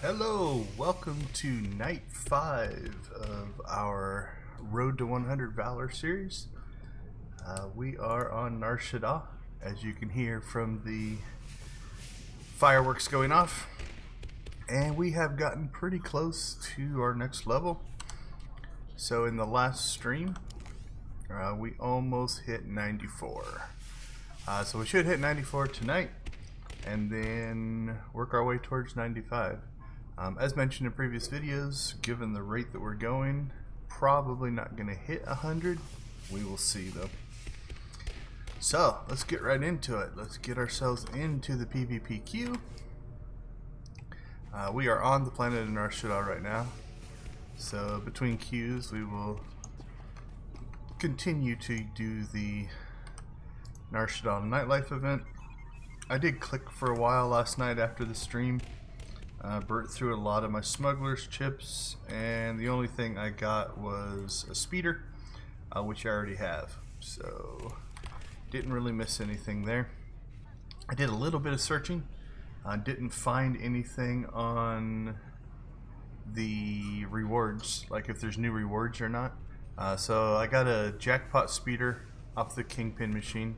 Hello, welcome to night 5 of our Road to 100 Valor series. We are on Nar Shaddaa, as you can hear from the fireworks going off, and we have gotten pretty close to our next level. So in the last stream, we almost hit 94. So we should hit 94 tonight, and then work our way towards 95. As mentioned in previous videos, given the rate that we're going, probably not going to hit 100. We will see though. So let's get right into it. Let's get ourselves into the PvP queue. We are on the planet of Nar Shaddaa right now. So between queues we will continue to do the Nar Shaddaa nightlife event. I did click for a while last night after the stream. Burnt through a lot of my smuggler's chips, and the only thing I got was a speeder, which I already have, so didn't really miss anything there. I did a little bit of searching. Didn't find anything on the rewards, like if there's new rewards or not. So I got a jackpot speeder off the Kingpin machine,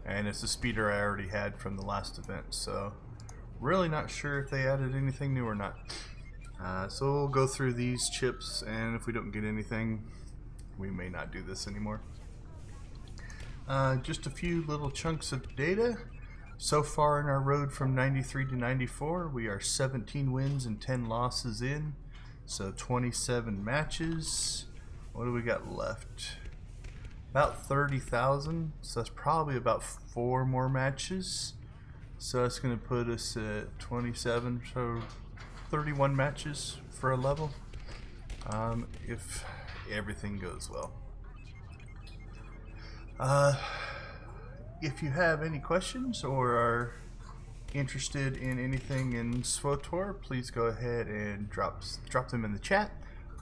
and it's a speeder I already had from the last event, so really not sure if they added anything new or not. So we'll go through these chips, and if we don't get anything, we may not do this anymore. Just a few little chunks of data. So far in our road from 93 to 94, we are 17 wins and 10 losses in. So 27 matches. What do we got left? About 30,000. So that's probably about 4 more matches. So that's going to put us at 27, so 31 matches for a level, if everything goes well. If you have any questions or are interested in anything in SWTOR, please go ahead and drop them in the chat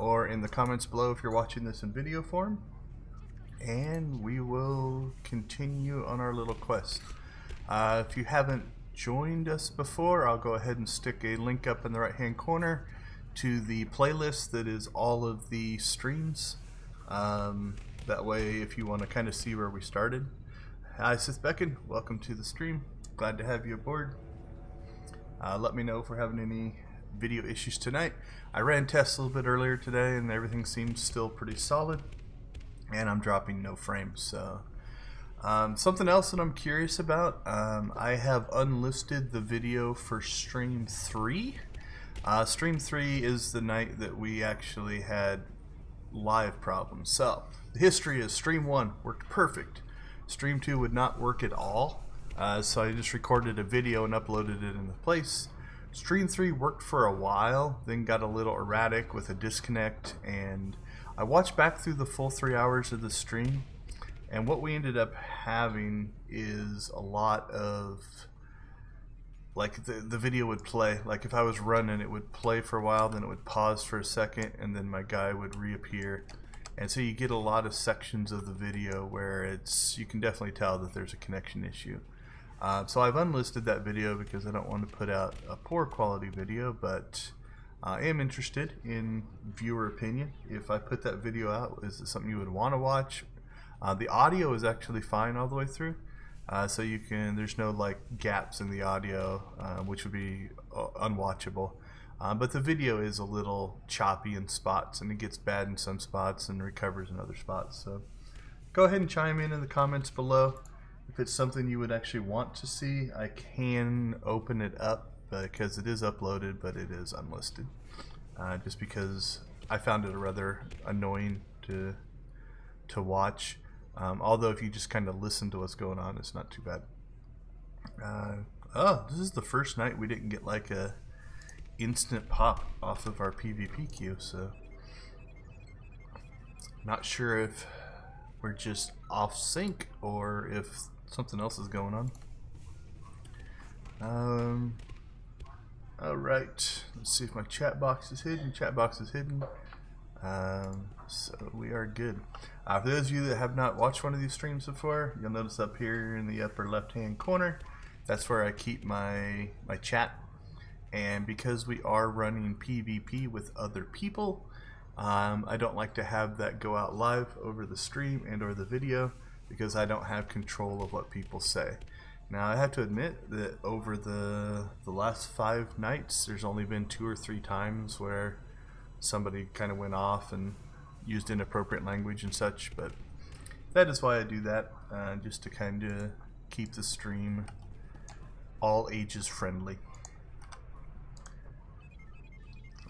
or in the comments below if you're watching this in video form, and we will continue on our little quest. If you haven't joined us before, I'll go ahead and stick a link up in the right hand corner to the playlist that is all of the streams. That way, if you want to kind of see where we started. Hi, Sithbecken, welcome to the stream. Glad to have you aboard. Let me know if we're having any video issues tonight. I ran tests a little bit earlier today, and everything seems still pretty solid, and I'm dropping no frames, so something else that I'm curious about, I have unlisted the video for Stream 3. Stream 3 is the night that we actually had live problems. So, the history is Stream 1 worked perfect. Stream 2 would not work at all, so I just recorded a video and uploaded it into place. Stream 3 worked for a while, then got a little erratic with a disconnect, and I watched back through the full 3 hours of the stream. And what we ended up having is a lot of, like, the video would play. Like if I was running, it would play for a while, then it would pause for a second, and then my guy would reappear. And so you get a lot of sections of the video where you can definitely tell that there's a connection issue. So I've unlisted that video because I don't want to put out a poor quality video, but I am interested in viewer opinion. If I put that video out, is it something you would want to watch? The audio is actually fine all the way through, so you can, there's no like gaps in the audio, which would be unwatchable, but the video is a little choppy in spots, and it gets bad in some spots and recovers in other spots. So go ahead and chime in the comments below if it's something you would actually want to see. I can open it up because it is uploaded, but it is unlisted, just because I found it rather annoying to watch. Although if you just kind of listen to what's going on, it's not too bad. Oh, this is the first night we didn't get like a instant pop off of our PvP queue, so not sure if we're just off sync or if something else is going on. Alright, let's see if my chat box is hidden. Chat box is hidden. So we are good. For those of you that have not watched one of these streams before, you'll notice up here in the upper left hand corner, that's where I keep my chat. and because we are running PvP with other people, I don't like to have that go out live over the stream and or the video because I don't have control of what people say. Now I have to admit that over the last 5 nights there's only been 2 or 3 times where somebody kind of went off and used inappropriate language and such, but that is why I do that, just to kind of keep the stream all ages friendly.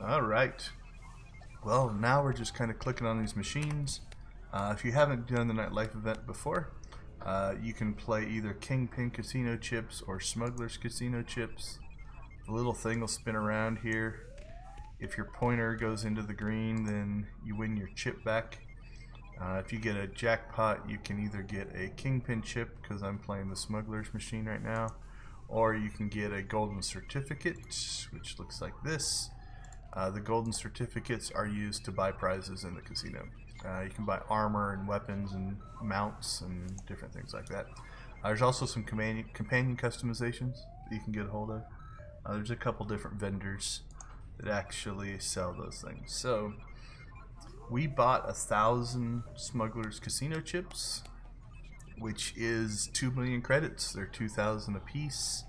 Alright, well now we're just kind of clicking on these machines. If you haven't done the Nightlife event before, you can play either Kingpin Casino chips or Smuggler's Casino chips. The little thing will spin around here. If your pointer goes into the green, then you win your chip back. If you get a jackpot, you can either get a Kingpin chip, because I'm playing the Smuggler's machine right now, or you can get a golden certificate, which looks like this. The golden certificates are used to buy prizes in the casino. You can buy armor and weapons and mounts and different things like that. There's also some companion customizations that you can get a hold of. There's a couple different vendors that actually sell those things. So we bought 1,000 Smuggler's Casino chips, which is 2 million credits. They're 2,000 a piece.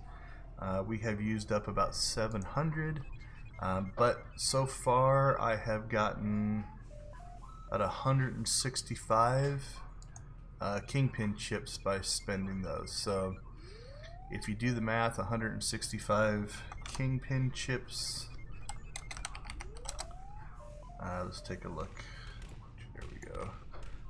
We have used up about 700, but so far I have gotten about 165 Kingpin chips by spending those. So if you do the math, 165 Kingpin chips. Let's take a look. There we go.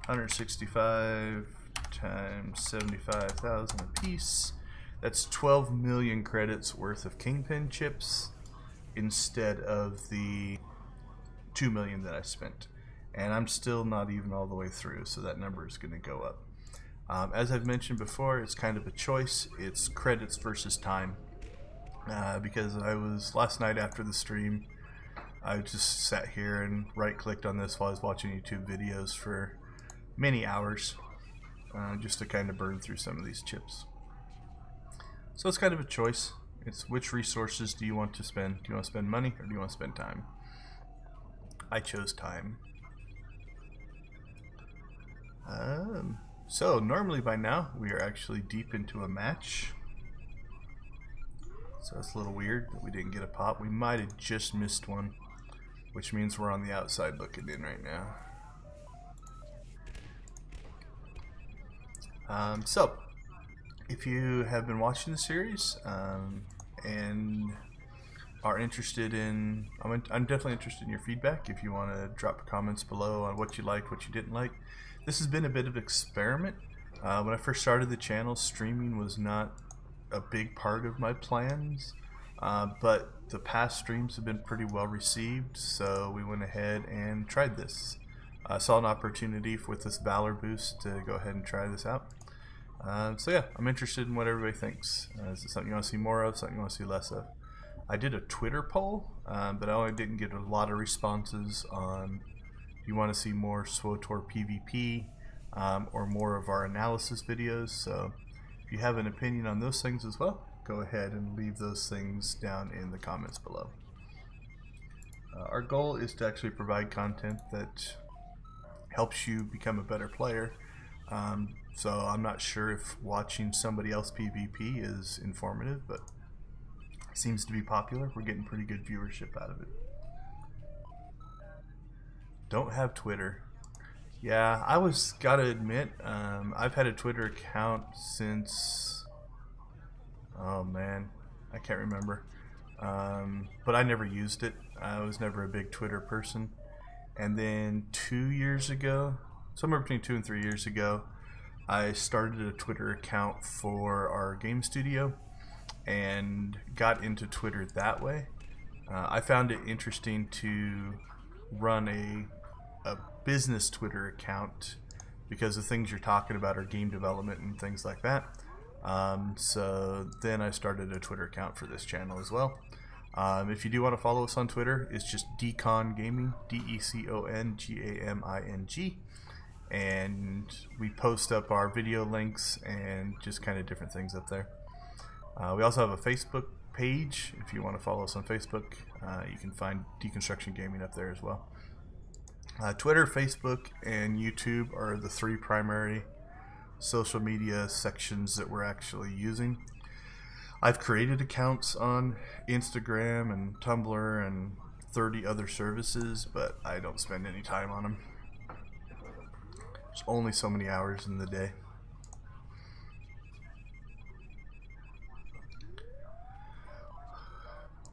165 times 75,000 a piece. That's 12 million credits worth of Kingpin chips instead of the 2 million that I spent. And I'm still not even all the way through, so that number is going to go up. As I've mentioned before, it's kind of a choice. It's credits versus time. Because last night after the stream, I just sat here and right-clicked on this while I was watching YouTube videos for many hours, just to kind of burn through some of these chips. So it's kind of a choice. It's which resources do you want to spend? Do you want to spend money or do you want to spend time? I chose time. So normally by now we are actually deep into a match. So it's a little weird that we didn't get a pop. We might have just missed one, which means we're on the outside looking in right now. So if you have been watching the series and are interested in, I'm definitely interested in your feedback. If you want to drop comments below on what you liked, what you didn't like. This has been a bit of an experiment. When I first started the channel, streaming was not a big part of my plans, but the past streams have been pretty well received, so we went ahead and tried this. I saw an opportunity with this Valor boost to go ahead and try this out. So yeah, I'm interested in what everybody thinks. Is it something you want to see more of, something you want to see less of? I did a Twitter poll, but I only didn't get a lot of responses on do you want to see more SWTOR PvP or more of our analysis videos. So if you have an opinion on those things as well, go ahead and leave those things down in the comments below. Our goal is to actually provide content that helps you become a better player. So I'm not sure if watching somebody else PvP is informative, but it seems to be popular. We're getting pretty good viewership out of it. Don't have Twitter. Yeah, gotta admit, I've had a Twitter account since, oh man, I can't remember. But I never used it. I was never a big Twitter person. And then 2 years ago, somewhere between 2 and 3 years ago, I started a Twitter account for our game studio and got into Twitter that way. I found it interesting to run a business Twitter account because the things you're talking about are game development and things like that. So then I started a Twitter account for this channel as well. If you do want to follow us on Twitter, it's just Decon Gaming, DECONGAMING, and we post up our video links and just kind of different things up there. We also have a Facebook page. If you want to follow us on Facebook, you can find Deconstruction Gaming up there as well. Twitter, Facebook, and YouTube are the three primary social media sections that we're actually using. I've created accounts on Instagram and Tumblr and 30 other services, but I don't spend any time on them. There's only so many hours in the day.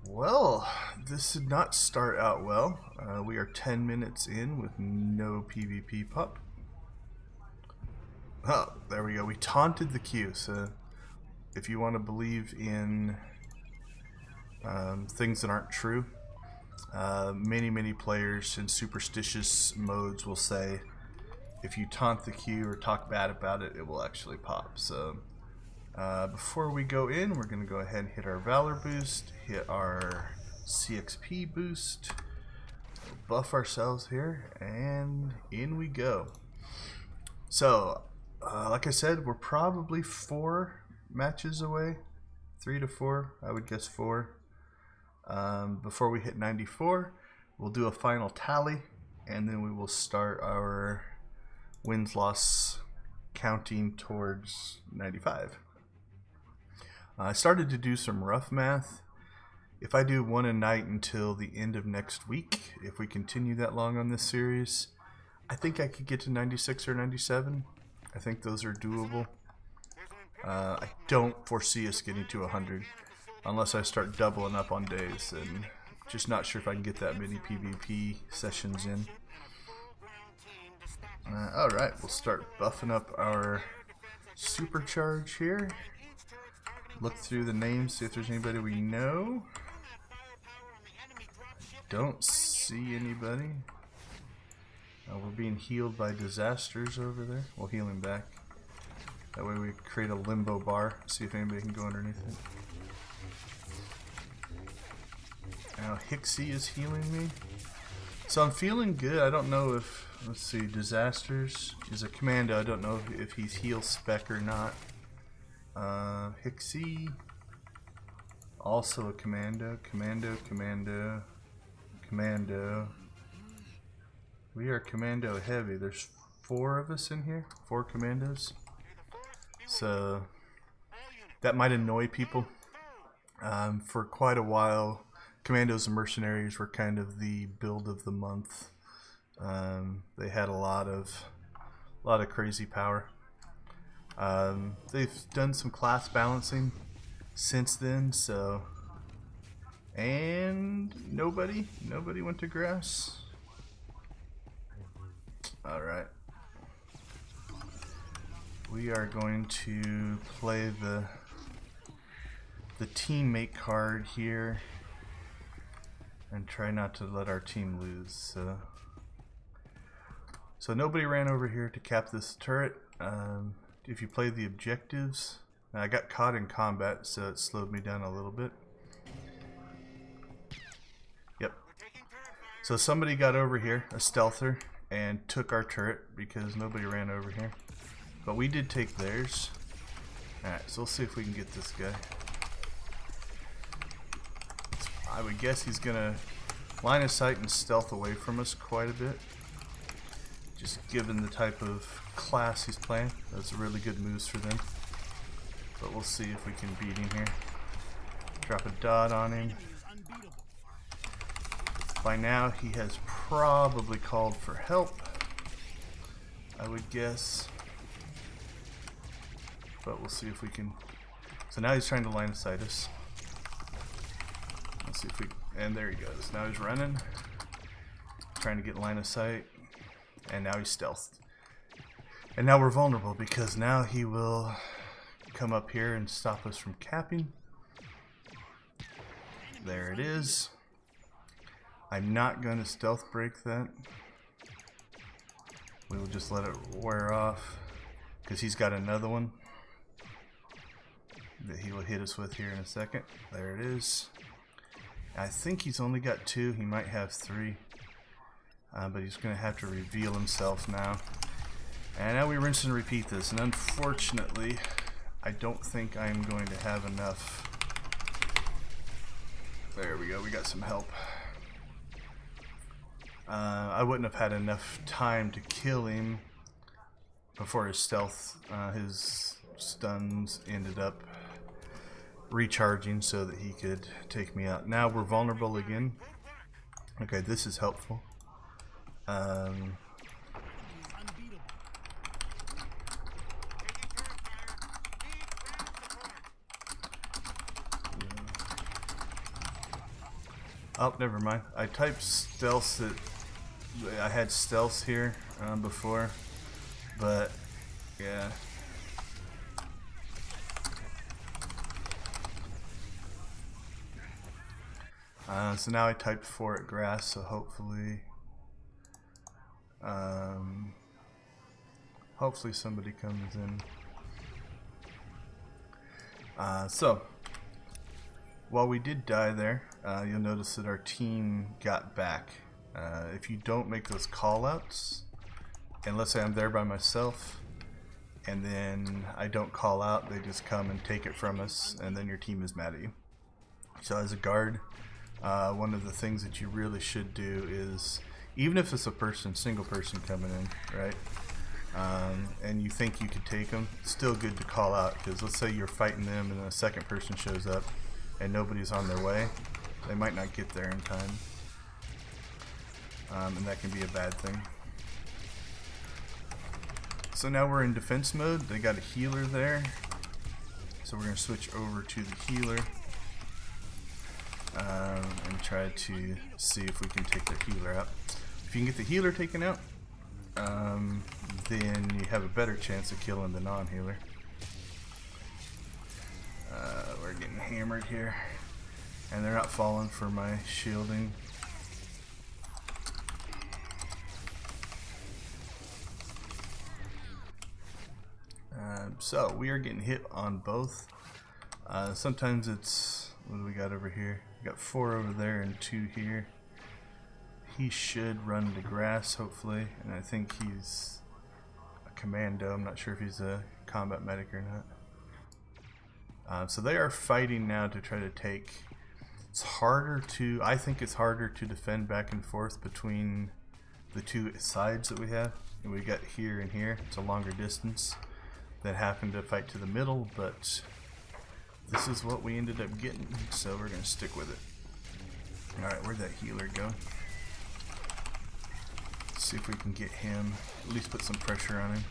Well, this did not start out well. We are 10 minutes in with no PvP pup. Oh, there we go. We taunted the queue. So if you want to believe in things that aren't true, many players in superstitious modes will say if you taunt the queue or talk bad about it, it will actually pop. So before we go in, we're going to go ahead and hit our Valor boost, hit our CXP boost, buff ourselves here, and in we go. So like I said, we're probably 4 matches away, 3 to 4, I would guess 4. Before we hit 94, we'll do a final tally, and then we will start our wins-loss counting towards 95. I started to do some rough math. If I do 1 a night until the end of next week, if we continue that long on this series, I think I could get to 96 or 97. I think those are doable. I don't foresee us getting to 100 unless I start doubling up on days, and just not sure if I can get that many PvP sessions in. Alright, we'll start buffing up our supercharge here. Look through the names, see if there's anybody we know. Don't see anybody. We're being healed by disasters over there. We'll heal him back. That way we create a limbo bar, see if anybody can go underneath it. Now Hixie is healing me. So I'm feeling good. I don't know if, let's see, disasters is a commando. I don't know if he's heal spec or not. Hixie, also a commando. We are commando heavy. There's 4 of us in here, 4 commandos. So that might annoy people. For quite a while, commandos and mercenaries were kind of the build of the month. They had a lot of crazy power. They've done some class balancing since then, so, and nobody went to grass. Alright, we are going to play the teammate card here and try not to let our team lose. So nobody ran over here to cap this turret. If you play the objectives, I got caught in combat, so it slowed me down a little bit. Yep. So somebody got over here, a stealther, and took our turret because nobody ran over here. But we did take theirs. Alright, so we'll see if we can get this guy. I would guess he's gonna line of sight and stealth away from us quite a bit. Just given the type of class he's playing. That's really good moves for them. But we'll see if we can beat him here. Drop a dot on him. By now he has probably called for help, I would guess. But we'll see if we can. So now he's trying to line of sight us. Let's see if we, and there he goes. Now he's running, trying to get line of sight, and now he's stealthed. And now we're vulnerable because now he will come up here and stop us from capping. There it is. I'm not going to stealth break that. We will just let it wear off because he's got another one that he will hit us with here in a second. There it is. I think he's only got 2. He might have 3. But he's going to have to reveal himself now. And now we rinse and repeat this. And unfortunately, I don't think I'm going to have enough There we go, we got some help. I wouldn't have had enough time to kill him before his stealth, his stuns ended up recharging so that he could take me out. Now we're vulnerable again. Okay, this is helpful. Oh, never mind. I typed stealth. I had stealth here before, but yeah. So now I typed 4 at grass, so hopefully hopefully somebody comes in. So while we did die there, you'll notice that our team got back. If you don't make those call outs, and let's say I'm there by myself and then I don't call out, they just come and take it from us, and then your team is mad at you. So as a guard, one of the things that you really should do is, even if it's a person, single person coming in, right, and you think you could take them, it's still good to call out, because let's say you're fighting them and a second person shows up and nobody's on their way, they might not get there in time, and that can be a bad thing. So now we're in defense mode. They got a healer there, so we're going to switch over to the healer. And try to see if we can take the healer out. If you can get the healer taken out, then you have a better chance of killing the non-healer. We're getting hammered here, and they're not falling for my shielding. So we are getting hit on both. Sometimes it's, what do we got over here? We got 4 over there and 2 here. He should run to grass, hopefully, and I think he's a commando. I'm not sure if he's a combat medic or not. So they are fighting now to try to take. It's harder to, I think it's harder to defend back and forth between the 2 sides that we have. And we got here and here. It's a longer distance. That happened to fight to the middle, but this is what we ended up getting, so we're going to stick with it. Alright, where'd that healer go? Let's see if we can get him, at least put some pressure on him.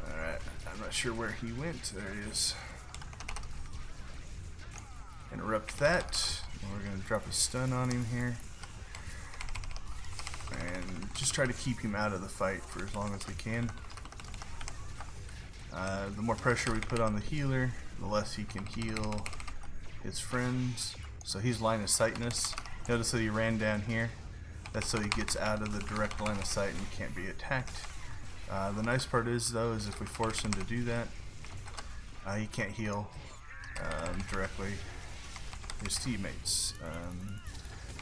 Alright, I'm not sure where he went. There he is. Interrupt that. And we're going to drop a stun on him here. And just try to keep him out of the fight for as long as we can. The more pressure we put on the healer, the less he can heal his friends. So he's line of sightness. Notice that he ran down here. That's so he gets out of the direct line of sight and can't be attacked. The nice part is, though, is if we force him to do that, he can't heal directly his teammates.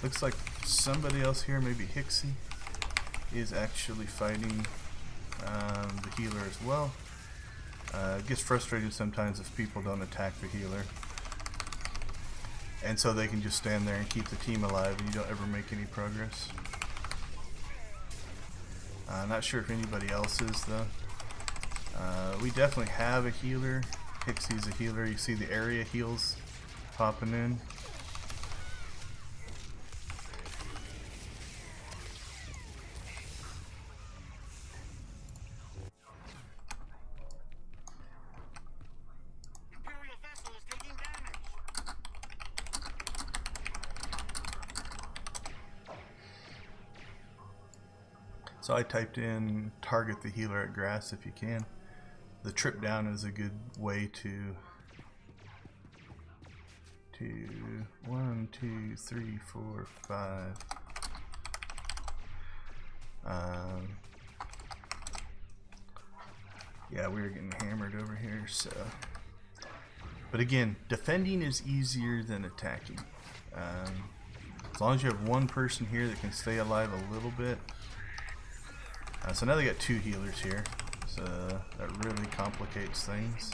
Looks like somebody else here, maybe Hixie, is actually fighting the healer as well. It gets frustrating sometimes if people don't attack the healer. And so they can just stand there and keep the team alive and you don't ever make any progress. Not sure if anybody else is, though. We definitely have a healer. Hixie's a healer. You see the area heals popping in. So I typed in target the healer at grass if you can. The trip down is a good way to 1, 2, 3, 4, 5. Yeah, we were getting hammered over here, so. But again, defending is easier than attacking. As long as you have one person here that can stay alive a little bit. So now they got 2 healers here. so that really complicates things.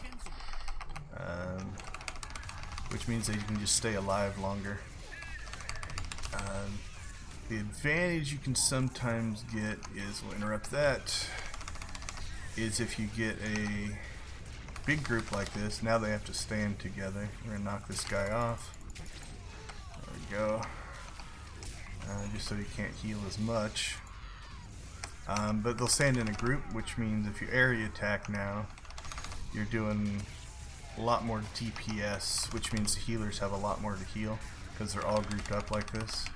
Which means that you can just stay alive longer. The advantage you can sometimes get is, we'll interrupt that, is if you get a big group like this, now they have to stand together. We're going to knock this guy off. There we go. Just so you can't heal as much. But they'll stand in a group, which means if you area attack now, you're doing a lot more DPS, which means the healers have a lot more to heal because they're all grouped up like this.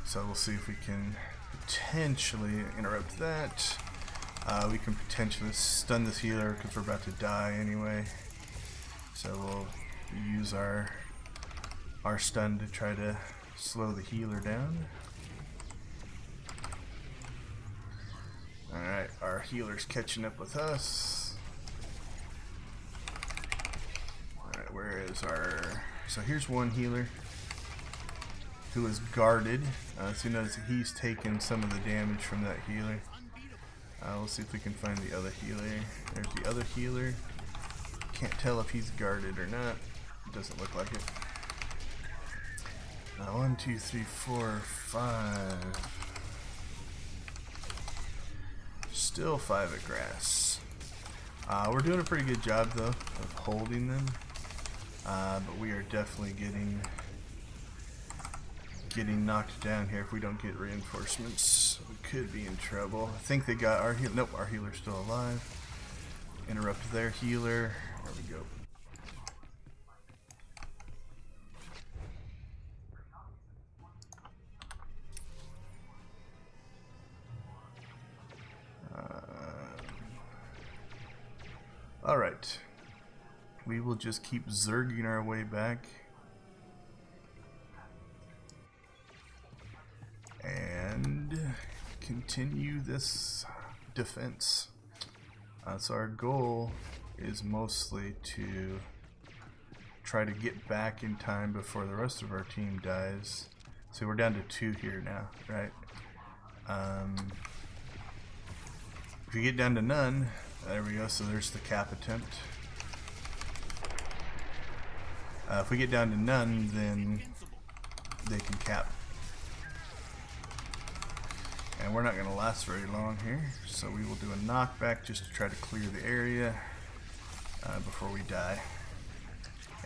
So we'll see if we can potentially interrupt that. We can potentially stun this healer because we're about to die anyway. So we'll use our stun to try to slow the healer down. Alright, our healer's catching up with us. Alright, where is our... So here's one healer who is guarded. So you notice he's taken some of the damage from that healer. We'll see if we can find the other healer. There's the other healer. Can't tell if he's guarded or not. It doesn't look like it. 1, 2, 3, 4, 5. Still 5 at grass. We're doing a pretty good job though of holding them, but we are definitely getting knocked down here. If we don't get reinforcements, we could be in trouble. I think they got our healer. Nope, our healer's still alive. Interrupt their healer. There we go. Alright, we will just keep zerging our way back and continue this defense. So our goal is mostly to try to get back in time before the rest of our team dies. So we're down to 2 here now, right? If you get down to none, there we go, so there's the cap attempt. If we get down to none, then they can cap. And we're not going to last very long here, so we will do a knockback just to try to clear the area before we die.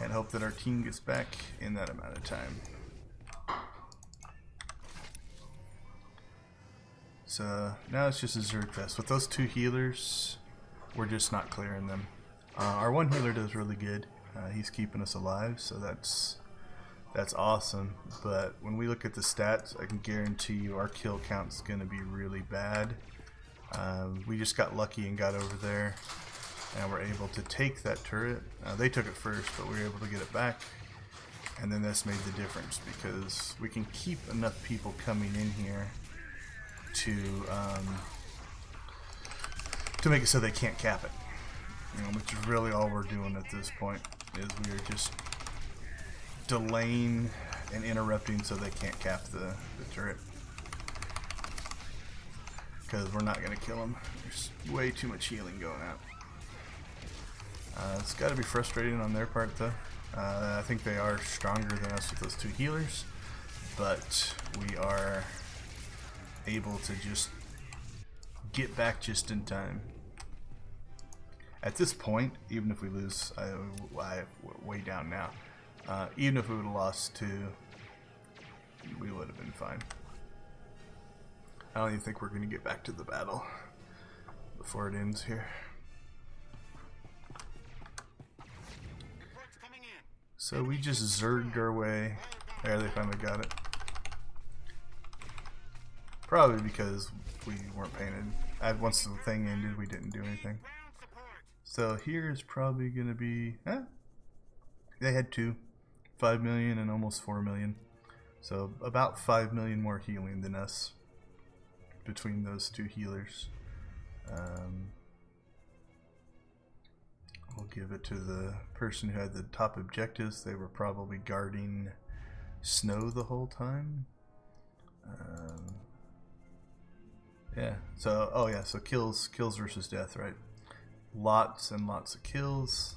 And hope that our team gets back in that amount of time. So now it's just a Zerg fest. With those 2 healers, we're just not clearing them. Our one healer does really good. He's keeping us alive, so that's awesome. But when we look at the stats, I can guarantee you our kill count's going to be really bad. We just got lucky and got over there, and we're able to take that turret. They took it first, but we were able to get it back. And then that's made the difference because we can keep enough people coming in here to make it so they can't cap it, which is really all we're doing at this point. Is we are just delaying and interrupting so they can't cap the turret, because we're not going to kill them. There's way too much healing going out. It's got to be frustrating on their part though. I think they are stronger than us with those 2 healers, but we are able to just get back just in time. At this point, even if we lose, we're way down now. Even if we would have lost 2, we would have been fine. I don't even think we're going to get back to the battle before it ends here. So we just zerged our way. There, they finally got it. Probably because we weren't painted. Once the thing ended, we didn't do anything. So here's probably going to be... They had 2. 5 million and almost 4 million. So about 5 million more healing than us between those 2 healers. We'll give it to the person who had the top objectives. They were probably guarding snow the whole time. Yeah. So, oh yeah. So kills versus death, right? Lots and lots of kills,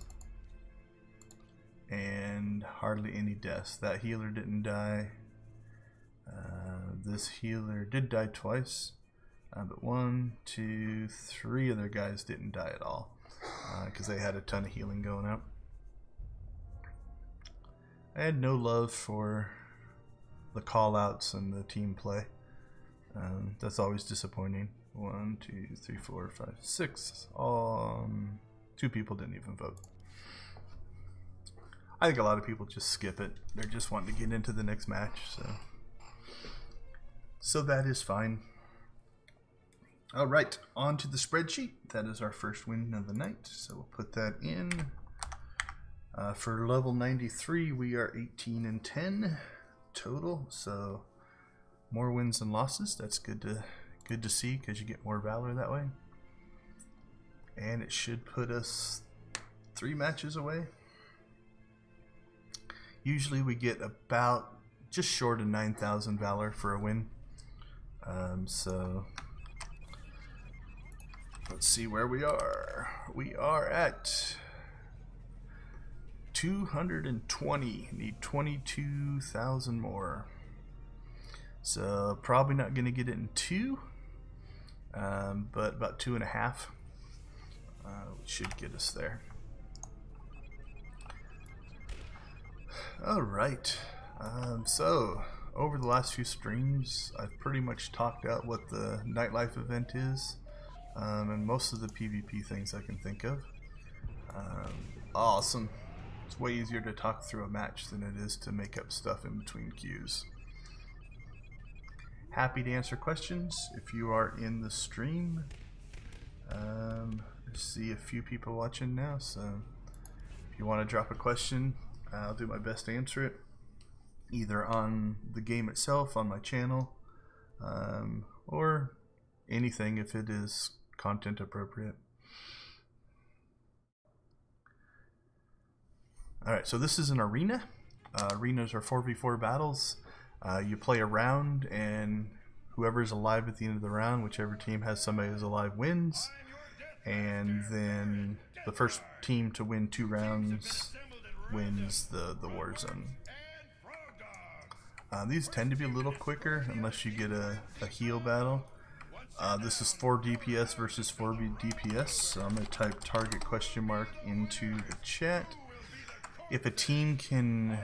and hardly any deaths. That healer didn't die. This healer did die twice, but 1, 2, 3 other guys didn't die at all because they had a ton of healing going up. I had no love for the call-outs and the team play. That's always disappointing. 1, 2, 3, 4, 5, 6. 2 people didn't even vote. I think a lot of people just skip it. They're just wanting to get into the next match, so that is fine. Alright, on to the spreadsheet. That is our first win of the night, so we'll put that in. For level 93, we are 18 and 10 total, so more wins than losses. That's good to see, because you get more Valor that way. And it should put us 3 matches away. Usually we get about just short of 9,000 Valor for a win. So let's see where we are. We are at 220. Need 22,000 more. So probably not going to get it in 2, but about 2.5 should get us there. Alright, so over the last few streams I've pretty much talked out what the nightlife event is, and most of the PvP things I can think of. Awesome. It's way easier to talk through a match than it is to make up stuff in between queues. Happy to answer questions if you are in the stream. I see a few people watching now, so if you want to drop a question, I'll do my best to answer it, either on the game itself, on my channel, or anything if it is content appropriate. Alright, so this is an arena. Arenas are 4v4 battles. You play a round, and whoever's alive at the end of the round, whichever team has somebody who's alive, wins. And then the first team to win 2 rounds wins the war zone. These tend to be a little quicker unless you get a heal battle. This is 4 DPS versus 4 DPS, so I'm going to type target question mark into the chat. If a team can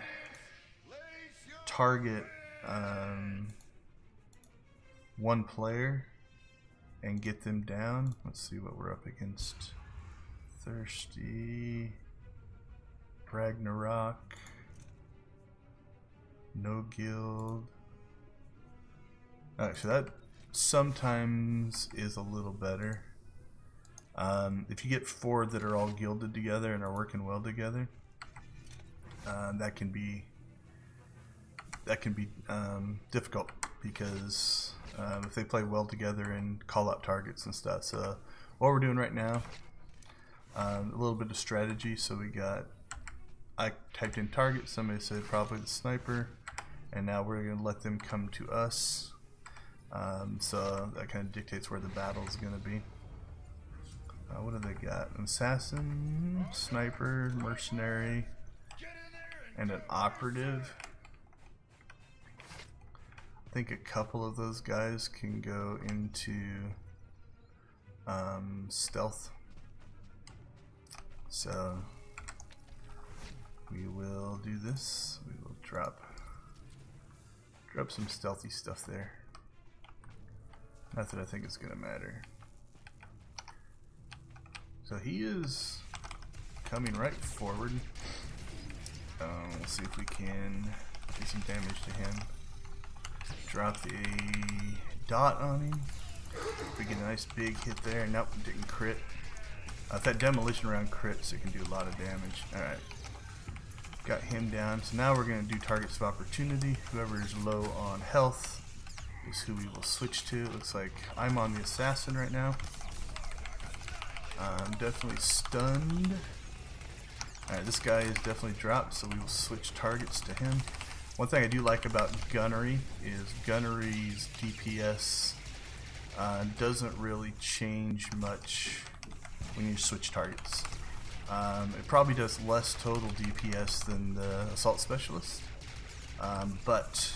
target one player and get them down, let's see what we're up against. Thirsty, Ragnarok, No Guild. Alright, so that sometimes is a little better. If you get 4 that are all guilded together and are working well together, that can be difficult, because if they play well together and call out targets and stuff. So what we're doing right now, a little bit of strategy. So I typed in target, somebody said probably the sniper, and now we're going to let them come to us. So that kind of dictates where the battle is going to be. What do they got? An assassin, sniper, mercenary, and an operative. I think a couple of those guys can go into stealth. So we will do this. We will drop some stealthy stuff there. Not that I think it's gonna matter. So he is coming right forward. We'll see if we can do some damage to him. Drop a dot on him. We get a nice big hit there. Nope, didn't crit. If that demolition round crits, it can do a lot of damage. Alright. Got him down. So now we're going to do targets of opportunity. Whoever is low on health is who we will switch to. It looks like I'm on the assassin right now. I'm definitely stunned. Alright, this guy is definitely dropped, so we will switch targets to him. One thing I do like about Gunnery is Gunnery's DPS doesn't really change much when you switch targets. It probably does less total DPS than the Assault Specialist, but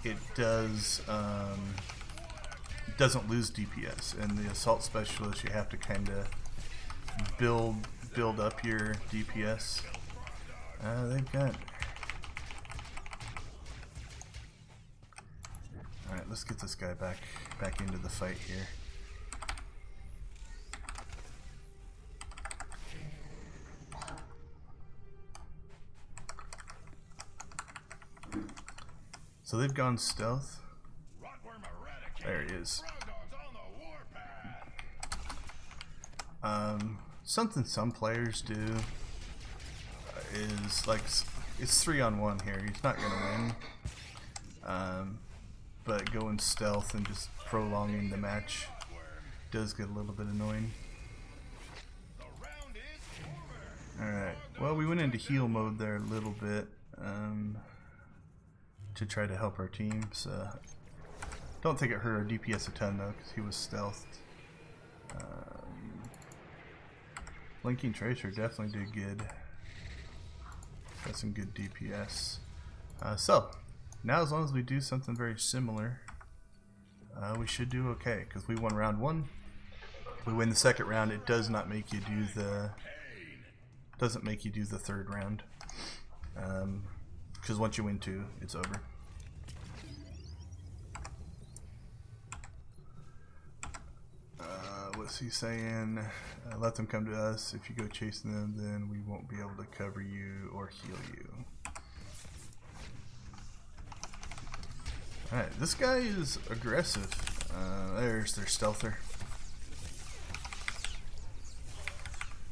it doesn't lose DPS. In the Assault Specialist, you have to kind of build up your DPS. They've got. All right, let's get this guy back into the fight here. So they've gone stealth. There he is. Something some players do is like, it's 3-on-1 here. He's not gonna win. But going stealth and just prolonging the match does get a little bit annoying. Alright, well, we went into heal mode there a little bit to try to help our team, so don't think it hurt our DPS a ton though, because he was stealthed. Blinking Tracer definitely did good. Got some good DPS. So, now as long as we do something very similar, we should do okay, because we won round 1. If we win the second round, it does not make you do the third round, because once you win 2, it's over. What's he saying? Let them come to us. If you go chasing them, then we won't be able to cover you or heal you. Alright, this guy is aggressive. There's their stealther.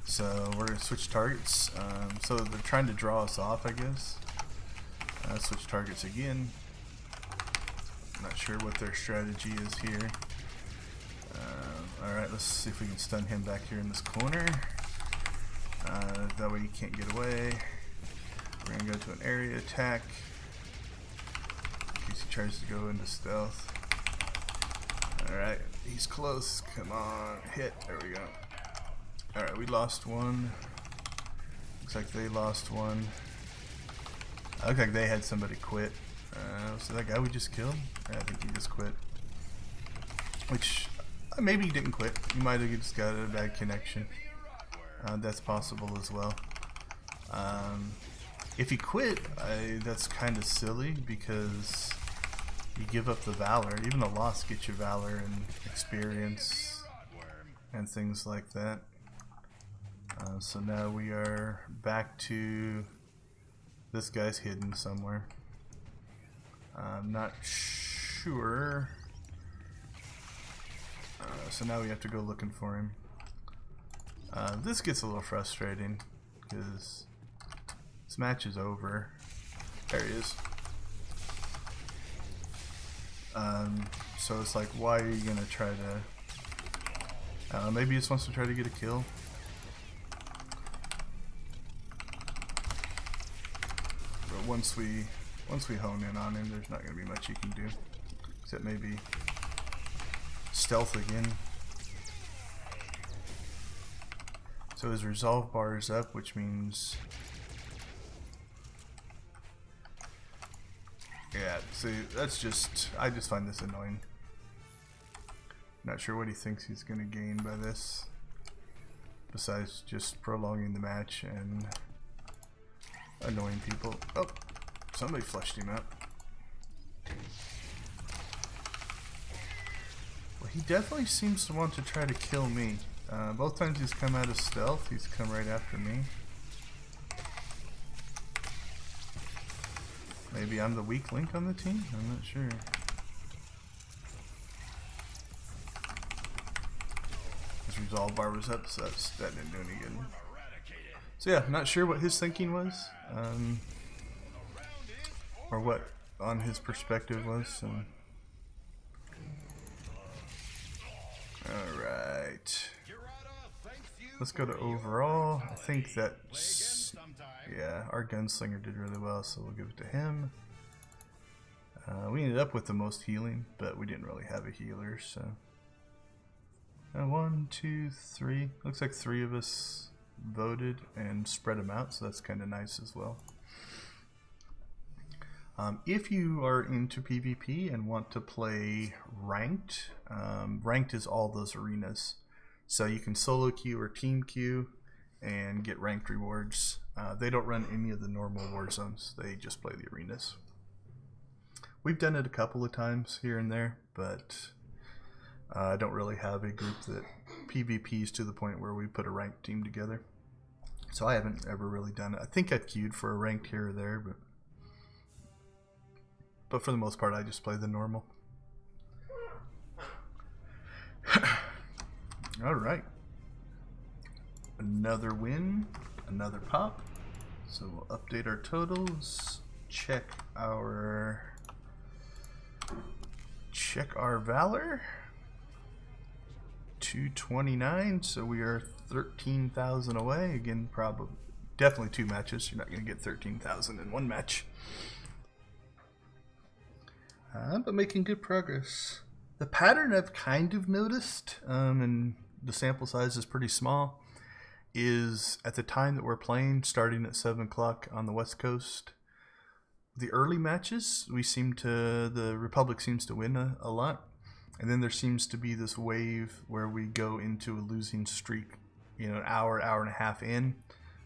So we're going to switch targets. So they're trying to draw us off, I guess. Switch targets again. Not sure what their strategy is here. Alright, let's see if we can stun him back here in this corner. That way he can't get away. We're going to go to an area attack. In case he tries to go into stealth. Alright, he's close. Come on, hit. There we go. Alright, we lost one. Looks like they lost one. Looks like they had somebody quit. So that guy we just killed? I think he just quit. Which, maybe he didn't quit. He might have just got a bad connection. That's possible as well. If he quit, that's kind of silly, because you give up the Valor. Even the loss gets you Valor and experience and things like that. So now we are back to this guy's hidden somewhere. I'm not sure. So now we have to go looking for him. This gets a little frustrating because this match is over. There he is. So it's like, why are you gonna try to? Maybe he just wants to try to get a kill. But once we hone in on him, there's not gonna be much you can do, except maybe stealth again. So his resolve bar is up, which means, yeah, see, that's just, I just find this annoying. Not sure what he thinks he's gonna gain by this, besides just prolonging the match and annoying people. Oh, somebody flushed him out. Well, he definitely seems to want to try to kill me. Both times he's come out of stealth, he's come right after me. Maybe I'm the weak link on the team? I'm not sure. His resolve bar was up, so that didn't do any good. So yeah, not sure what his thinking was, or what on his perspective was. Alright. Let's go to overall. I think that, yeah, our gunslinger did really well, so we'll give it to him. We ended up with the most healing, but we didn't really have a healer, so 1, 2, 3. Looks like 3 of us voted and spread them out, so that's kind of nice as well. If you are into PvP and want to play ranked, ranked is all those arenas. So you can solo queue or team queue and get ranked rewards. They don't run any of the normal war zones, they just play the arenas. We've done it a couple of times here and there, but I don't really have a group that PvPs to the point where we put a ranked team together. So I haven't ever really done it. I think I've queued for a ranked here or there, but for the most part I just play the normal. Alright. Another win, another pop. So we'll update our totals, check our Valor. 229, so we are 13,000 away. Again, probably definitely 2 matches. You're not going to get 13,000 in 1 match. But making good progress. The pattern I've kind of noticed, and the sample size is pretty small, is at the time that we're playing, starting at 7 o'clock on the West Coast, the early matches, the Republic seems to win a lot. And then there seems to be this wave where we go into a losing streak, you know, an hour and a half in,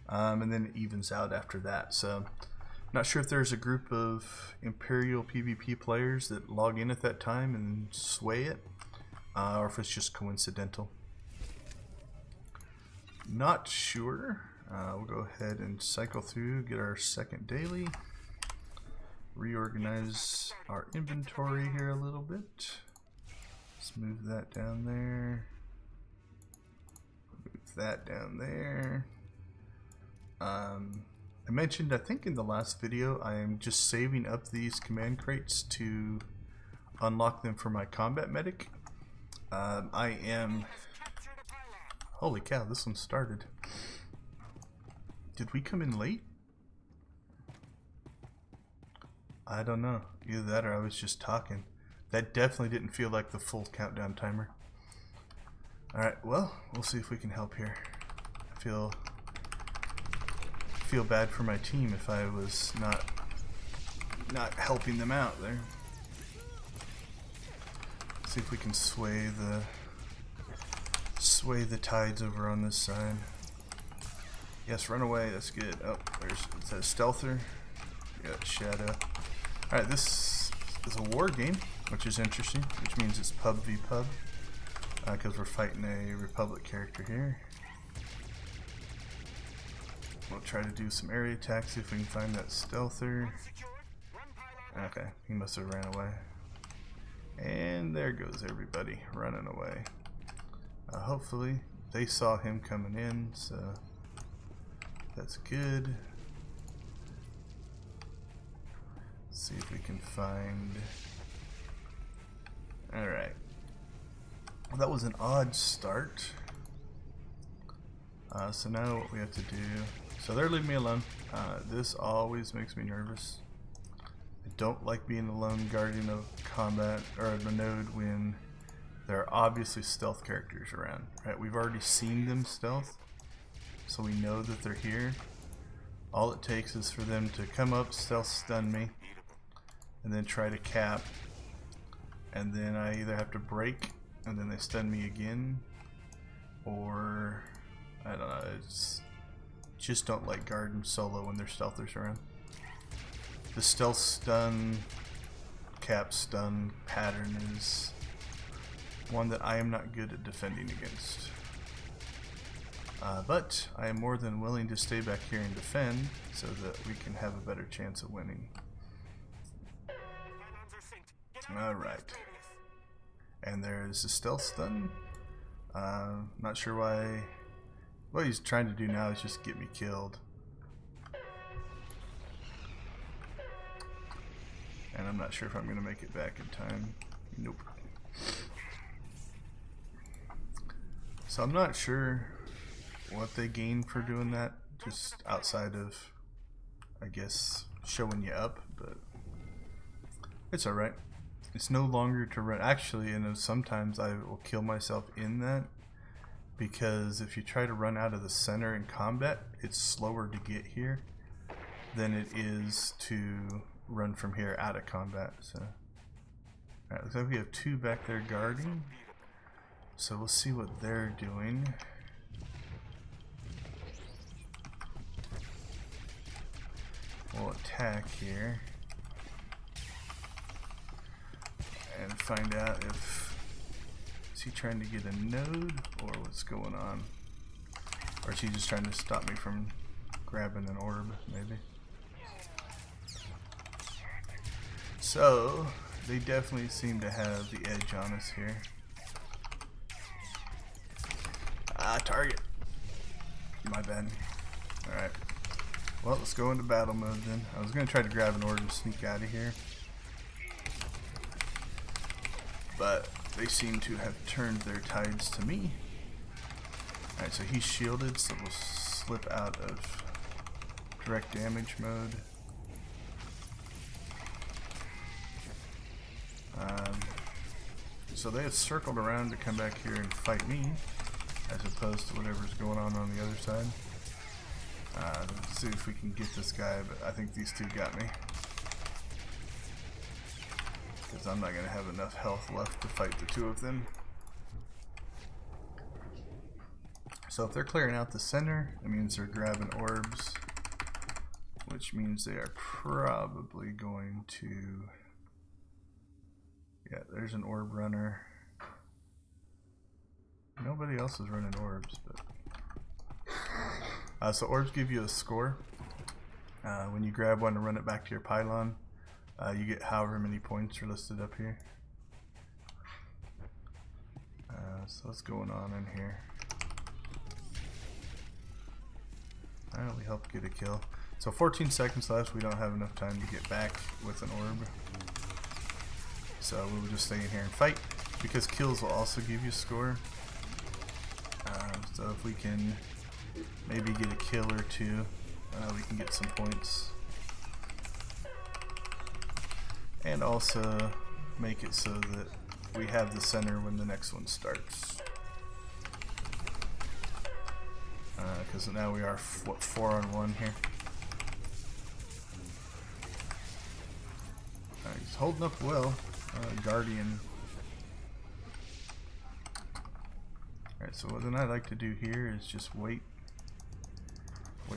and then it evens out after that. So I'm not sure if there's a group of Imperial PvP players that log in at that time and sway it, or if it's just coincidental. Not sure. We'll go ahead and cycle through, get our second daily, reorganize our inventory here a little bit. Let's move that down there. Move that down there. I mentioned, I think in the last video, I am just saving up these command crates to unlock them for my combat medic. I am... Holy cow, this one started. Did we come in late? I don't know. Either that or I was just talking. That definitely didn't feel like the full countdown timer. Alright, well, we'll see if we can help here. I feel bad for my team if I was not helping them out there. See if we can sway the tides over on this side. Yes, run away, that's good. Oh, it says stealther. We got shadow. Alright, this is a war game, which is interesting, which means it's pub v pub, because we're fighting a Republic character here. We'll try to do some area attacks, see if we can find that stealther. Okay, he must have ran away. And there goes everybody running away. Hopefully they saw him coming in, so that's good. Let's see if we can find... Alright. Well, that was an odd start. So now what we have to do... So they're leaving me alone. This always makes me nervous. I don't like being a lone guardian of combat or of a node when there are obviously stealth characters around. Right? We've already seen them stealth, so we know that they're here. All it takes is for them to come up, stealth stun me, and then try to cap, and then I either have to break and then they stun me again, or I don't know, it's just don't like guarding solo when there's stealthers around. The stealth stun, cap stun pattern is one that I am not good at defending against. But I am more than willing to stay back here and defend so that we can have a better chance of winning. Alright. And there's a stealth stun. Not sure why. What he's trying to do now is just get me killed. And I'm not sure if I'm going to make it back in time. Nope. So I'm not sure what they gain for doing that, just outside of, I guess, showing you up, but it's alright. It's no longer to run. Actually, you know, sometimes I will kill myself in that because if you try to run out of the center in combat, it's slower to get here than it is to run from here out of combat. So, alright, looks like we have 2 back there guarding. So we'll see what they're doing. We'll attack here and find out if is he trying to get a node or what's going on, or is he just trying to stop me from grabbing an orb, maybe. So they definitely seem to have the edge on us here. Target. My bad. Alright. Well, let's go into battle mode then. I was going to try to grab an orb and sneak out of here, but they seem to have turned their tides to me. Alright, so he's shielded, so we'll slip out of direct damage mode. So they have circled around to come back here and fight me, as opposed to whatever's going on the other side. Let's see if we can get this guy, but I think these 2 got me, because I'm not going to have enough health left to fight the 2 of them. So if they're clearing out the center, it means they're grabbing orbs, which means they are probably going to... Yeah, there's an orb runner. Nobody else is running orbs, but so orbs give you a score. When you grab one to run it back to your pylon, you get however many points are listed up here. So what's going on in here? Alright, we helped get a kill. So 14 seconds left. We don't have enough time to get back with an orb, so we will just stay in here and fight, because kills will also give you a score. So if we can maybe get a kill or 2, we can get some points, and also make it so that we have the center when the next one starts, because now we are 4 on 1 here. He's holding up well. Guardian. Alright, so what then I like to do here is just wait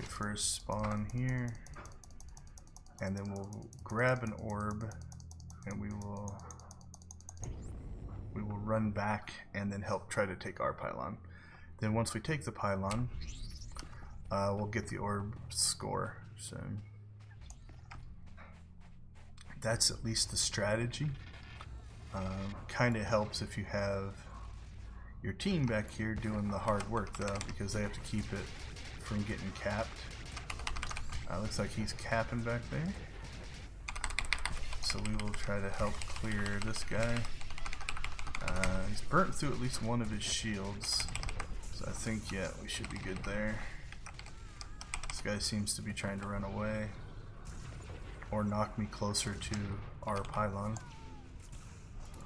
for a spawn here, and then we'll grab an orb, and we will run back and then help try to take our pylon. Then once we take the pylon, we'll get the orb score. So that's at least the strategy. Kind of helps if you have your team back here doing the hard work, though, because they have to keep it from getting capped. Looks like he's capping back there, so we will try to help clear this guy. He's burnt through at least one of his shields, so I think, yeah, we should be good there. This guy seems to be trying to run away or knock me closer to our pylon.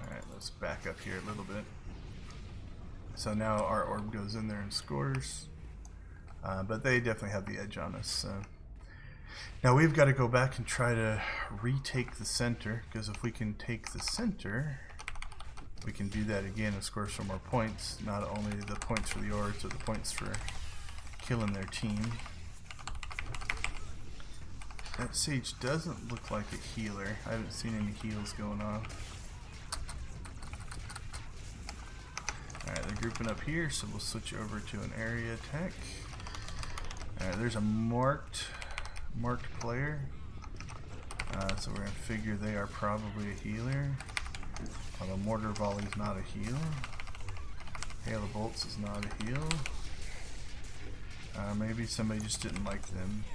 Alright, let's back up here a little bit. So now our orb goes in there and scores, but they definitely have the edge on us. So now we've got to go back and try to retake the center, because if we can take the center, we can do that again and score some more points. Not only the points for the orbs, but the points for killing their team. That sage doesn't look like a healer. I haven't seen any heals going on. Alright, they're grouping up here, so we'll switch over to an area attack. Alright, there's a marked player. So we're going to figure they are probably a healer. Although Mortar Volley is not a heal. Hail of Bolts is not a heal. Maybe somebody just didn't like them.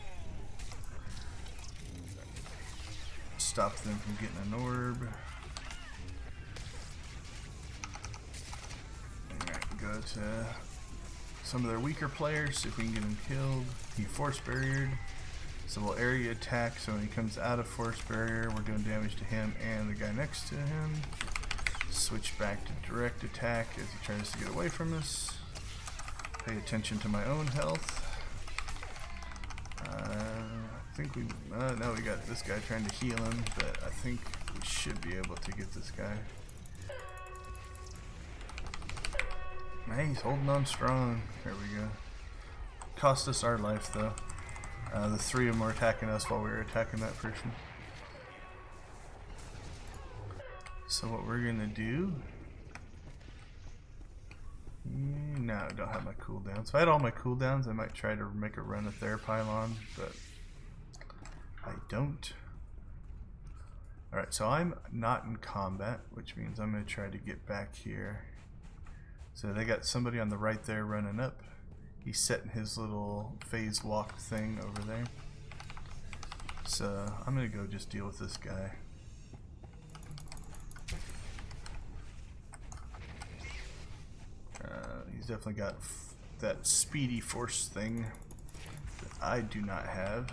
Stop them from getting an orb. Go to some of their weaker players, see if we can get him killed. He force barriered, so we'll area attack, so when he comes out of force barrier, we're doing damage to him and the guy next to him. Switch back to direct attack as he tries to get away from us. pay attention to my own health. I think we, now we got this guy trying to heal him, but I think we should be able to get this guy. Hey, he's holding on strong. There we go. Cost us our life though. The three of them were attacking us while we were attacking that person. So what we're gonna do... No, I don't have my cooldowns. If I had all my cooldowns, I might try to make a run at their pylon, but I don't. Alright, so I'm not in combat, which means I'm gonna try to get back here. So they got somebody on the right there running up. He's setting his little phase walk thing over there. So I'm gonna go just deal with this guy. He's definitely got that speedy force thing that I do not have.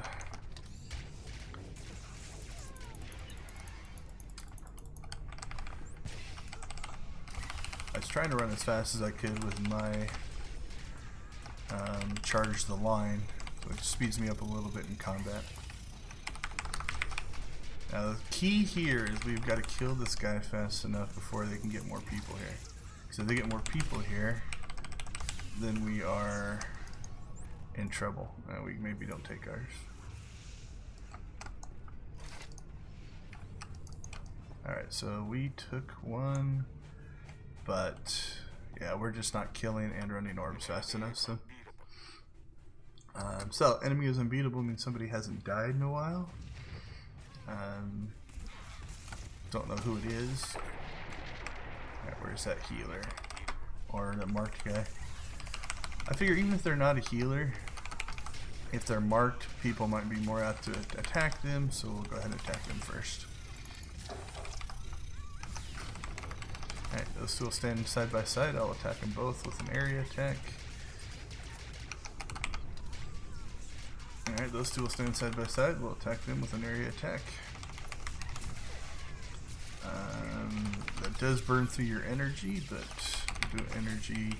I was trying to run as fast as I could with my charge the line, which speeds me up a little bit in combat. Now the key here is we've got to kill this guy fast enough before they can get more people here. So if they get more people here, then we are in trouble. We maybe don't take ours. Alright, so we took one, but yeah, we're just not killing and running orbs fast enough. So enemy is unbeatable means somebody hasn't died in a while. Don't know who it is. Alright, where's that healer? Or the marked guy? I figure even if they're not a healer, if they're marked, people might be more apt to attack them, so we'll go ahead and attack them first. Alright, those two will stand side by side. I'll attack them both with an area attack. Alright, those two will stand side by side. We'll attack them with an area attack. That does burn through your energy, but do energy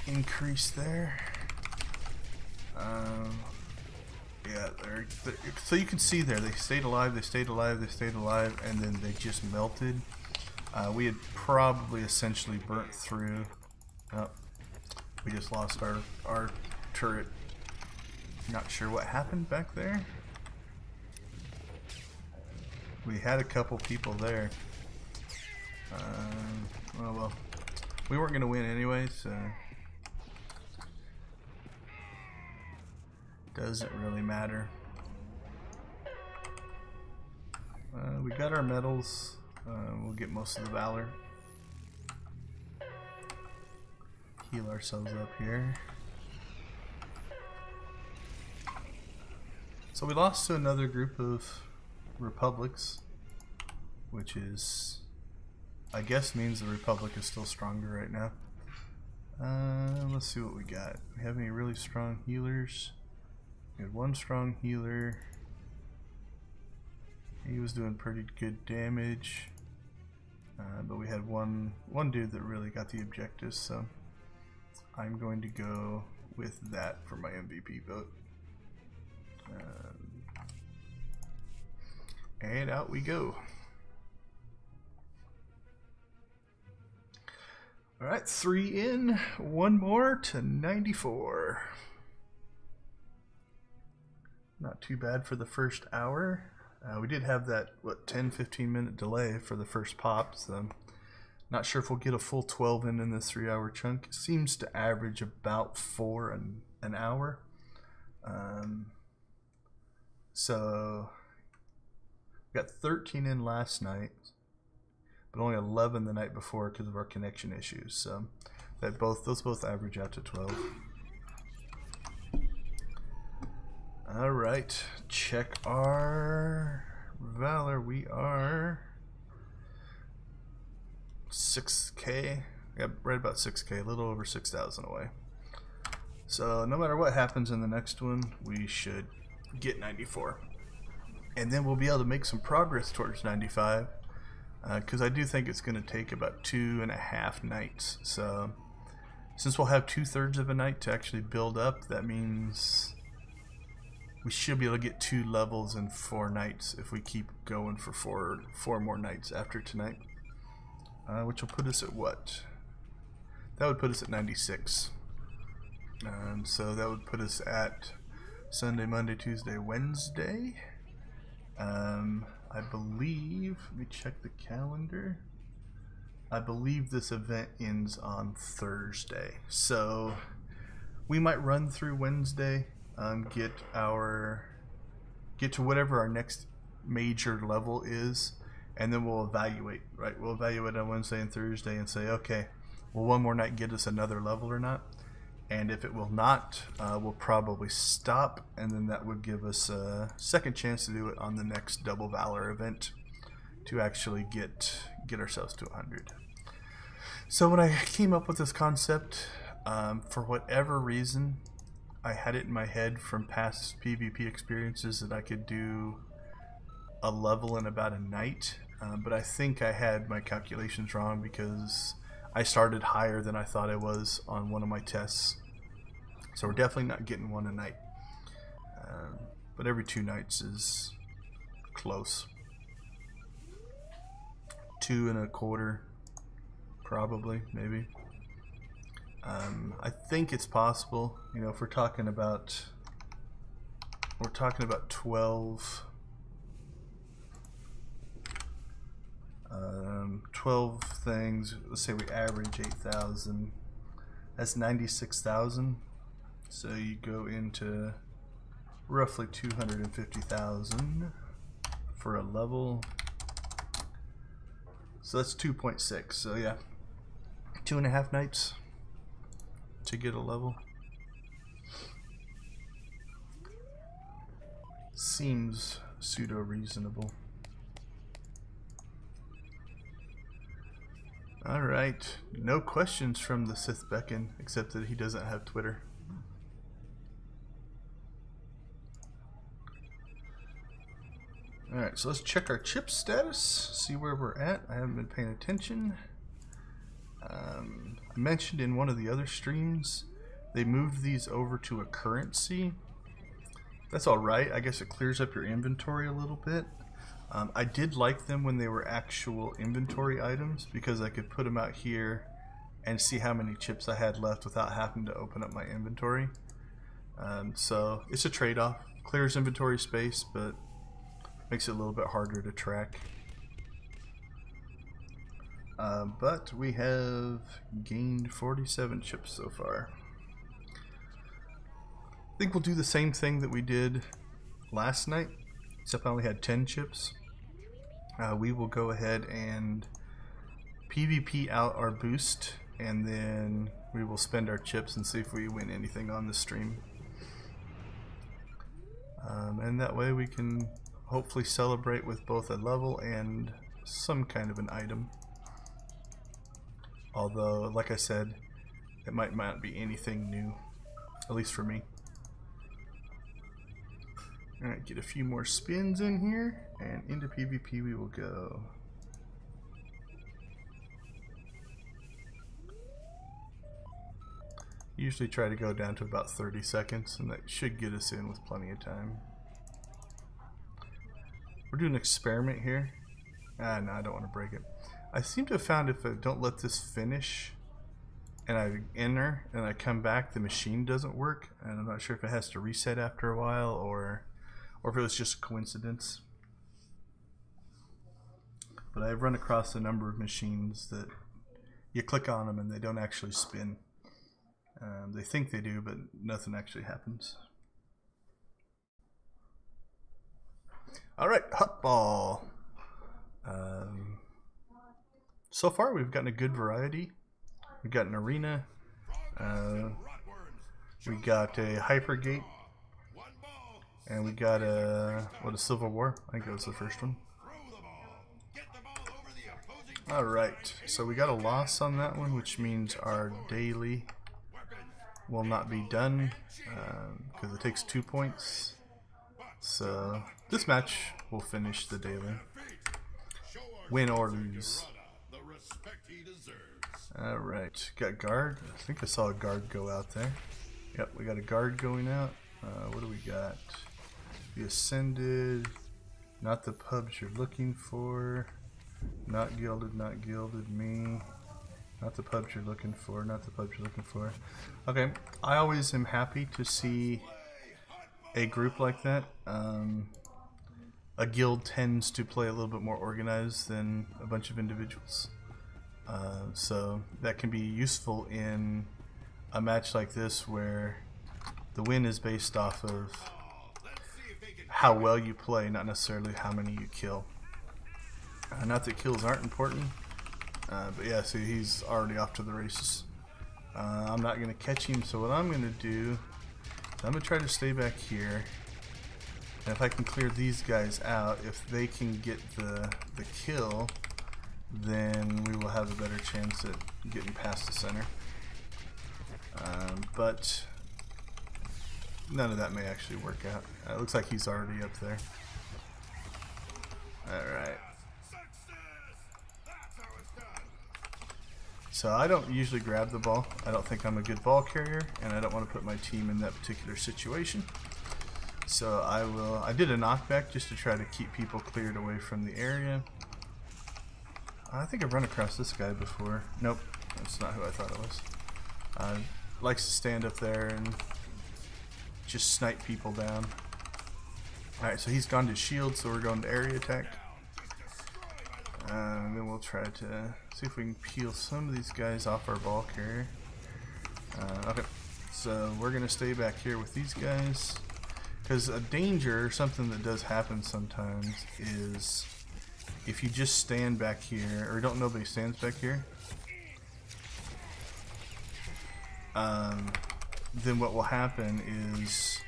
increase there. Yeah, so you can see there, they stayed alive, they stayed alive, they stayed alive, and then they just melted. We had probably essentially burnt through. Oh, we just lost our turret. Not sure what happened back there. We had a couple people there. Well, we weren't going to win anyway, so doesn't really matter. We got our medals. We'll get most of the Valor. Heal ourselves up here. So we lost to another group of republics, which is, I guess, means the Republic is still stronger right now. Let's see what we got. We have any really strong healers? We had one strong healer. He was doing pretty good damage, but we had one dude that really got the objectives, so I'm going to go with that for my MVP vote. And out we go. Alright, 3 in, 1 more to 94. Not too bad for the first hour. We did have that, what, 10-15 minute delay for the first pop, so not sure if we'll get a full 12 in this 3-hour chunk. It seems to average about 4 an hour. So we got 13 in last night, but only 11 the night before because of our connection issues. So that those both average out to 12. All right, check our Valor. We are 6K. Yeah, right about 6K, a little over 6,000 away. So no matter what happens in the next one, we should get 94, and then we'll be able to make some progress towards 95, because I do think it's going to take about 2.5 nights. So Since we'll have 2/3 of a night to actually build up, that means we should be able to get 2 levels in 4 nights if we keep going for four more nights after tonight. Which will put us at what? That would put us at 96. So that would put us at Sunday, Monday, Tuesday, Wednesday. I believe, let me check the calendar. I believe this event ends on Thursday. So we might run through Wednesday, get to whatever our next major level is, and then we'll evaluate, right? We'll evaluate on Wednesday and Thursday and say, okay, will one more night get us another level or not? And if it will not, we'll probably stop, and then that would give us a second chance to do it on the next double Valor event to actually get ourselves to 100. So when I came up with this concept, for whatever reason, I had it in my head from past PvP experiences that I could do a level in about a night, but I think I had my calculations wrong because I started higher than I thought I was on one of my tests. So we're definitely not getting one a night, but every 2 nights is close. 2 1/4, probably, maybe. I think it's possible. You know, if we're talking about 12 things. Let's say we average 8,000. That's 96,000. So you go into roughly 250,000 for a level. So that's 2.6. So yeah, 2.5 nights to get a level. Seems pseudo reasonable. Alright, no questions from the Sith Beacon, except that he doesn't have Twitter. Alright, so let's check our chip status, see where we're at. I haven't been paying attention. I mentioned in one of the other streams, they moved these over to a currency. That's alright, I guess it clears up your inventory a little bit. I did like them when they were actual inventory items because I could put them out here and see how many chips I had left without having to open up my inventory. So it's a trade-off. Clears inventory space, but makes it a little bit harder to track. But we have gained 47 chips so far. I think we'll do the same thing that we did last night, except I only had 10 chips. We will go ahead and PvP out our boost, and then we will spend our chips and see if we win anything on the stream. And that way we can hopefully celebrate with both a level and some kind of an item. Although, like I said, it might not be anything new, at least for me. Alright, get a few more spins in here, and into PvP we will go. Usually try to go down to about 30 seconds, and that should get us in with plenty of time. We're doing an experiment here. No, I don't want to break it. I seem to have found if I don't let this finish, and I enter, and I come back, the machine doesn't work, and I'm not sure if it has to reset after a while, or if it was just a coincidence. But I've run across a number of machines that you click on them and they don't actually spin. They think they do, but nothing actually happens. Alright, hot ball. So far we've gotten a good variety. We've got an arena. We got a hypergate. And we got a Civil War. I think that was the first one. Alright, so we got a loss on that one, which means our daily will not be done because it takes 2 points. So this match will finish the daily, win or lose. Alright, got guard. I think I saw a guard go out there. Yep, we got a guard going out. What do we got? The Ascended. Not the pubs you're looking for. Not gilded, me. Not the pubs you're looking for, not the pubs you're looking for. Okay, I always am happy to see a group like that. A guild tends to play a little bit more organized than a bunch of individuals. So that can be useful in a match like this where the win is based off of how well you play, not necessarily how many you kill. Not that kills aren't important, but yeah, see, he's already off to the races. I'm not going to catch him, so what I'm going to do is I'm going to try to stay back here. And if I can clear these guys out, if they can get the kill, then we will have a better chance at getting past the center. But none of that may actually work out. It looks like he's already up there. Alright. So I don't usually grab the ball. I don't think I'm a good ball carrier, and I don't want to put my team in that particular situation. So I did a knockback just to try to keep people cleared away from the area. I think I've run across this guy before. Nope, that's not who I thought it was. Likes to stand up there and just snipe people down. Alright, so he's gone to shield, so we're going to area attack. And then we'll try to see if we can peel some of these guys off our ball carrier. Okay, so we're going to stay back here with these guys. Because a danger, something that does happen sometimes, is if you just stand back here, or nobody stands back here, then what will happen is,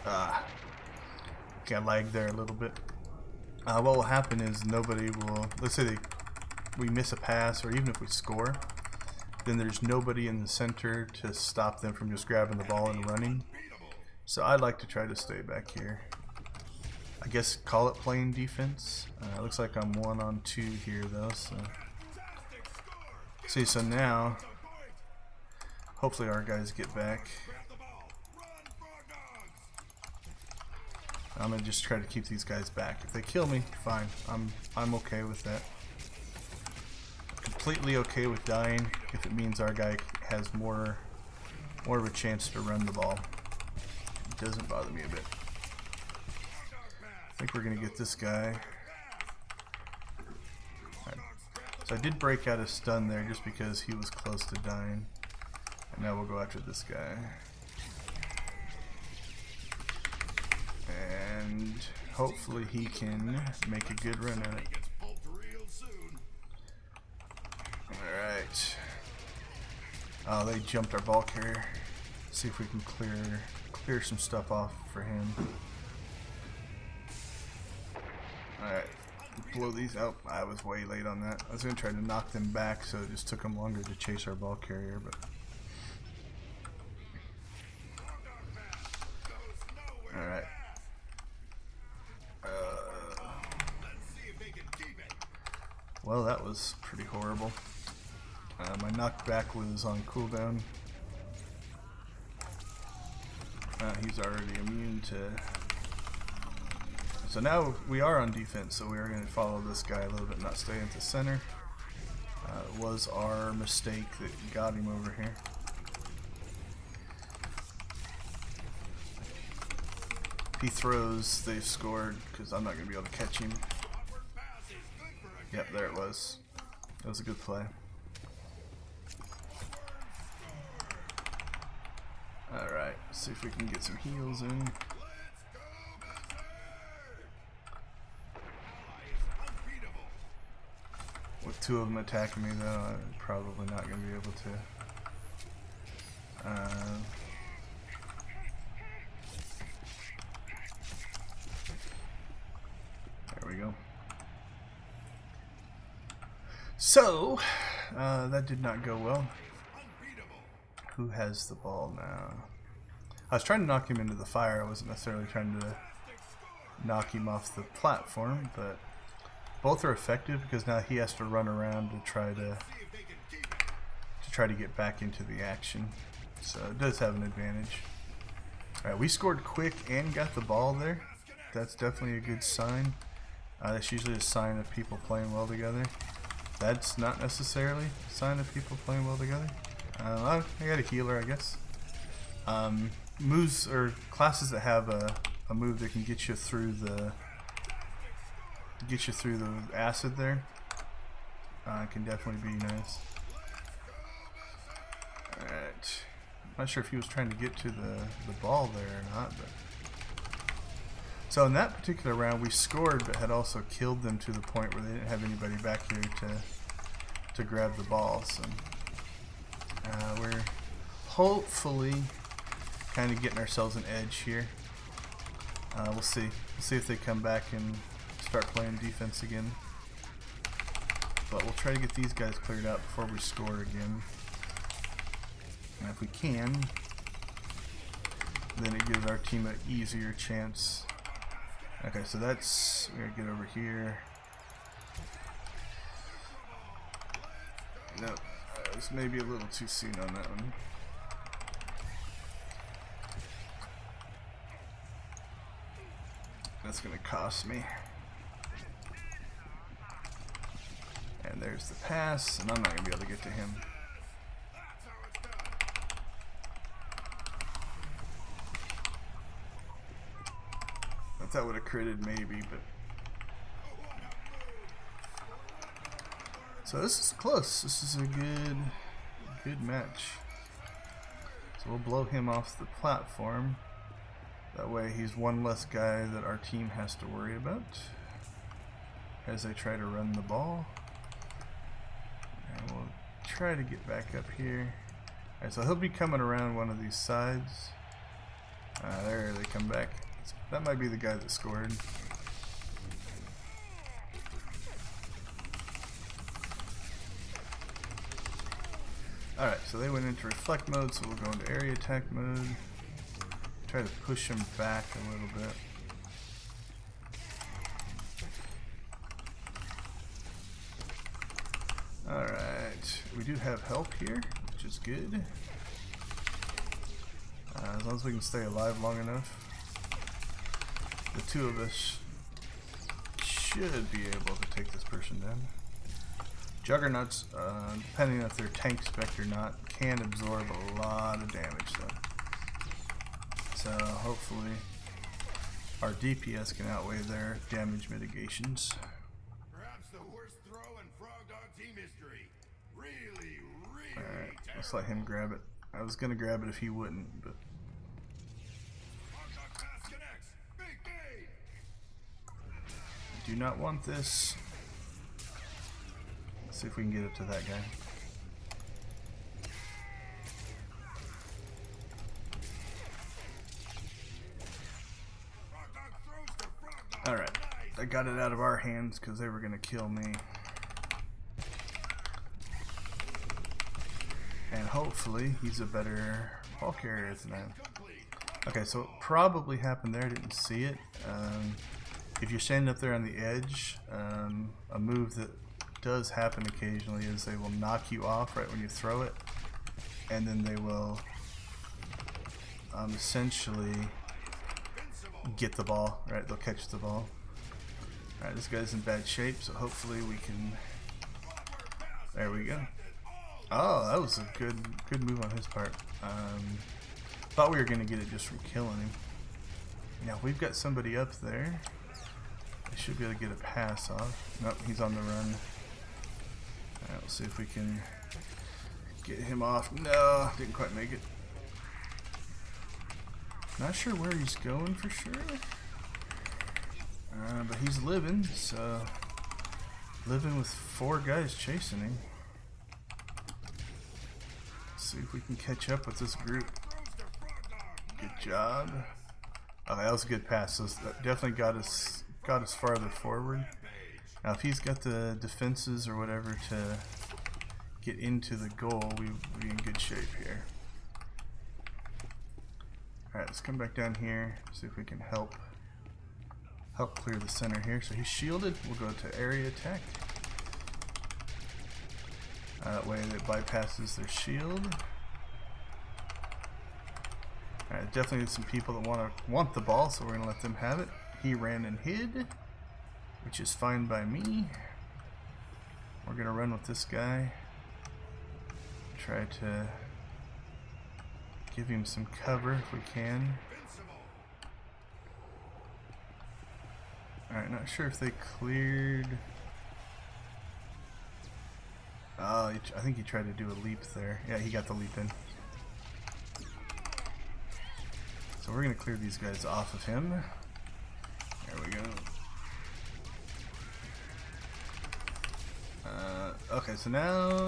got lag there a little bit. What will happen is nobody will, let's say we miss a pass, or even if we score, then there's nobody in the center to stop them from just grabbing the ball and running. So I'd like to try to stay back here. I guess call it playing defense. Looks like I'm 1-on-2 here though. So see, so now hopefully our guys get back. I'm gonna just try to keep these guys back. If they kill me, fine. I'm okay with that. Completely okay with dying if it means our guy has more of a chance to run the ball. It doesn't bother me a bit. I think we're gonna get this guy. Right. So I did break out a stun there just because he was close to dying. And now we'll go after this guy. And hopefully he can make a good run at it. Alright. Oh, they jumped our ball carrier. See if we can clear some stuff off for him. Alright. Blow these out. I was way late on that. I was going to try to knock them back, so it just took them longer to chase our ball carrier, but alright. Well, that was pretty horrible. My knockback was on cooldown. He's already immune to... So now we are on defense, so we are going to follow this guy a little bit, not stay at the center. It was our mistake that got him over here. If he throws, they've scored, because I'm not going to be able to catch him. Yep, there it was. That was a good play. Alright, see if we can get some heals in. With two of them attacking me though, I'm probably not going to be able to. There we go. So, that did not go well. Who has the ball now? I was trying to knock him into the fire. I wasn't necessarily trying to knock him off the platform, but both are effective because now he has to run around to try to try to get back into the action. So it does have an advantage. Alright, we scored quick and got the ball there. That's definitely a good sign. That's usually a sign of people playing well together. That's not necessarily a sign of people playing well together. I got a healer, I guess. Moves or classes that have a move that can get you through the acid there can definitely be nice. Alright. I'm not sure if he was trying to get to the ball there or not, but so in that particular round we scored but had also killed them to the point where they didn't have anybody back here to grab the ball. So we're hopefully kind of getting ourselves an edge here. We'll see. We'll see if they come back and start playing defense again. But we'll try to get these guys cleared out before we score again. And if we can, then it gives our team an easier chance. Okay, so that's, we're gonna get over here. Nope, it was maybe a little too soon on that one. That's gonna cost me. And there's the pass, and I'm not gonna be able to get to him. That would have critted maybe, but so this is close. This is a good match. So we'll blow him off the platform. That way he's one less guy that our team has to worry about as they try to run the ball. And we'll try to get back up here. Alright, so he'll be coming around one of these sides. There they come back. That might be the guy that scored. Alright, so they went into reflect mode, so we'll go into area attack mode. Try to push him back a little bit. Alright, we do have help here, which is good. As long as we can stay alive long enough. The two of us should be able to take this person down. Juggernauts, depending if they're tank spec or not, can absorb a lot of damage though. So hopefully our DPS can outweigh their damage mitigations. Perhaps the worst throw in Frog Dog team history. Really Alright, let's let him grab it. I was gonna grab it if he wouldn't, but do not want this. Let's see if we can get it to that guy. Alright, I got it out of our hands because they were going to kill me. And hopefully he's a better ball carrier than I am. Okay, so it probably happened there, I didn't see it. If you're standing up there on the edge, a move that does happen occasionally is they will knock you off right when you throw it, and then they will essentially get the ball, right? They'll catch the ball. Alright, this guy's in bad shape, so hopefully we can... There we go. Oh, that was a good move on his part. Thought we were going to get it just from killing him. Now, we've got somebody up there. I should be able to get a pass off. Nope, he's on the run. Alright, we'll see if we can get him off. No, didn't quite make it. Not sure where he's going for sure. But he's living, so... Living with 4 guys chasing him. Let's see if we can catch up with this group. Good job. Okay, that was a good pass. So that definitely got us farther forward. Now if he's got the defenses or whatever to get into the goal, we'll be in good shape here. Alright, let's come back down here, see if we can help clear the center here. So he's shielded. We'll go to area attack. That way it bypasses their shield. Alright, definitely some people that want the ball, so we're gonna let them have it. He ran and hid, which is fine by me. We're gonna run with this guy. Try to give him some cover if we can. Alright, not sure if they cleared. Oh, I think he tried to do a leap there. Yeah, he got the leap in. So we're going to clear these guys off of him. There we go. Okay, so now,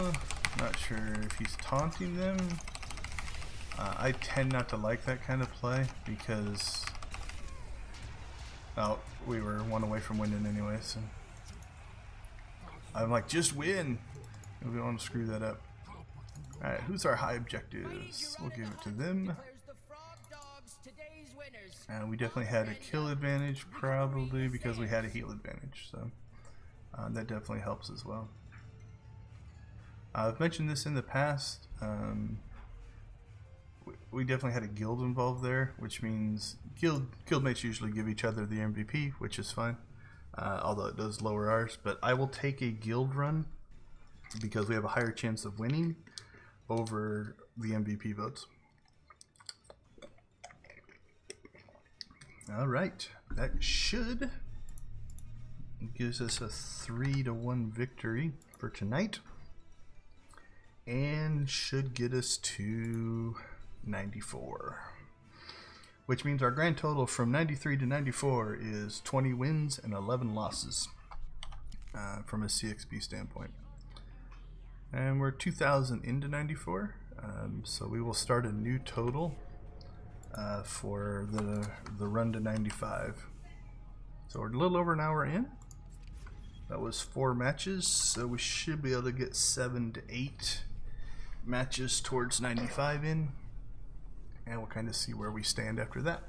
not sure if he's taunting them. I tend not to like that kind of play because, oh, we were one away from winning anyway, so I'm like, just win. We don't want to screw that up. Alright, who's our high objectives? We'll give it to them. We definitely had a kill advantage, probably because we had a heal advantage, so that definitely helps as well. I've mentioned this in the past. We definitely had a guild involved there, which means guildmates usually give each other the MVP, which is fine, although it does lower ours. But I will take a guild run because we have a higher chance of winning over the MVP votes. Alright, that should gives us a 3-1 victory for tonight, and should get us to 94, which means our grand total from 93 to 94 is 20 wins and 11 losses from a CXP standpoint. And we're 2,000 into 94, so we will start a new total for the run to 95. So we're a little over an hour in. That was 4 matches, so we should be able to get 7 to 8 matches towards 95 in, and we'll kind of see where we stand after that.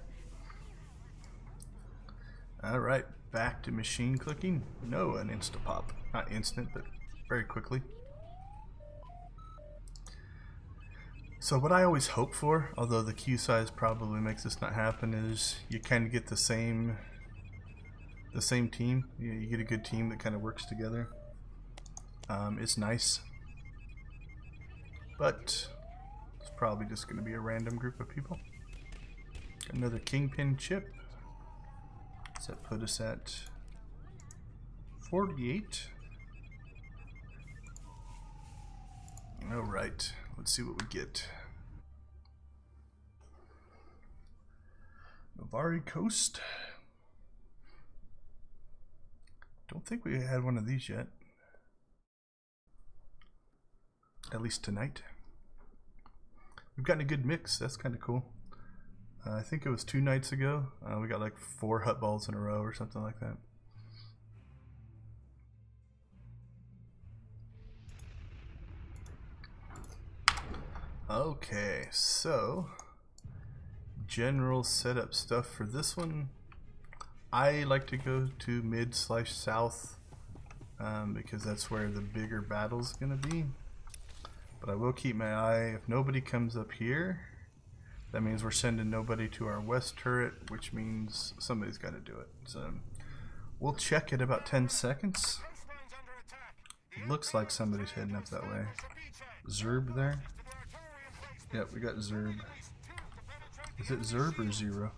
Alright, back to machine clicking. No, an insta-pop. Not instant, but very quickly. So what I always hope for, although the queue size probably makes this not happen, is you kind of get the same team. You get a good team that kind of works together. It's nice, but it's probably just going to be a random group of people. Another kingpin chip. Does that put us at 48? Alright, let's see what we get. Novari Coast. Don't think we had one of these yet. At least tonight. We've gotten a good mix, that's kind of cool. I think it was 2 nights ago. We got like 4 hut balls in a row or something like that. Okay, so general setup stuff for this one. I like to go to mid/south because that's where the bigger battle's gonna be. But I will keep my eye. If nobody comes up here, that means we're sending nobody to our west turret, which means somebody's got to do it. So we'll check in about 10 seconds. Looks like somebody's heading up that way. Zerb there. Yep, we got Zerb. Is it Zerb or Zero?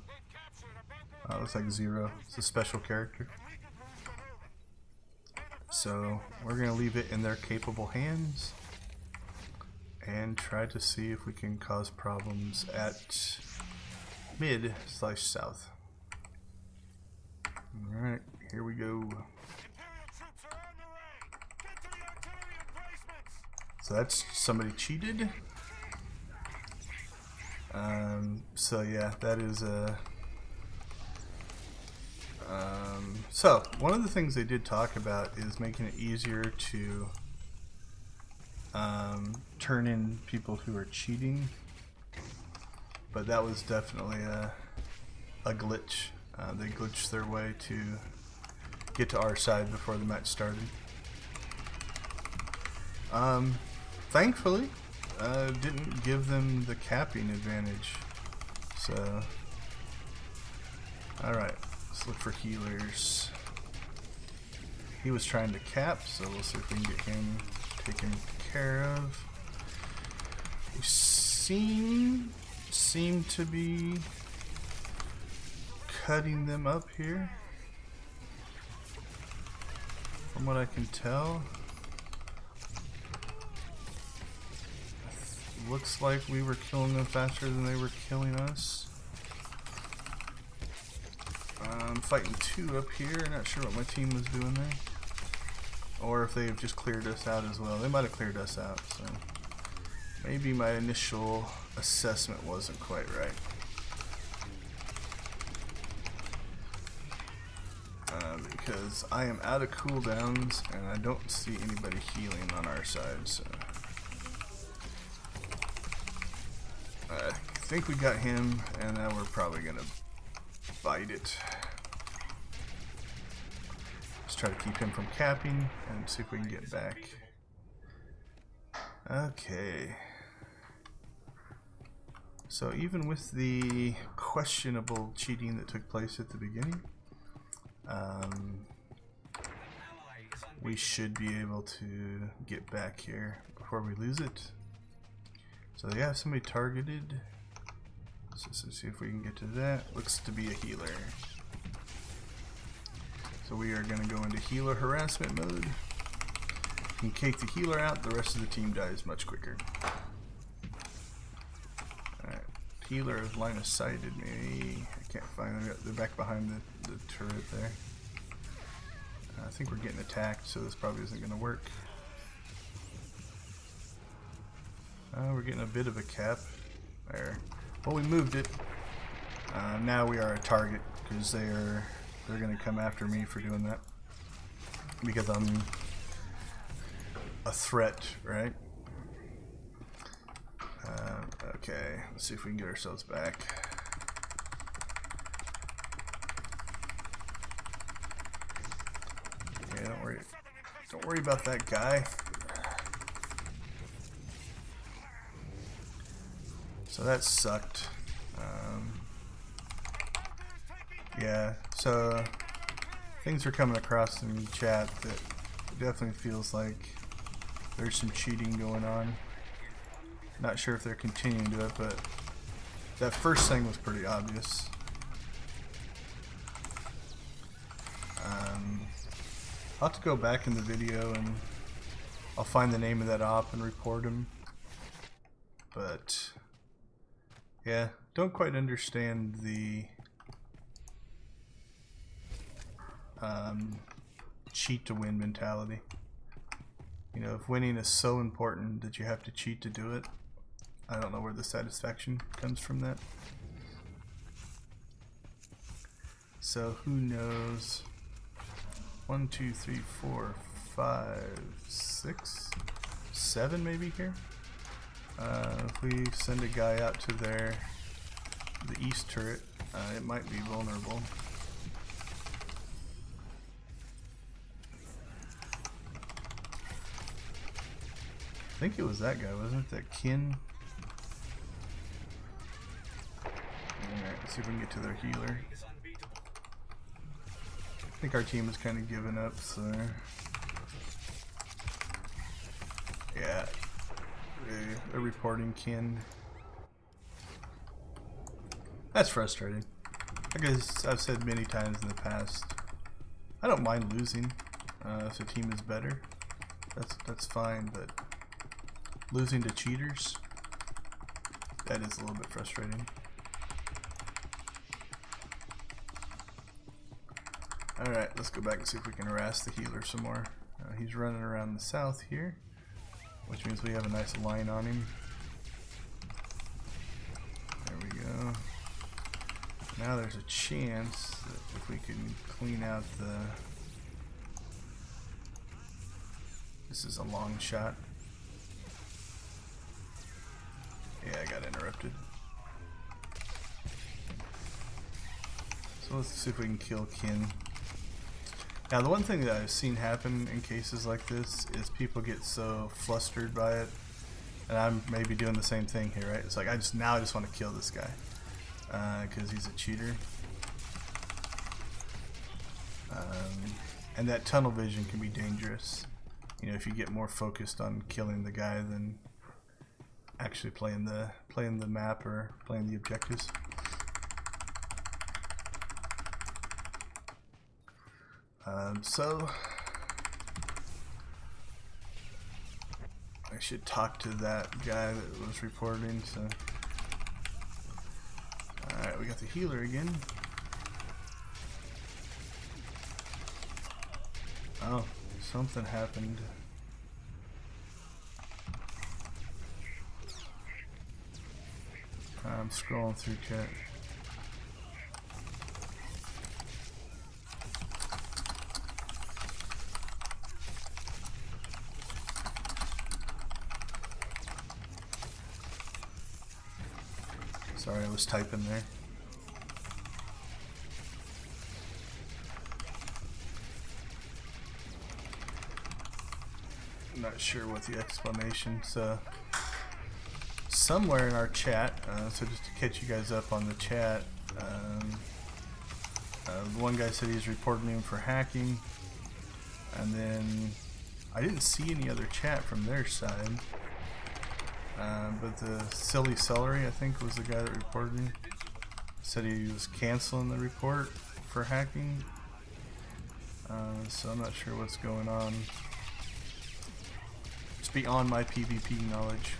Oh, it looks like Zero. It's a special character. So we're going to leave it in their capable hands and try to see if we can cause problems at mid/south. Alright, here we go. So that's somebody cheated. So yeah, that is a so one of the things they did talk about is making it easier to turn in people who are cheating, but that was definitely a glitch. They glitched their way to get to our side before the match started. thankfully, didn't give them the capping advantage. So, alright, let's look for healers. He was trying to cap, so we'll see if we can get him taken care of. We seem to be cutting them up here, from what I can tell. Looks like we were killing them faster than they were killing us. I'm fighting two up here. Not sure what my team was doing there, or if they've just cleared us out as well. They might have cleared us out, so maybe my initial assessment wasn't quite right. Because I am out of cooldowns and I don't see anybody healing on our side, so I think we got him, and now we're probably gonna bite it. Let's try to keep him from capping and see if we can get back. Okay. So even with the questionable cheating that took place at the beginning, we should be able to get back here before we lose it. So they have somebody targeted. So let's see if we can get to that. Looks to be a healer. So we are going to go into healer harassment mode. You can take the healer out, the rest of the team dies much quicker. Alright, healer is line of sighted me. I can't find them. They're back behind the turret there. I think we're getting attacked, so this probably isn't going to work. We're getting a bit of a cap there. Well, we moved it. Now we are a target because they're going to come after me for doing that, because I'm a threat, right? Okay, let's see if we can get ourselves back. Yeah, don't worry about that guy. So that sucked. Yeah, so things are coming across in chat that definitely feels like there's some cheating going on. Not sure if they're continuing to do it, but that first thing was pretty obvious. I'll have to go back in the video and I'll find the name of that op and report him. But yeah, don't quite understand the cheat to win mentality. You know, if winning is so important that you have to cheat to do it, I don't know where the satisfaction comes from that. So who knows? 1, 2, 3, 4, 5, 6, 7 maybe here. If we send a guy out to the east turret, it might be vulnerable. I think it was that guy, wasn't it? That Kin. Alright, let's see if we can get to their healer. I think our team is kind of giving up, so yeah, they're reporting Kin. That's frustrating. Like I've said many times in the past, I don't mind losing if the team is better. That's fine, but losing to cheaters, that is a little bit frustrating. Alright, let's go back and see if we can harass the healer some more. He's running around the south here, which means we have a nice line on him. There we go. Now there's a chance that if we can clean out the... This is a long shot. Yeah, I got interrupted. So let's see if we can kill Kin. Now the one thing that I've seen happen in cases like this is people get so flustered by it And I'm maybe doing the same thing here, right? It's like I just want to kill this guy because he's a cheater. And that tunnel vision can be dangerous. You know, if you get more focused on killing the guy than actually playing the map or playing the objectives. So I should talk to that guy that was reporting. So, all right, we got the healer again. Oh, something happened. I'm scrolling through chat. Sorry, I was typing there. I'm not sure what the explanation. So somewhere in our chat, so just to catch you guys up on the chat, one guy said he's reporting him for hacking, and then I didn't see any other chat from their side. But the Silly Celery, I think, was the guy that reported me. Said he was canceling the report for hacking. So I'm not sure what's going on. It's beyond my PvP knowledge.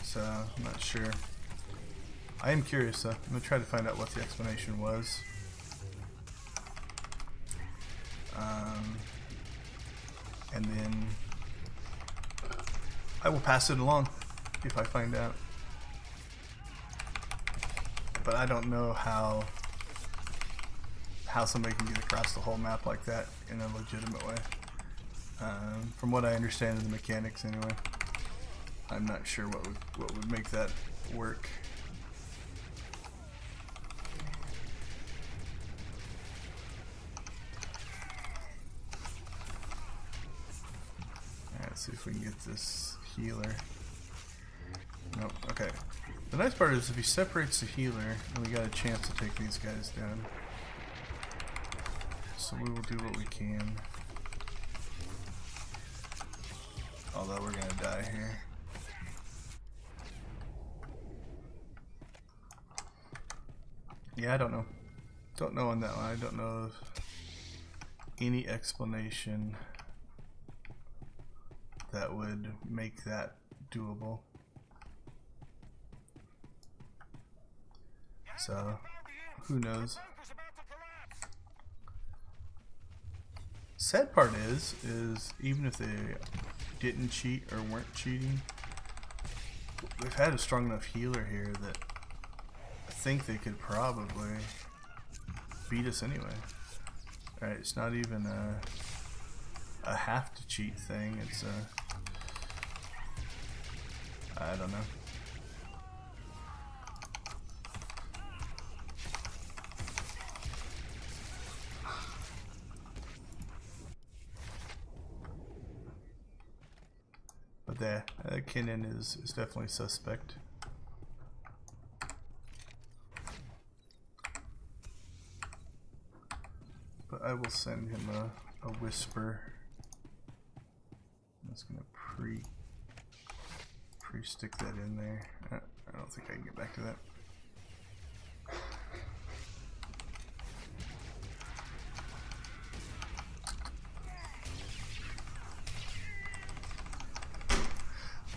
So I'm not sure. I am curious though. I'm gonna try to find out what the explanation was. And then I will pass it along if I find out. But I don't know how somebody can get across the whole map like that in a legitimate way. From what I understand of the mechanics anyway, I'm not sure what would make that work. Let's see if we can get this healer. Nope, okay. The nice part is if he separates the healer, then we got a chance to take these guys down. So we will do what we can. Although we're gonna die here. Yeah, I don't know. Don't know on that one. I don't know of any explanation that would make that doable. So, who knows? Sad part is even if they didn't cheat or weren't cheating, they've had a strong enough healer here that I think they could probably beat us anyway. Alright, it's not even a have to cheat thing, it's a, I don't know. But there, Kinnan is definitely suspect. But I will send him a whisper. I'm just gonna pre-stick that in there. I don't think I can get back to that.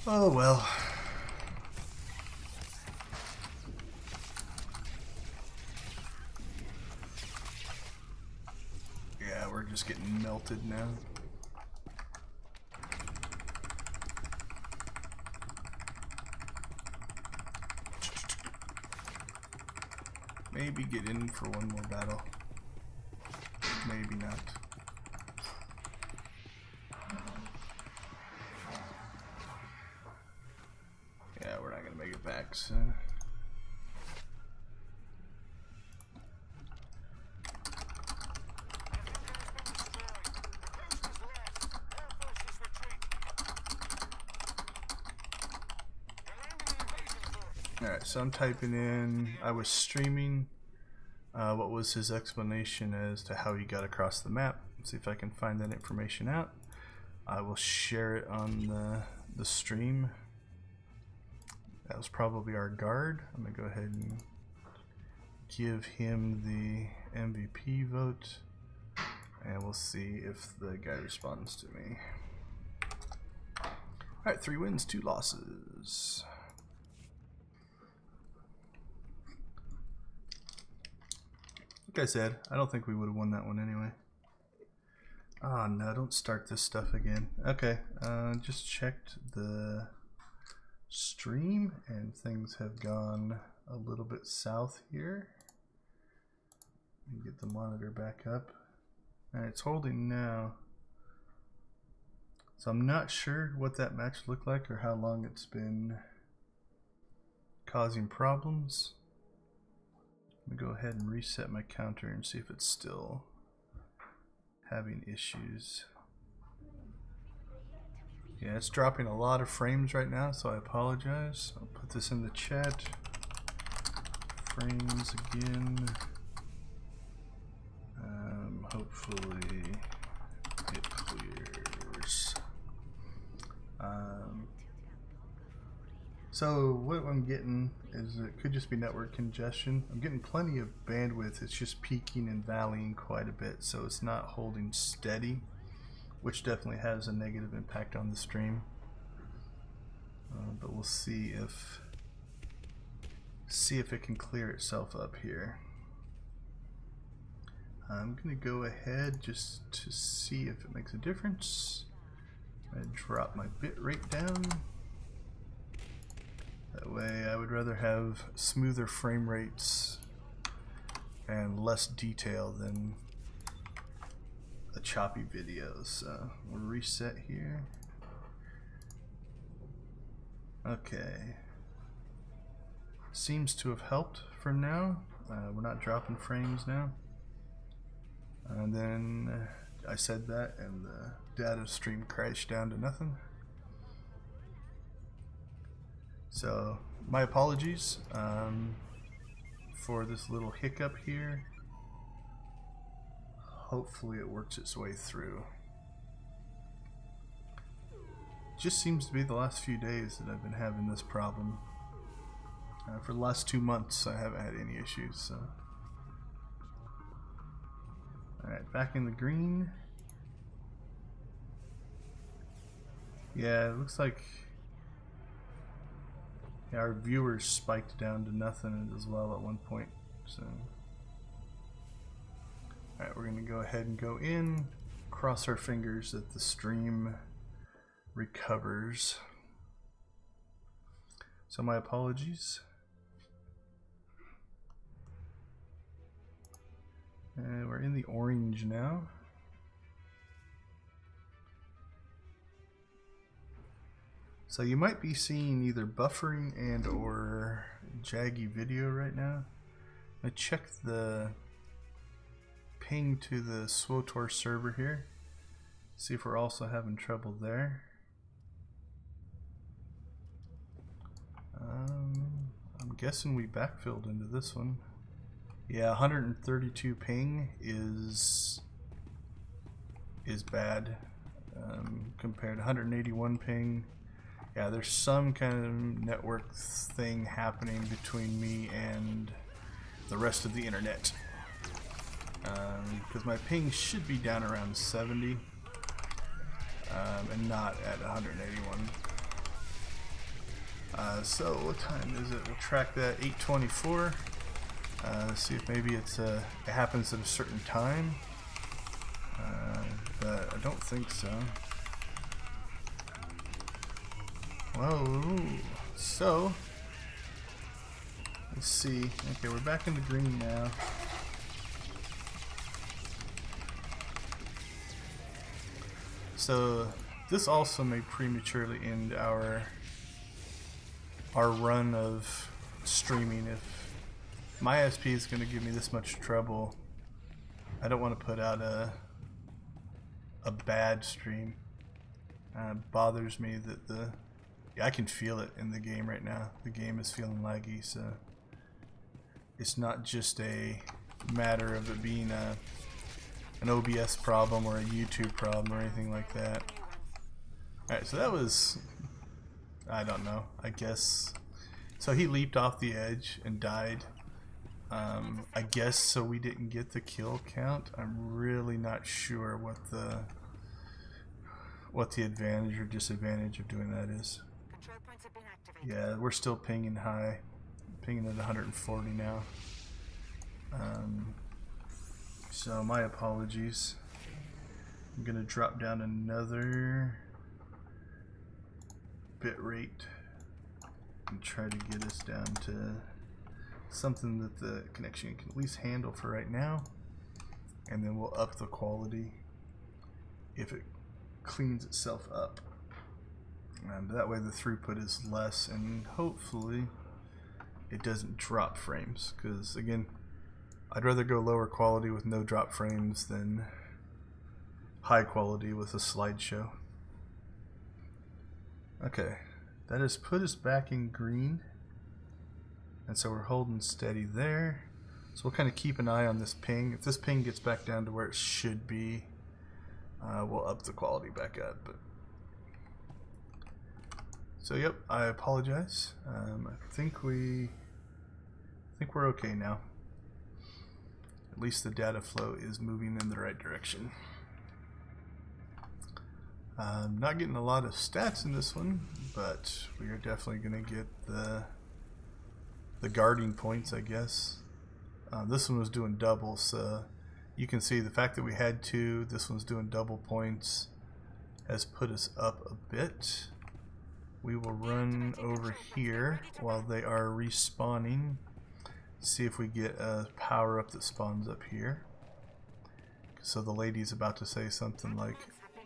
Oh well. Yeah, we're just getting melted now. Maybe get in for one more battle. Maybe not. Yeah, we're not gonna make it back, so. Alright, so I'm typing in, I was streaming, what was his explanation as to how he got across the map. Let's see if I can find that information out. I will share it on the stream. That was probably our guard. I'm going to go ahead and give him the MVP vote, and we'll see if the guy responds to me. Alright, 3 wins, 2 losses. Like I said, I don't think we would have won that one anyway. Oh no, don't start this stuff again. Okay, just checked the stream and things have gone a little bit south here. Let me get the monitor back up. Alright, it's holding now. So I'm not sure what that match looked like or how long it's been causing problems. Let me go ahead and reset my counter and see if it's still having issues. Yeah, it's dropping a lot of frames right now, so I apologize. I'll put this in the chat. Frames again. Hopefully it clears. So what I'm getting is it could just be network congestion. I'm getting plenty of bandwidth. It's just peaking and valleying quite a bit, so it's not holding steady, which definitely has a negative impact on the stream. But we'll see if it can clear itself up here. I'm gonna go ahead just to see if it makes a difference. I drop my bit rate down. That way I would rather have smoother frame rates and less detail than a choppy video. So we'll reset here. Okay. Seems to have helped for now. We're not dropping frames now. And then I said that and the data stream crashed down to nothing. So my apologies for this little hiccup here. Hopefully it works its way through. Just seems to be the last few days that I've been having this problem. For the last 2 months I haven't had any issues. So. Alright, back in the green. Yeah, it looks like our viewers spiked down to nothing as well at one point. So, alright, we're going to go ahead and go in, cross our fingers that the stream recovers. So my apologies. And we're in the orange now. So you might be seeing either buffering and or jaggy video right now. I checked the ping to the SWTOR server here. See if we're also having trouble there. I'm guessing we backfilled into this one. Yeah, 132 ping is bad compared to 181 ping. Yeah, there's some kind of network thing happening between me and the rest of the internet. Because my ping should be down around 70 and not at 181. So what time is it? We'll track that 8:24. See if maybe it happens at a certain time, but I don't think so. Whoa, so let's see. Okay, we're back in the green now. So this also may prematurely end our run of streaming. If my ISP is going to give me this much trouble, I don't want to put out a bad stream. It bothers me that the Yeah, I can feel it in the game right now. The game is feeling laggy, so it's not just a matter of it being an OBS problem or a YouTube problem or anything like that. Alright, so that was, I don't know, I guess. So he leaped off the edge and died. I guess so we didn't get the kill count. I'm really not sure what the advantage or disadvantage of doing that is. Yeah, we're still pinging high. Pinging at 140 now. So my apologies. I'm gonna drop down another bit rate and try to get us down to something that the connection can at least handle for right now, and then we'll up the quality if it cleans itself up. That way the throughput is less, and hopefully it doesn't drop frames, because again, I'd rather go lower quality with no drop frames than high quality with a slideshow. Okay, that has put us back in green, and so we're holding steady there. So we'll kind of keep an eye on this ping. If this ping gets back down to where it should be, we'll up the quality back up. But so yep, I apologize. I think we're okay now. At least the data flow is moving in the right direction. Not getting a lot of stats in this one, but we are definitely going to get the guarding points, I guess. This one was doing double, so you can see the fact that we had two, this one's doing double points, has put us up a bit. We will run over here while they are respawning. See if we get a power up that spawns up here. So the lady's about to say something like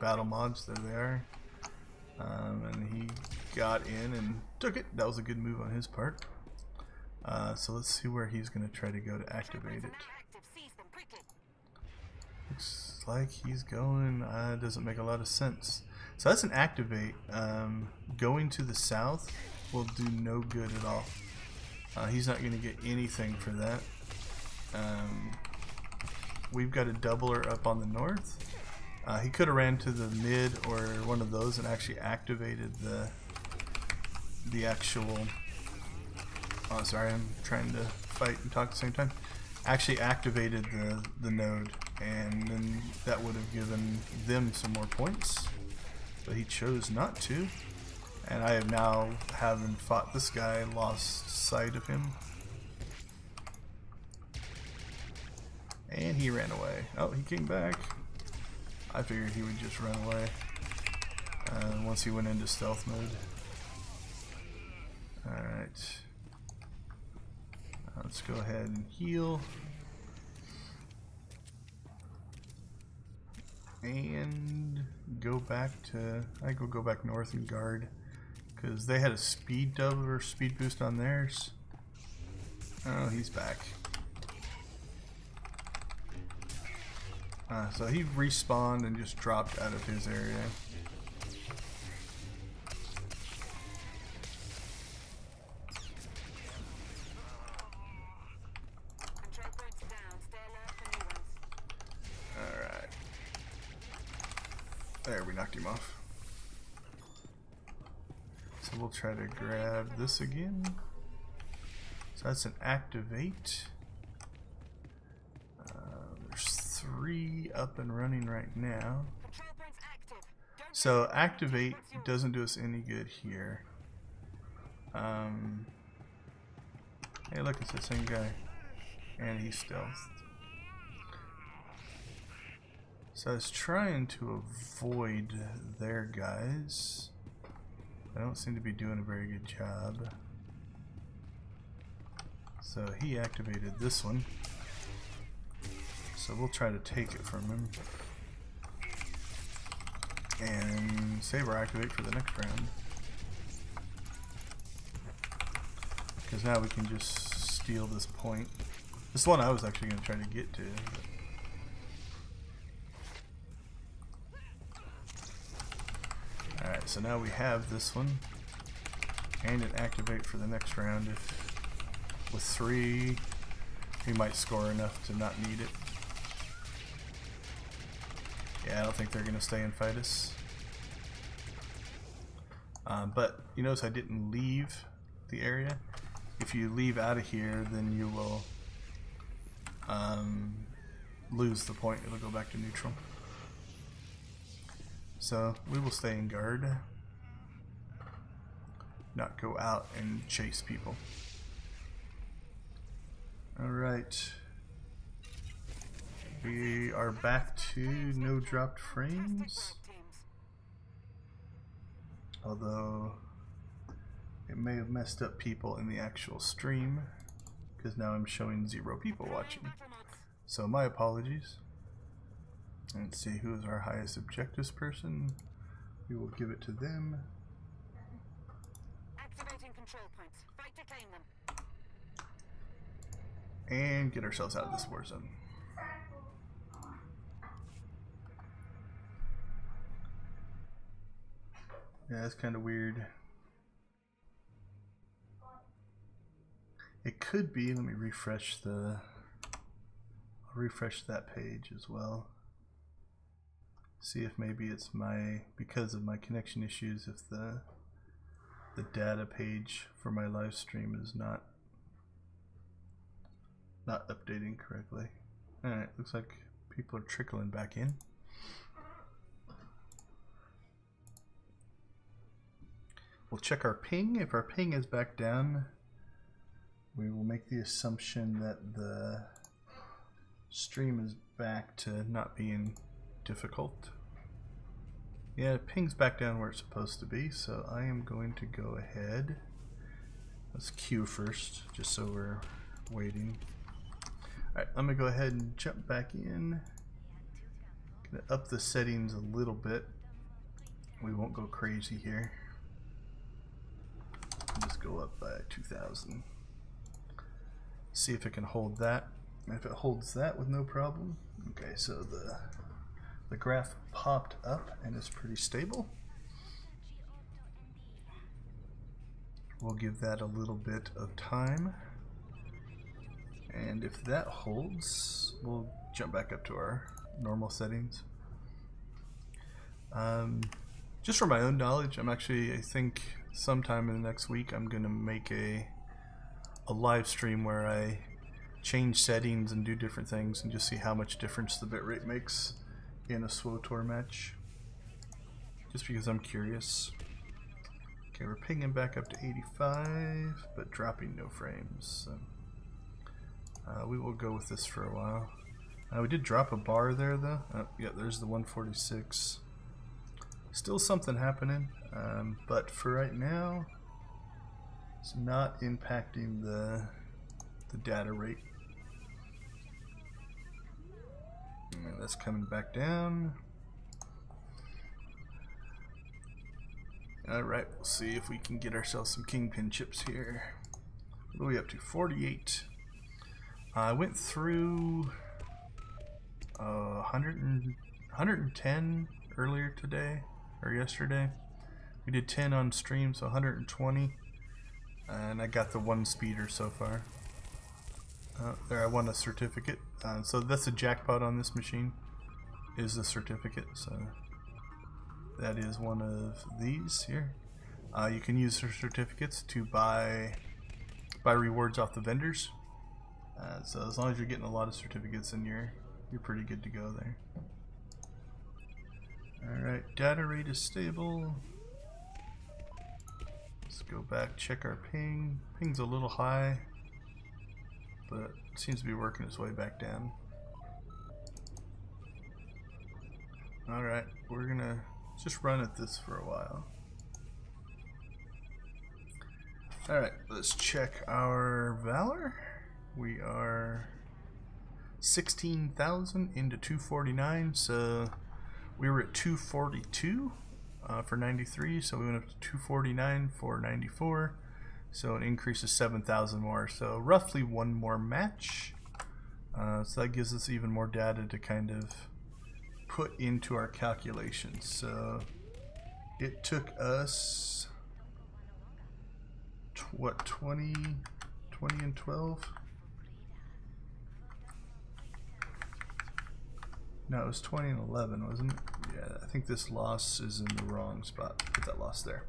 battle mods. There they are. And he got in and took it. That was a good move on his part. So let's see where he's going to try to go to activate it. Looks like he's going, doesn't make a lot of sense. So that's an activate. Going to the south will do no good at all. He's not going to get anything for that. We've got a doubler up on the north. He could have ran to the mid or one of those and actually activated the actual... Oh, sorry, I'm trying to fight and talk at the same time. Actually activated the node, and then that would have given them some more points. But he chose not to. And I have now, having fought this guy, lost sight of him. And he ran away. Oh, he came back. I figured he would just run away once he went into stealth mode. Alright. Let's go ahead and heal. And go back to... I think we'll go back north and guard. Because they had a speed double or speed boost on theirs. Oh, he's back. So he respawned and just dropped out of his area. Alright. There, we knocked him off. So we'll try to grab this again. So that's an activate. There's 3 up and running right now. So activate doesn't do us any good here. Hey, look, it's the same guy, and he's stealthed. So I was trying to avoid their guys. I don't seem to be doing a very good job. So he activated this one. So we'll try to take it from him. And save our activate for the next round. Because now we can just steal this point. This one I was actually going to try to get to. Alright, so now we have this one. and an activate for the next round. If with 3, we might score enough to not need it. Yeah, I don't think they're going to stay and fight us. But you notice I didn't leave the area. If you leave out of here, then you will lose the point. It'll go back to neutral. So we will stay in guard, not go out and chase people. Alright. We are back to no dropped frames. Although it may have messed up people in the actual stream, because now I'm showing 0 people watching. So my apologies. Let's see who is our highest objectives person. We will give it to them. Activating control points. Fight to claim them. And get ourselves out of this war zone. Yeah, that's kind of weird. It could be, let me refresh I'll refresh that page as well. See if maybe it's because of my connection issues, if the data page for my live stream is not updating correctly. Alright, looks like people are trickling back in. We'll check our ping. If our ping is back down, we will make the assumption that the stream is back to not being difficult. Yeah, ping's back down where it's supposed to be, so I am going to go ahead. Let's queue first, just so we're waiting. Alright, I'm gonna go ahead and jump back in. Gonna up the settings a little bit. We won't go crazy here. Just go up by 2,000. See if it can hold that. If it holds that with no problem. Okay, so the graph popped up and it's pretty stable. We'll give that a little bit of time. And if that holds, we'll jump back up to our normal settings. Just for my own knowledge, I think sometime in the next week I'm gonna make a live stream where I change settings and do different things and just see how much difference the bitrate makes in a SWTOR match, just because I'm curious. Okay, we're pinging back up to 85 but dropping no frames, so we will go with this for a while. We did drop a bar there though. Yeah, there's the 146. Still something happening, but for right now it's not impacting the data rate. And that's coming back down. Alright, we'll see if we can get ourselves some kingpin chips here. What are we up to? 48. I went through 110 earlier today, or yesterday. We did 10 on stream, so 120. And I got the 1 speeder so far. There, I won a certificate. So that's a jackpot on this machine, is the certificate. So that is one of these here. You can use the certificates to buy rewards off the vendors. So as long as you're getting a lot of certificates, then you're pretty good to go there. Alright, data rate is stable. Let's go back, check our ping. Ping's a little high, but it seems to be working its way back down. Alright, we're gonna just run at this for a while. Alright, let's check our Valor. We are 16,000 into 249, so we were at 242 for 93, so we went up to 249 for 94, so an increase of 7,000 more, so roughly one more match. So that gives us even more data to kind of put into our calculations. So it took us what, 20 and 12? No, it was 20 and 11, wasn't it? Yeah, I think this loss is in the wrong spot. Put that loss there.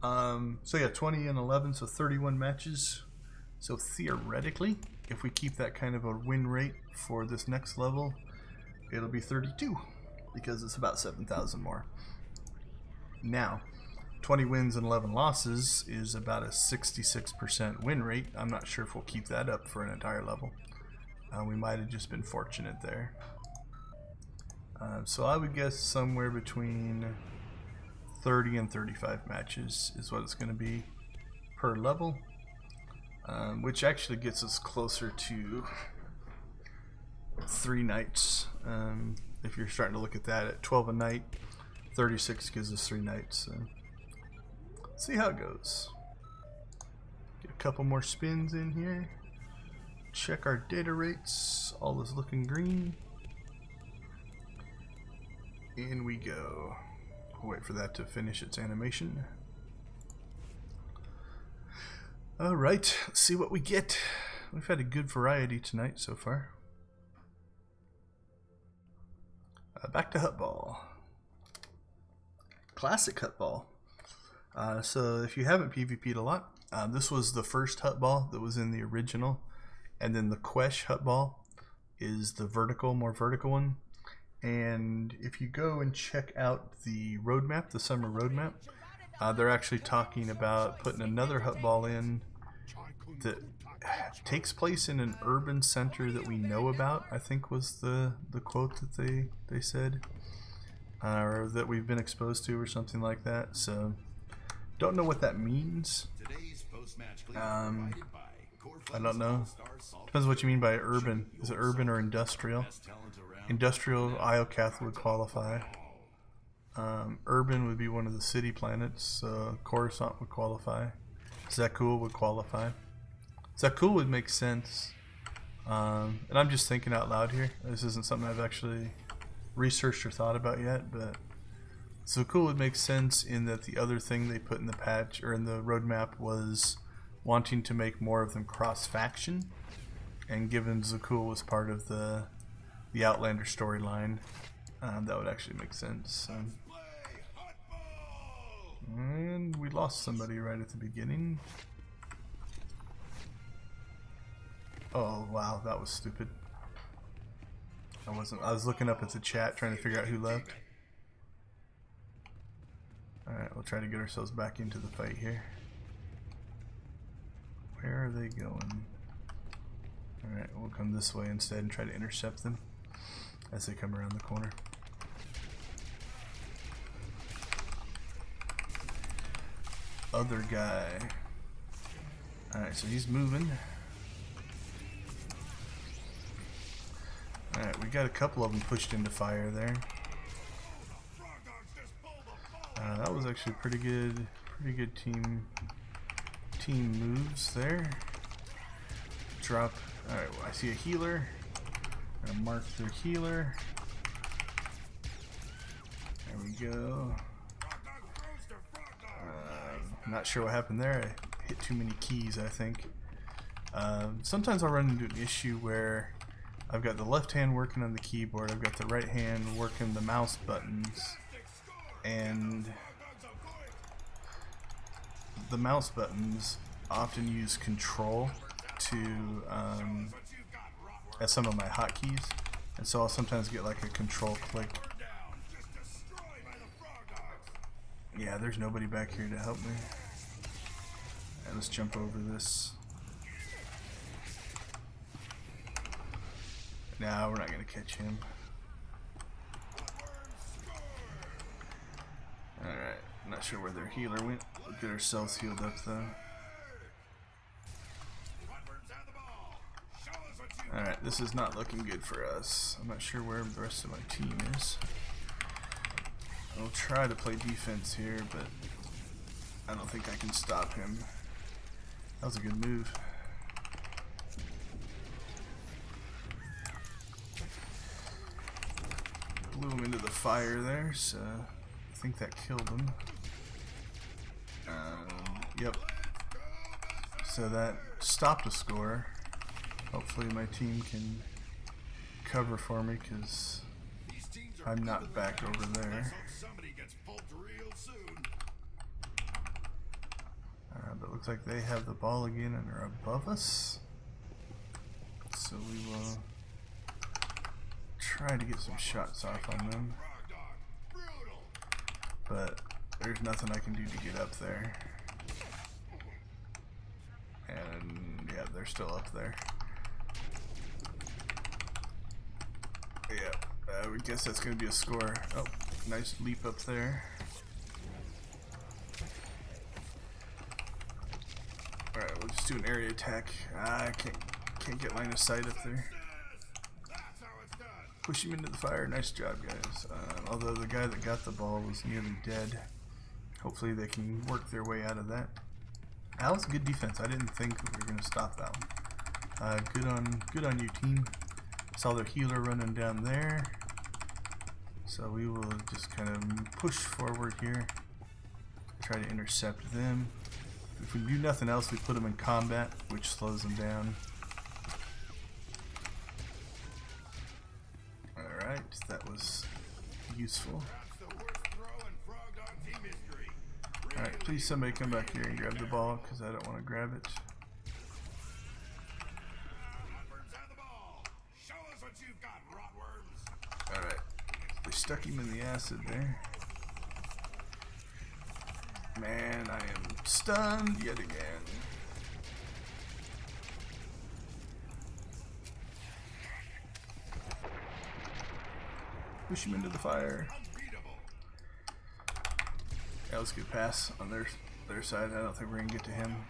So yeah, 20 and 11, so 31 matches. So theoretically, if we keep that kind of a win rate for this next level, it'll be 32, because it's about 7,000 more. Now, 20 wins and 11 losses is about a 66% win rate. I'm not sure if we'll keep that up for an entire level. We might have just been fortunate there. So I would guess somewhere between 30 and 35 matches is what it's going to be per level, which actually gets us closer to 3 nights. If you're starting to look at that at 12 a night, 36 gives us 3 nights. So see how it goes. Get a couple more spins in here. Check our data rates. All is looking green. In we go. We'll wait for that to finish its animation. Alright, let's see what we get. We've had a good variety tonight so far. Back to Hutball. Classic Hutball. So if you haven't PvP'd a lot, this was the first Hutball that was in the original. And then the Quesh Hutball is the vertical, more vertical one. And if you go and check out the roadmap, the summer roadmap, they're actually talking about putting another Hutball in that takes place in an urban center that we know about, I think was the quote that they said, or that we've been exposed to or something like that. So don't know what that means. I don't know. Depends what you mean by urban. Is it urban or industrial? Industrial, Iocath would qualify. Urban would be one of the city planets. Coruscant would qualify. Zakul would qualify. Zakul would make sense. And I'm just thinking out loud here. This isn't something I've actually researched or thought about yet, but Zakul would make sense in that the other thing they put in the patch or in the roadmap was wanting to make more of them cross-faction. And given Zakul was part of the Outlander storyline, that would actually make sense. And we lost somebody right at the beginning. Oh wow, that was stupid. I was looking up at the chat trying to figure out who left. Alright, we'll try to get ourselves back into the fight here. Where are they going? Alright, we'll come this way instead and try to intercept them as they come around the corner. Other guy. Alright, so he's moving. Alright, we got a couple of them pushed into fire there. That was actually pretty good team moves there. Drop. Alright, well, I see a healer. I'm gonna mark their healer. There we go. Not sure what happened there. I hit too many keys, I think. Sometimes I'll run into an issue where I've got the left hand working on the keyboard, I've got the right hand working the mouse buttons, and the mouse buttons often use control to as some of my hotkeys, and so I'll sometimes get like a control click. Yeah, there's nobody back here to help me. Alright, let's jump over this. No, we're not gonna catch him. Alright, not sure where their healer went. We'll get ourselves healed up though. Alright, this is not looking good for us. I'm not sure where the rest of my team is. I'll try to play defense here, but I don't think I can stop him. That was a good move. Blew him into the fire there, so I think that killed him. Yep. so that stopped a score. Hopefully my team can cover for me because I'm not back over there. But it looks like they have the ball again and are above us. So we will try to get some shots off on them. But there's nothing I can do to get up there. And yeah, they're still up there. Yeah, I would guess that's going to be a score. Oh, nice leap up there. Alright, we'll just do an area attack. I can't get line of sight up there. Push him into the fire. Nice job, guys. Although the guy that got the ball was nearly dead. Hopefully they can work their way out of that. That was a good defense. I didn't think we were going to stop that one. Good on you, team. Saw their healer running down there. So we will just kind of push forward here. Try to intercept them. If we do nothing else, we put them in combat, which slows them down. Alright, that was useful. Alright, please somebody come back here and grab the ball, because I don't want to grab it. Alright, they stuck him in the acid there. Man, I am stunned yet again. Push him into the fire. Yeah, let's get past on their side. I don't think we're gonna get to him.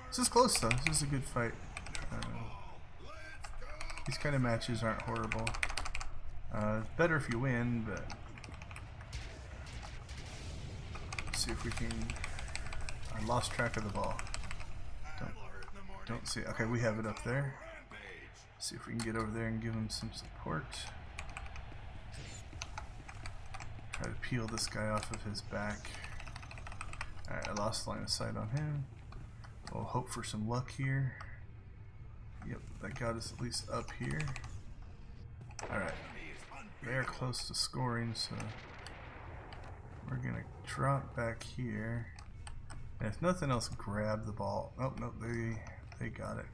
This is close though. This is a good fight. These kind of matches aren't horrible. Better if you win, but let's see if we can. I lost track of the ball. Don't see. Okay, we have it up there. See if we can get over there and give him some support. Try to peel this guy off of his back. Alright, I lost line of sight on him. We'll hope for some luck here. Yep, that got us at least up here. Alright, they're close to scoring, so we're gonna drop back here. And if nothing else, grab the ball. Oh, no, they got it.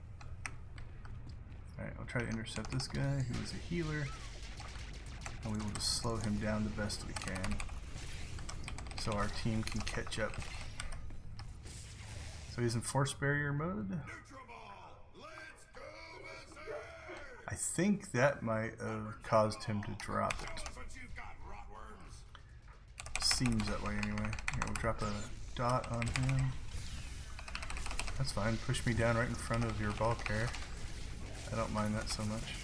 Alright, I'll try to intercept this guy who is a healer. And we will just slow him down the best we can. So our team can catch up. So he's in force barrier mode. I think that might have caused him to drop it. Seems that way anyway. Here, we'll drop a dot on him. That's fine. Push me down right in front of your ball carrier. I don't mind that so much.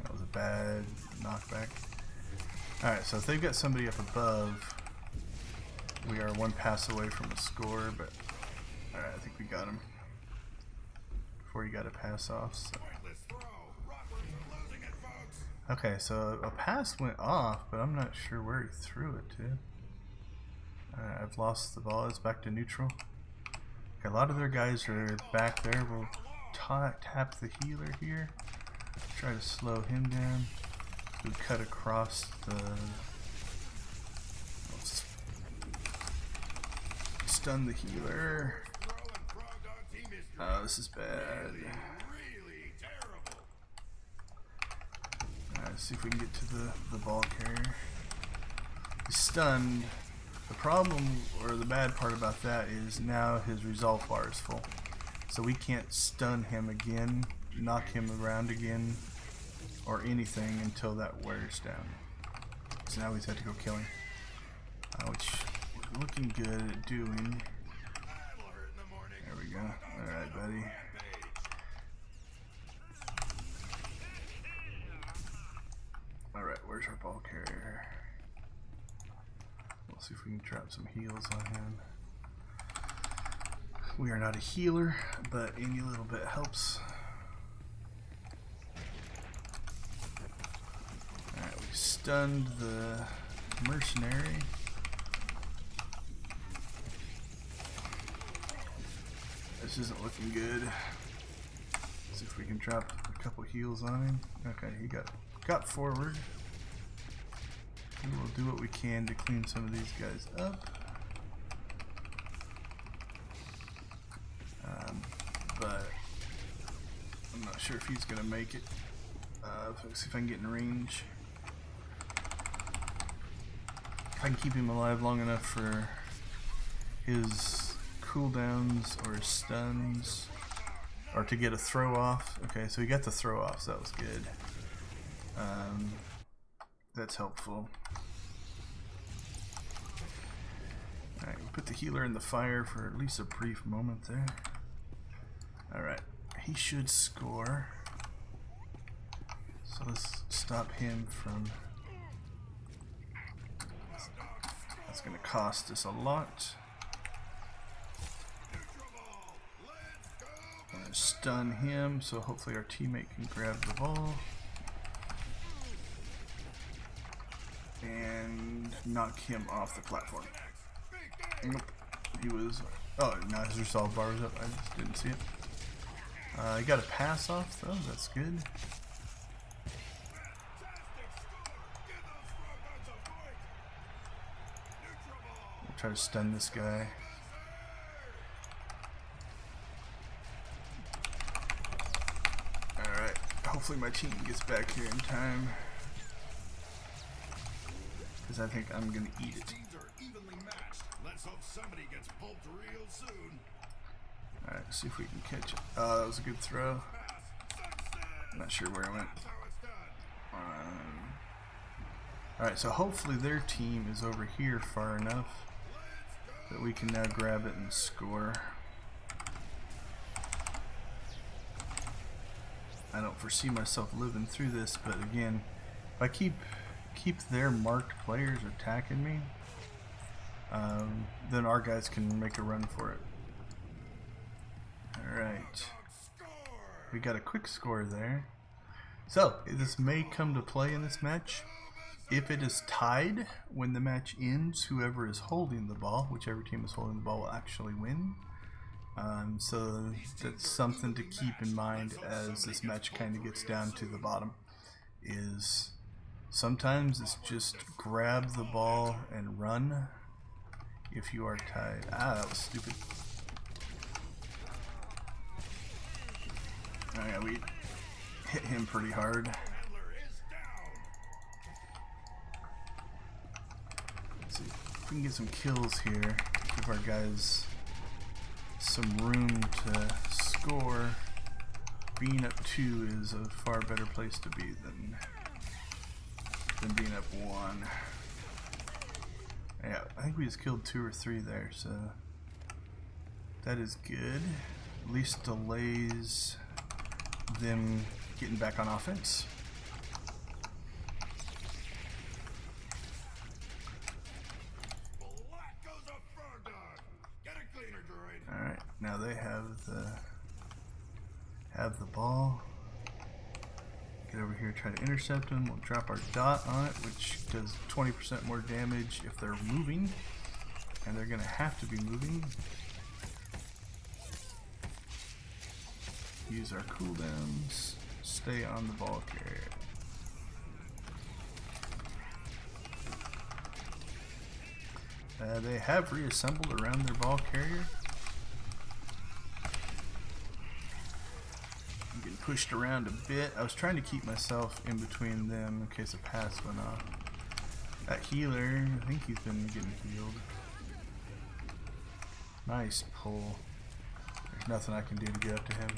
That was a bad knockback. Alright, so if they've got somebody up above, we are one pass away from a score, but alright, I think we got him before he got a pass off. So. Okay, so a pass went off, but I'm not sure where he threw it to. I've lost the ball. It's back to neutral. Okay, a lot of their guys are back there. We'll tap the healer here. Try to slow him down. We cut across the. Let's stun the healer. Oh, this is bad. Alright, see if we can get to the ball carrier. He's stunned. The problem, or the bad part about that, is now his resolve bar is full. So we can't stun him again, knock him around again, or anything until that wears down. So now we just have to go kill him. Which we're looking good at doing. There we go. Alright, buddy. Alright, where's our ball carrier? We'll see if we can drop some heals on him. We are not a healer, but any little bit helps. Alright, we stunned the mercenary. this isn't looking good. See if we can drop a couple heals on him. Okay, he got forward. We will do what we can to clean some of these guys up. But I'm not sure if he's gonna make it. Let's see if I can get in range. If I can keep him alive long enough for his cooldowns or his stuns, or to get a throw off. Okay, so he got the throw off, so that was good. That's helpful. Alright, we'll put the healer in the fire for at least a brief moment there. Alright, he should score. So let's stop him from... That's going to cost us a lot. I'm going to stun him, so hopefully our teammate can grab the ball. And knock him off the platform. Nope. He was... Oh, now his resolve bar was up. I just didn't see it. He got a pass off, though. That's good. We'll try to stun this guy. Alright. Hopefully my team gets back here in time. Because I think I'm going to eat it. Let's hope somebody gets pulped real soon. Alright, see if we can catch it. Oh, that was a good throw. I'm not sure where it went. Alright, so hopefully their team is over here far enough that we can now grab it and score. I don't foresee myself living through this, but again, if I keep their marked players attacking me, then our guys can make a run for it. Alright. We got a quick score there. So, this may come to play in this match. If it is tied when the match ends, whoever is holding the ball, whichever team is holding the ball, will actually win. So that's something to keep in mind as this match kind of gets down to the bottom. Is sometimes it's just grab the ball and run if you are tied. Ah, that was stupid. Oh yeah, we hit him pretty hard. Let's see if we can get some kills here. Give our guys some room to score. Being up 2 is a far better place to be than being up 1. Yeah, I think we just killed 2 or 3 there, so that is good. At least delays them getting back on offense. Alright, now they have the ball. Get over here, try to intercept them. We'll drop our dot on it, which does 20% more damage if they're moving. And they're going to have to be moving. Use our cooldowns. Stay on the ball carrier. They have reassembled around their ball carrier. I'm getting pushed around a bit. I was trying to keep myself in between them in case a pass went off. That healer, I think he's been getting healed. Nice pull. There's nothing I can do to get up to him.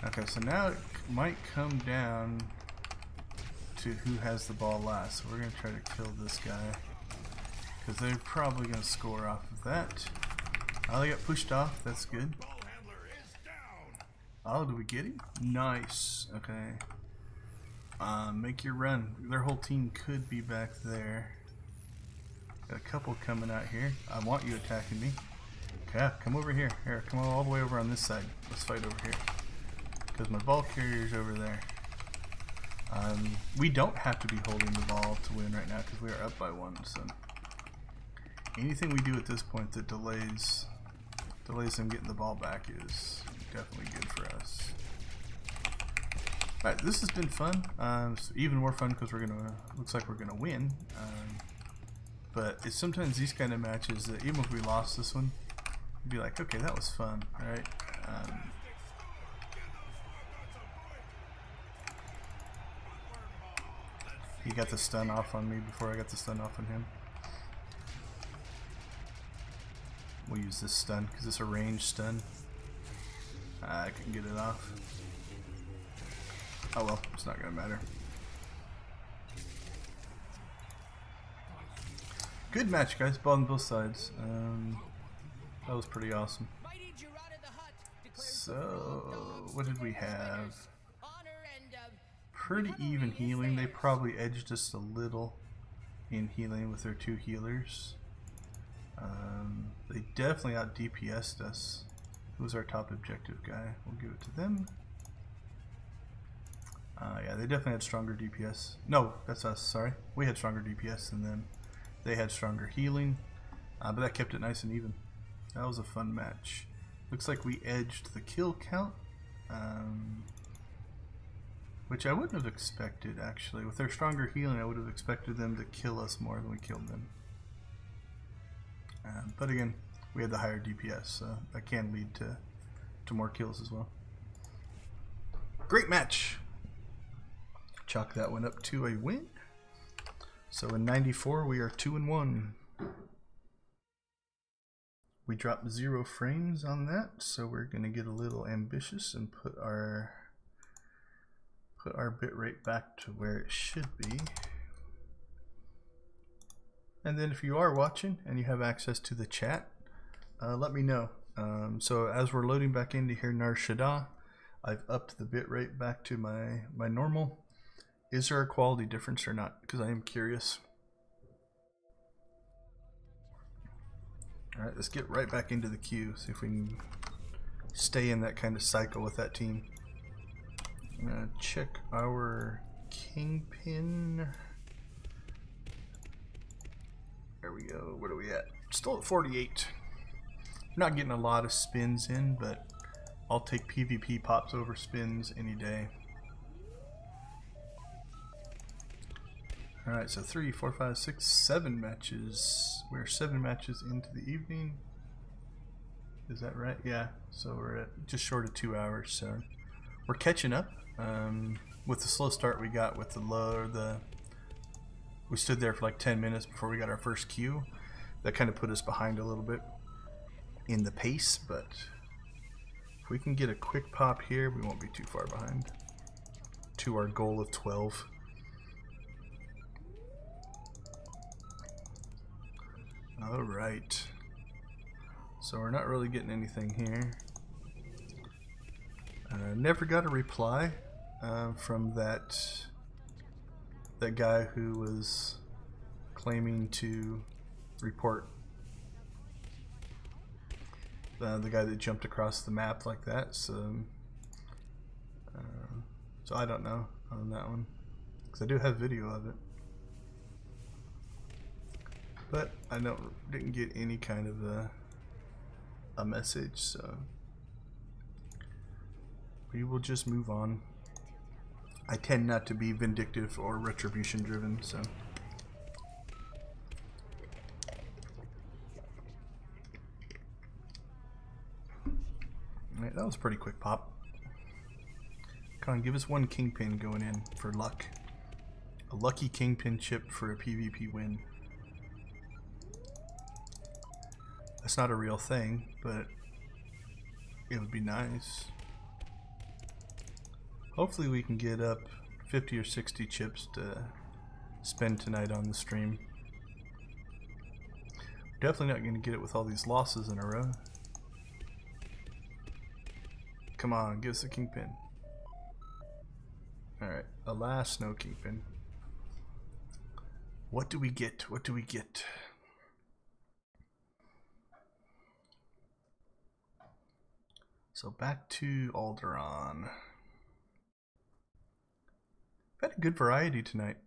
Okay, so now it might come down to who has the ball last. So we're going to try to kill this guy, because they're probably going to score off of that. Oh, they got pushed off. That's good. Oh, did we get him? Nice. Okay. Make your run. Their whole team could be back there. Got a couple coming out here. I want you attacking me. Okay, come over here. Here, come all the way over on this side. Let's fight over here. Because my ball carrier's over there. We don't have to be holding the ball to win right now because we are up by 1. So anything we do at this point that delays Delays them getting the ball back is definitely good for us. Alright, this has been fun. It's even more fun because we're gonna, looks like we're gonna win. But it's sometimes these kind of matches that even if we lost this one, you'd be like, okay, that was fun, alright? He got the stun off on me before I got the stun off on him. We'll use this stun because it's a ranged stun. I can get it off. Oh well, it's not gonna matter. Good match, guys. Ball on both sides. That was pretty awesome. So, what did we have? Pretty even healing. They probably edged us a little in healing with their 2 healers. They definitely out DPS'd us. Who's our top objective guy? We'll give it to them. Yeah, they definitely had stronger DPS. No, that's us, sorry. We had stronger DPS than them. They had stronger healing, but that kept it nice and even. That was a fun match. Looks like we edged the kill count, which I wouldn't have expected, actually. With their stronger healing, I would have expected them to kill us more than we killed them. But again, we had the higher DPS, so that can lead to more kills as well. Great match! Chalk that one up to a win. So in 94, we are 2-1. We dropped 0 frames on that, so we're going to get a little ambitious and put our bitrate back to where it should be. And then if you are watching and you have access to the chat, let me know. So as we're loading back into here Nar Shaddaa, I've upped the bitrate back to my normal. Is there a quality difference or not? Because I am curious. Alright, let's get right back into the queue. See if we can stay in that kind of cycle with that team. I'm going to check our Kingpin. There we go. What are we at? Still at 48. Not getting a lot of spins in, but I'll take PvP pops over spins any day. Alright, so 3, 4, 5, 6, 7 matches. We're 7 matches into the evening. Is that right? Yeah, so we're at just short of 2 hours, so we're catching up. With the slow start we got with we stood there for like 10 minutes before we got our first queue. That kind of put us behind a little bit in the pace, but if we can get a quick pop here, we won't be too far behind to our goal of 12. Alright, so we're not really getting anything here. Never got a reply from that guy who was claiming to report the guy that jumped across the map like that. So I don't know on that one, because I do have video of it. But I didn't get any kind of a message, so we will just move on. I tend not to be vindictive or retribution driven, so. Alright, that was a pretty quick pop. Come on, give us one Kingpin going in for luck. A lucky Kingpin chip for a PvP win. That's not a real thing, but it would be nice. Hopefully we can get up 50 or 60 chips to spend tonight on the stream. We're definitely not going to get it with all these losses in a row. Come on, give us a Kingpin. Alright, alas, no Kingpin. What do we get? What do we get? So back to Alderaan. We've had a good variety tonight.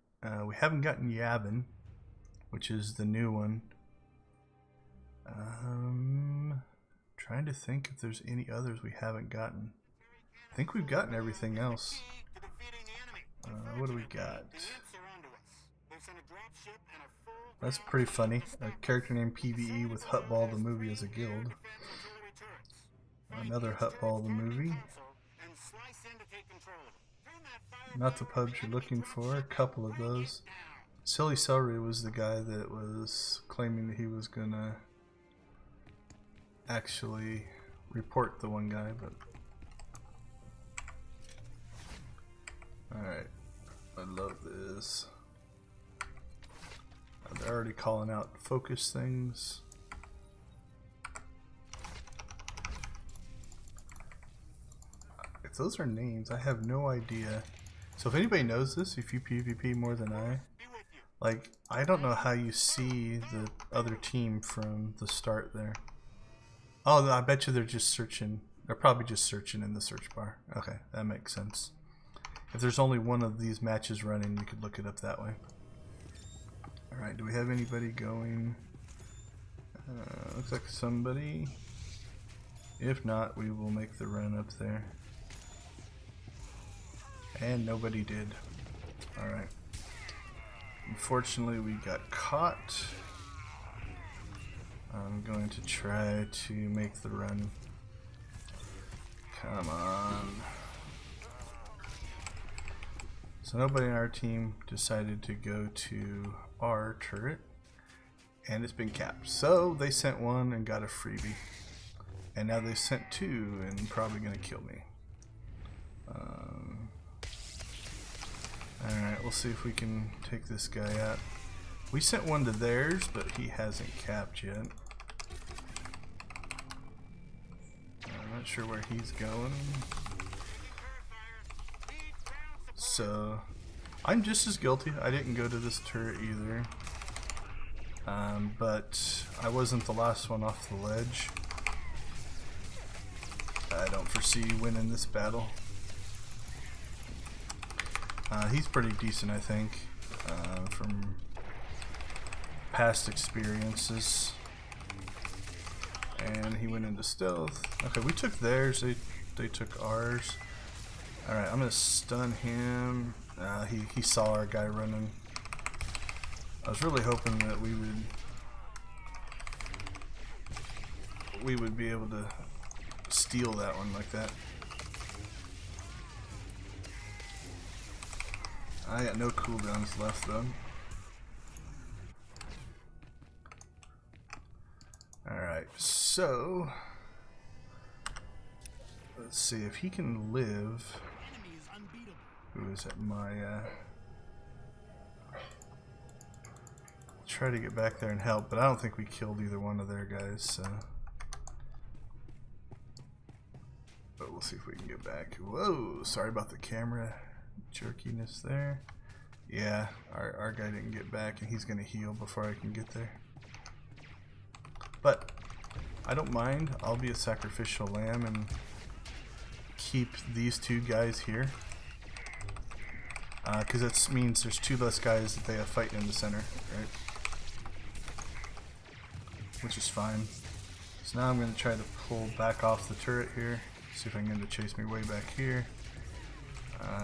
We haven't gotten Yavin, which is the new one. Trying to think if there's any others we haven't gotten. I think we've gotten everything else. What do we got? That's pretty funny. A character named PvE with Hutball the movie as a guild. Another Hutball the movie. Not the pubs you're looking for. A couple of those. Silly Celery was the guy that was claiming that he was gonna actually report the one guy, but alright. I love this. They're already calling out focus things. If those are names, I have no idea. So if anybody knows this, if you PvP more than like, I don't know how you see the other team from the start there. Oh, I bet you they're just searching. They're probably just searching in the search bar. Okay, that makes sense. If there's only one of these matches running, you could look it up that way. Alright, do we have anybody going? Looks like somebody. If not, we will make the run up there. And nobody did. Alright. Unfortunately, we got caught. I'm going to try to make the run. Come on. So nobody in our team decided to go to our turret, and it's been capped. So they sent one and got a freebie, and now they sent two and probably gonna kill me. Alright, we'll see if we can take this guy out. We sent one to theirs, but he hasn't capped yet. I'm not sure where he's going. So, I'm just as guilty. I didn't go to this turret either. But I wasn't the last one off the ledge. I don't foresee winning this battle. He's pretty decent, I think, from past experiences. And he went into stealth. Okay, we took theirs, they took ours. Alright, I'm gonna stun him. He saw our guy running. I was really hoping that we would be able to steal that one like that. I got no cooldowns left though. Alright, so let's see if he can live. Who is at my try to get back there and help, but I don't think we killed either one of their guys, so but we'll see if we can get back. Whoa, sorry about the camera jerkiness there. Yeah, our guy didn't get back, and he's gonna heal before I can get there. But I don't mind. I'll be a sacrificial lamb and keep these two guys here. Because that means there's two less guys that they have fighting in the center, right? Which is fine. So now I'm going to try to pull back off the turret here. See if I can get him to chase me way back here.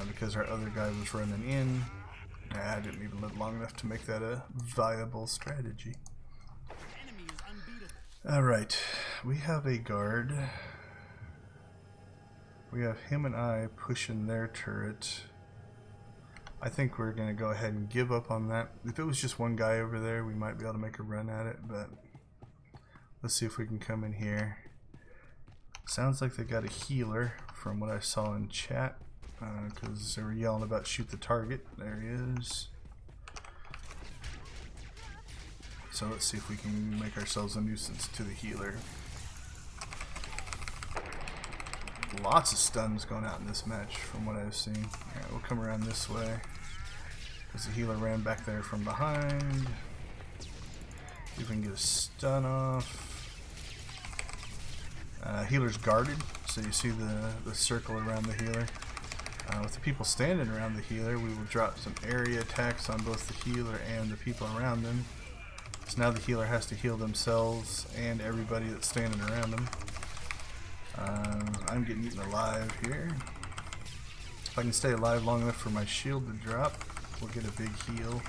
Because our other guy was running in. I didn't even live long enough to make that a viable strategy. Alright, we have a guard. We have him and I pushing their turret. I think we're going to go ahead and give up on that. If it was just one guy over there, we might be able to make a run at it, but let's see if we can come in here. Sounds like they got a healer from what I saw in chat, because they were yelling about shoot the target. There he is. So let's see if we can make ourselves a nuisance to the healer. Lots of stuns going out in this match from what I've seen. Alright, we'll come around this way because the healer ran back there from behind. See if we can get a stun off. Healer's guarded, so you see the circle around the healer. With the people standing around the healer, we will drop some area attacks on both the healer and the people around them. So now the healer has to heal themselves and everybody that's standing around them. I'm getting eaten alive here. If I can stay alive long enough for my shield to drop, we'll get a big heal.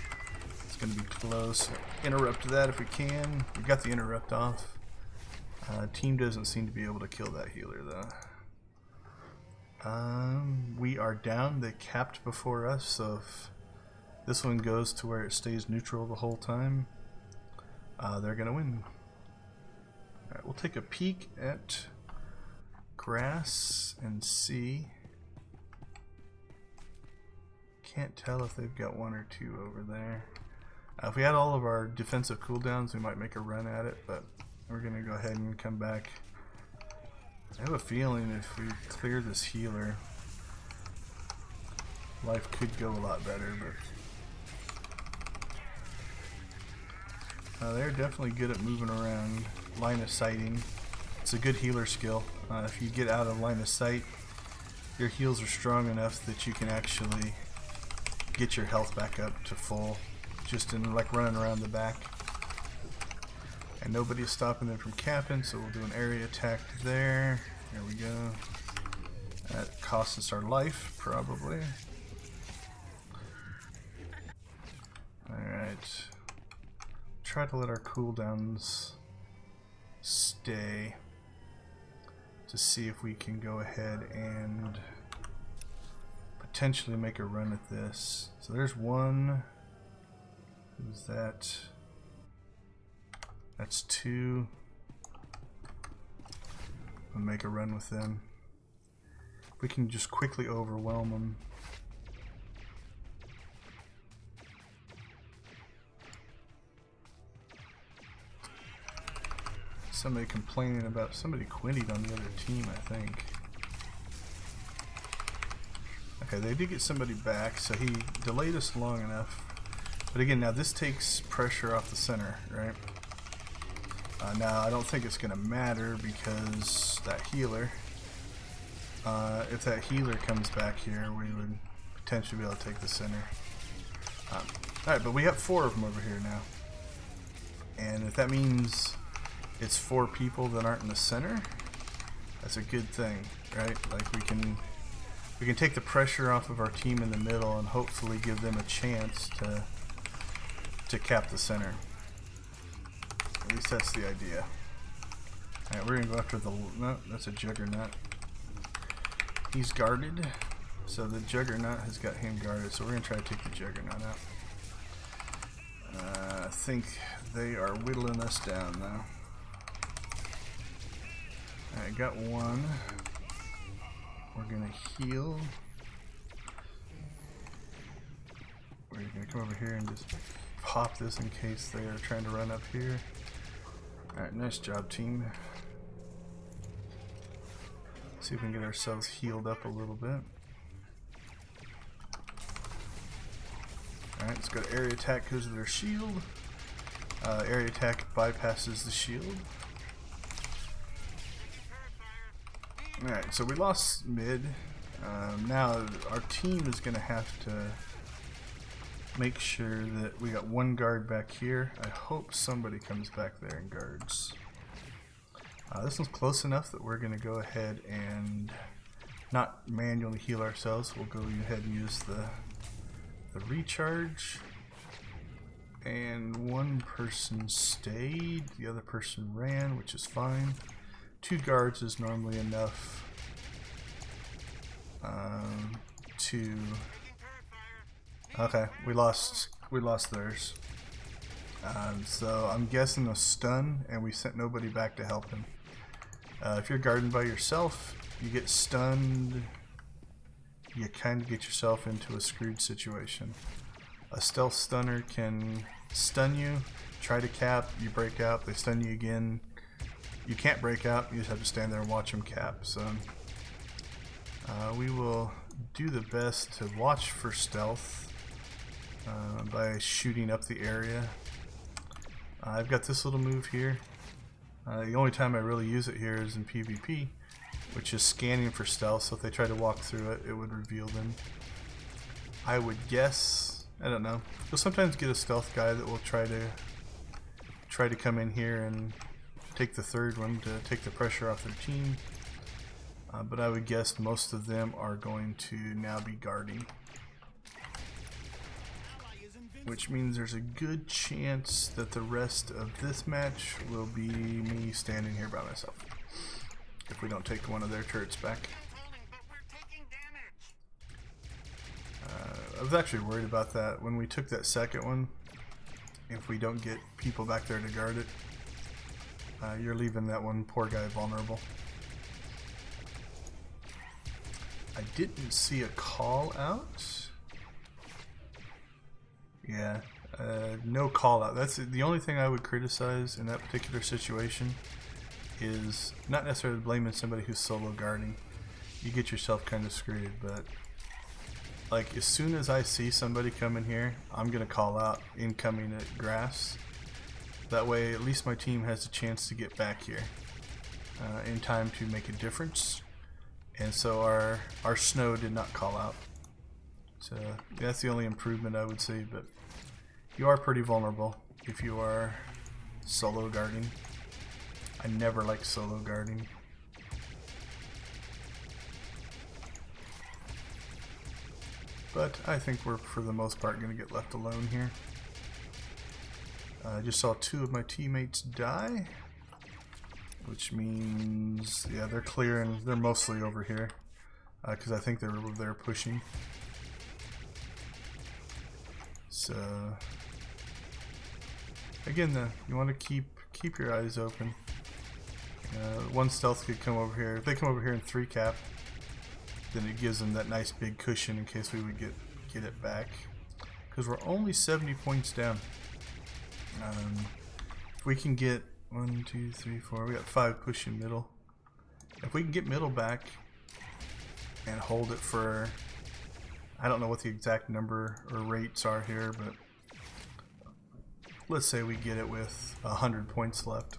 It's going to be close. Interrupt that if we can. We got the interrupt off. Team doesn't seem to be able to kill that healer though. We are down. They capped before us, so if this one goes to where it stays neutral the whole time, they're going to win. Alright, we'll take a peek at grass and see. Can't tell if they've got one or two over there. If we had all of our defensive cooldowns, we might make a run at it, but we're going to go ahead and come back. I have a feeling if we clear this healer, life could go a lot better, but they're definitely good at moving around, line of sighting. It's a good healer skill. If you get out of line of sight, your heals are strong enough that you can actually get your health back up to full, just in like running around the back. And nobody's stopping them from capping, so we'll do an area attack there. There we go. That costs us our life, probably. Alright. Try to let our cooldowns stay to see if we can go ahead and potentially make a run at this. So there's one. Who's that? That's two. We'll make a run with them. We can just quickly overwhelm them. Somebody complaining about somebody quitting on the other team, I think. Okay, they did get somebody back, so he delayed us long enough. But again, now this takes pressure off the center, right? Now, I don't think it's going to matter because that healer, if that healer comes back here, we would potentially be able to take the center. Alright, but we have 4 of them over here now. And if that means it's 4 people that aren't in the center, that's a good thing, right? Like we can take the pressure off of our team in the middle and hopefully give them a chance to cap the center. At least that's the idea. Alright, we're gonna go after the... No, that's a Juggernaut. He's guarded, so the Juggernaut has got him guarded, so we're gonna try to take the Juggernaut out. I think they are whittling us down now. Alright, got one. We're gonna heal. We're gonna come over here and just pop this in case they are trying to run up here. Alright, nice job, team. See if we can get ourselves healed up a little bit. Alright, let's go to area attack because of their shield. Area attack bypasses the shield. Alright, so we lost mid. Now our team is going to have to make sure that we got one guard back here. I hope somebody comes back there and guards. This one's close enough that we're going to go ahead and not manually heal ourselves. We'll go ahead and use the recharge. And one person stayed, the other person ran, which is fine. 2 guards is normally enough to... Okay, we lost theirs. So I'm guessing a stun, and we sent nobody back to help him. If you're guarding by yourself, you get stunned, you kind of get yourself into a screwed situation. A stealth stunner can stun you, try to cap, you break out, they stun you again. You can't break out, you just have to stand there and watch them cap. So we will do the best to watch for stealth by shooting up the area. I've got this little move here. The only time I really use it here is in PvP, which is scanning for stealth, so if they try to walk through it, it would reveal them. I would guess, I don't know, you'll sometimes get a stealth guy that will try to come in here and take the third one to take the pressure off their team. but I would guess most of them are going to now be guarding. Which means there's a good chance that the rest of this match will be me standing here by myself. If we don't take one of their turrets back. I was actually worried about that when we took that second one. If we don't get people back there to guard it, you're leaving that one poor guy vulnerable. I didn't see a call out. Yeah, no call out. That's the only thing I would criticize in that particular situation, is not necessarily blaming somebody who's solo guarding. You get yourself kind of screwed, but like as soon as I see somebody coming here, I'm gonna call out incoming at grass. That way at least my team has a chance to get back here in time to make a difference. And so our snow did not call out. So that's the only improvement I would say, but you are pretty vulnerable if you are solo guarding. I never like solo guarding. But I think we're for the most part going to get left alone here. I just saw 2 of my teammates die, which means, yeah, they're clearing. They're mostly over here because I think they're pushing. So again, though, you want to keep your eyes open. One stealth could come over here. If they come over here and 3 cap, then it gives them that nice big cushion in case we would get it back. Because we're only 70 points down. If we can get 1, 2, 3, 4, we got 5 pushing middle. If we can get middle back and hold it for, I don't know what the exact number or rates are here, but let's say we get it with 100 points left,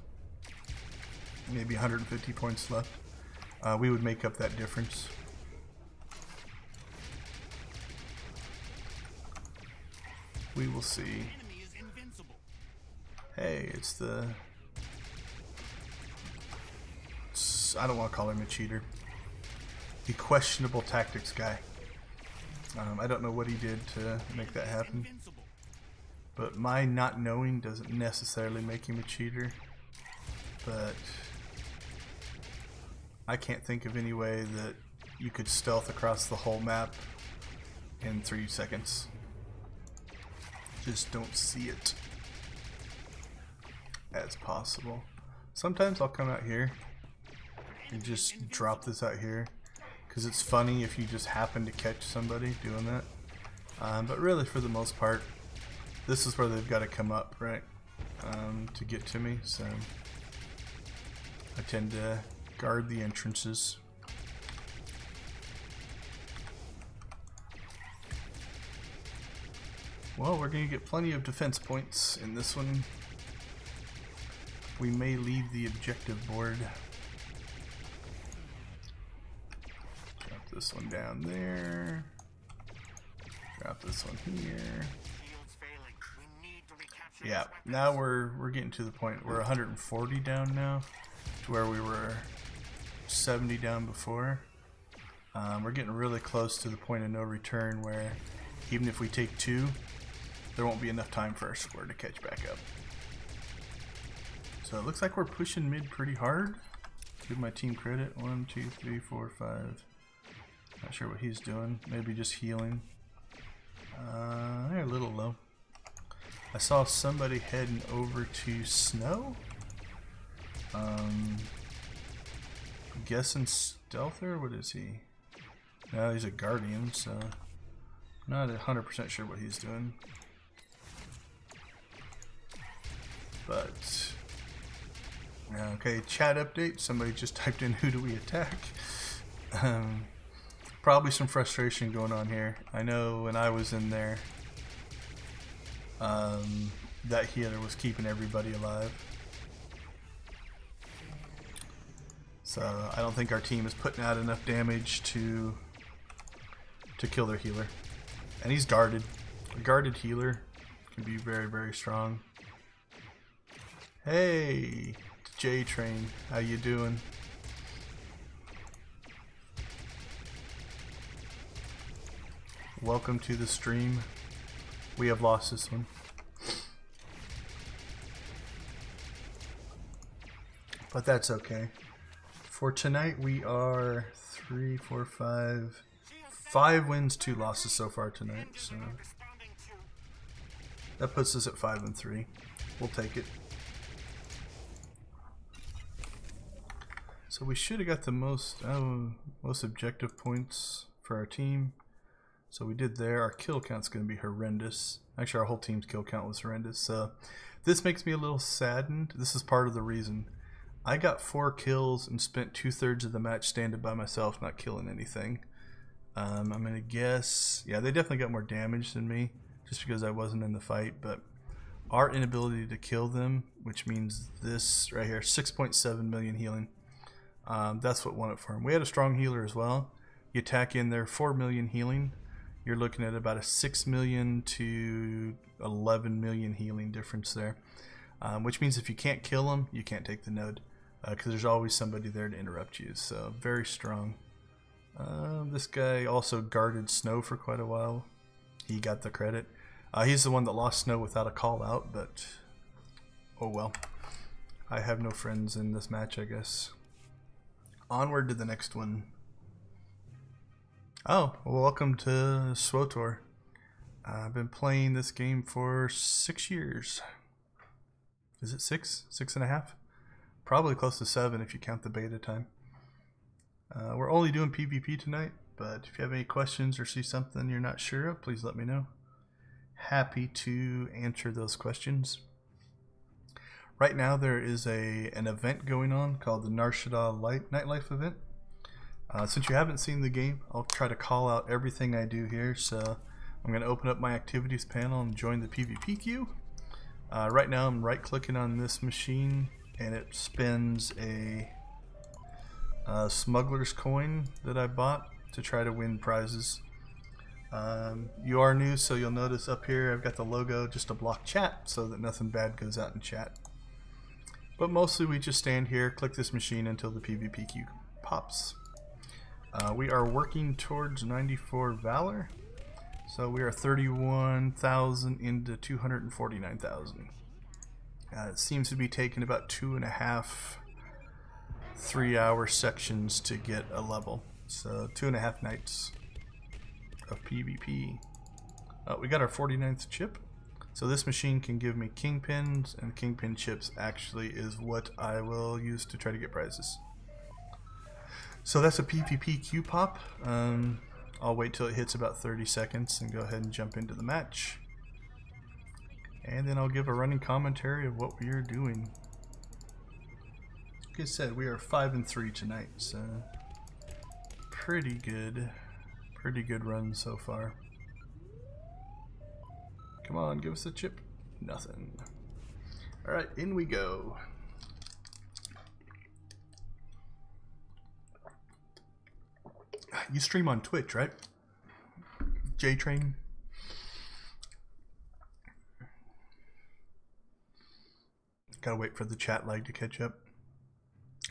maybe 150 points left, we would make up that difference. We will see. Hey, it's the... I don't want to call him a cheater. The questionable tactics guy. I don't know what he did to make that happen. But my not knowing doesn't necessarily make him a cheater. But I can't think of any way that you could stealth across the whole map in 3 seconds. Just don't see it as possible. Sometimes I'll come out here and just drop this out here because it's funny if you just happen to catch somebody doing that. But really, for the most part, this is where they've got to come up, right, to get to me. So I tend to guard the entrances. Well, we're going to get plenty of defense points in this one. We may leave the objective board. Drop this one down there. Drop this one here. Yeah, now we're getting to the point. We're 140 down now, to where we were 70 down before. We're getting really close to the point of no return, where even if we take 2, there won't be enough time for our square to catch back up. So it looks like we're pushing mid pretty hard. Give my team credit. 1, 2, 3, 4, 5. Not sure what he's doing. Maybe just healing. They're a little low. I saw somebody heading over to snow. I'm guessing stealther. What is he? No, he's a guardian, so not 100% sure what he's doing. But okay, chat update. Somebody just typed in, "Who do we attack?" Probably some frustration going on here. I know when I was in there, that healer was keeping everybody alive. So I don't think our team is putting out enough damage to kill their healer. And he's guarded. A guarded healer can be very, very strong. Hey, J-Train, how you doing? welcome to the stream. We have lost this one. But that's okay. For tonight we are 3, 4, 5 wins, 2 losses so far tonight. So that puts us at 5-3. We'll take it. So we should have got the most objective points for our team. So we did there. Our kill count's going to be horrendous. Actually, our whole team's kill count was horrendous. So this makes me a little saddened. This is part of the reason. I got 4 kills and spent 2/3 of the match standing by myself, not killing anything. I'm going to guess, yeah, they definitely got more damage than me just because I wasn't in the fight. But our inability to kill them, which means this right here, 6.7 million healing. That's what won it for him. We had a strong healer as well. You attack in there, 4 million healing. You're looking at about a 6 million to 11 million healing difference there. Which means if you can't kill them, you can't take the node. Because there's always somebody there to interrupt you. So, very strong. This guy also guarded Snow for quite a while. He got the credit. He's the one that lost Snow without a call out, but oh well. I have no friends in this match, I guess. Onward to the next one. Oh, well, welcome to SWTOR. I've been playing this game for 6 years. Is it 6? 6.5? Probably close to 7 if you count the beta time. We're only doing PvP tonight, but if you have any questions or see something you're not sure of, please let me know. Happy to answer those questions. Right now there is an event going on called the Narshada Nightlife event. Since you haven't seen the game, I'll try to call out everything I do here. So I'm going to open up my activities panel and join the PvP queue. Right now I'm right clicking on this machine and it spins a smuggler's coin that I bought to try to win prizes. You are new, so you'll notice up here I've got the logo just to block chat so that nothing bad goes out in chat. But mostly we just stand here, click this machine until the PvP queue pops. We are working towards 94 Valor. So we are 31,000 into 249,000. It seems to be taking about 2.5 3-hour sections to get a level. So 2.5 nights of PvP. We got our 49th chip. So this machine can give me kingpins, and kingpin chips actually is what I will use to try to get prizes. So that's a PvP queue pop. I'll wait till it hits about 30 seconds and go ahead and jump into the match. And then I'll give a running commentary of what we are doing. Like I said, we are 5-3 tonight, so pretty good run so far. Come on, give us a chip. Nothing. Alright, in we go. You stream on Twitch, right? J-Train. Gotta wait for the chat lag to catch up.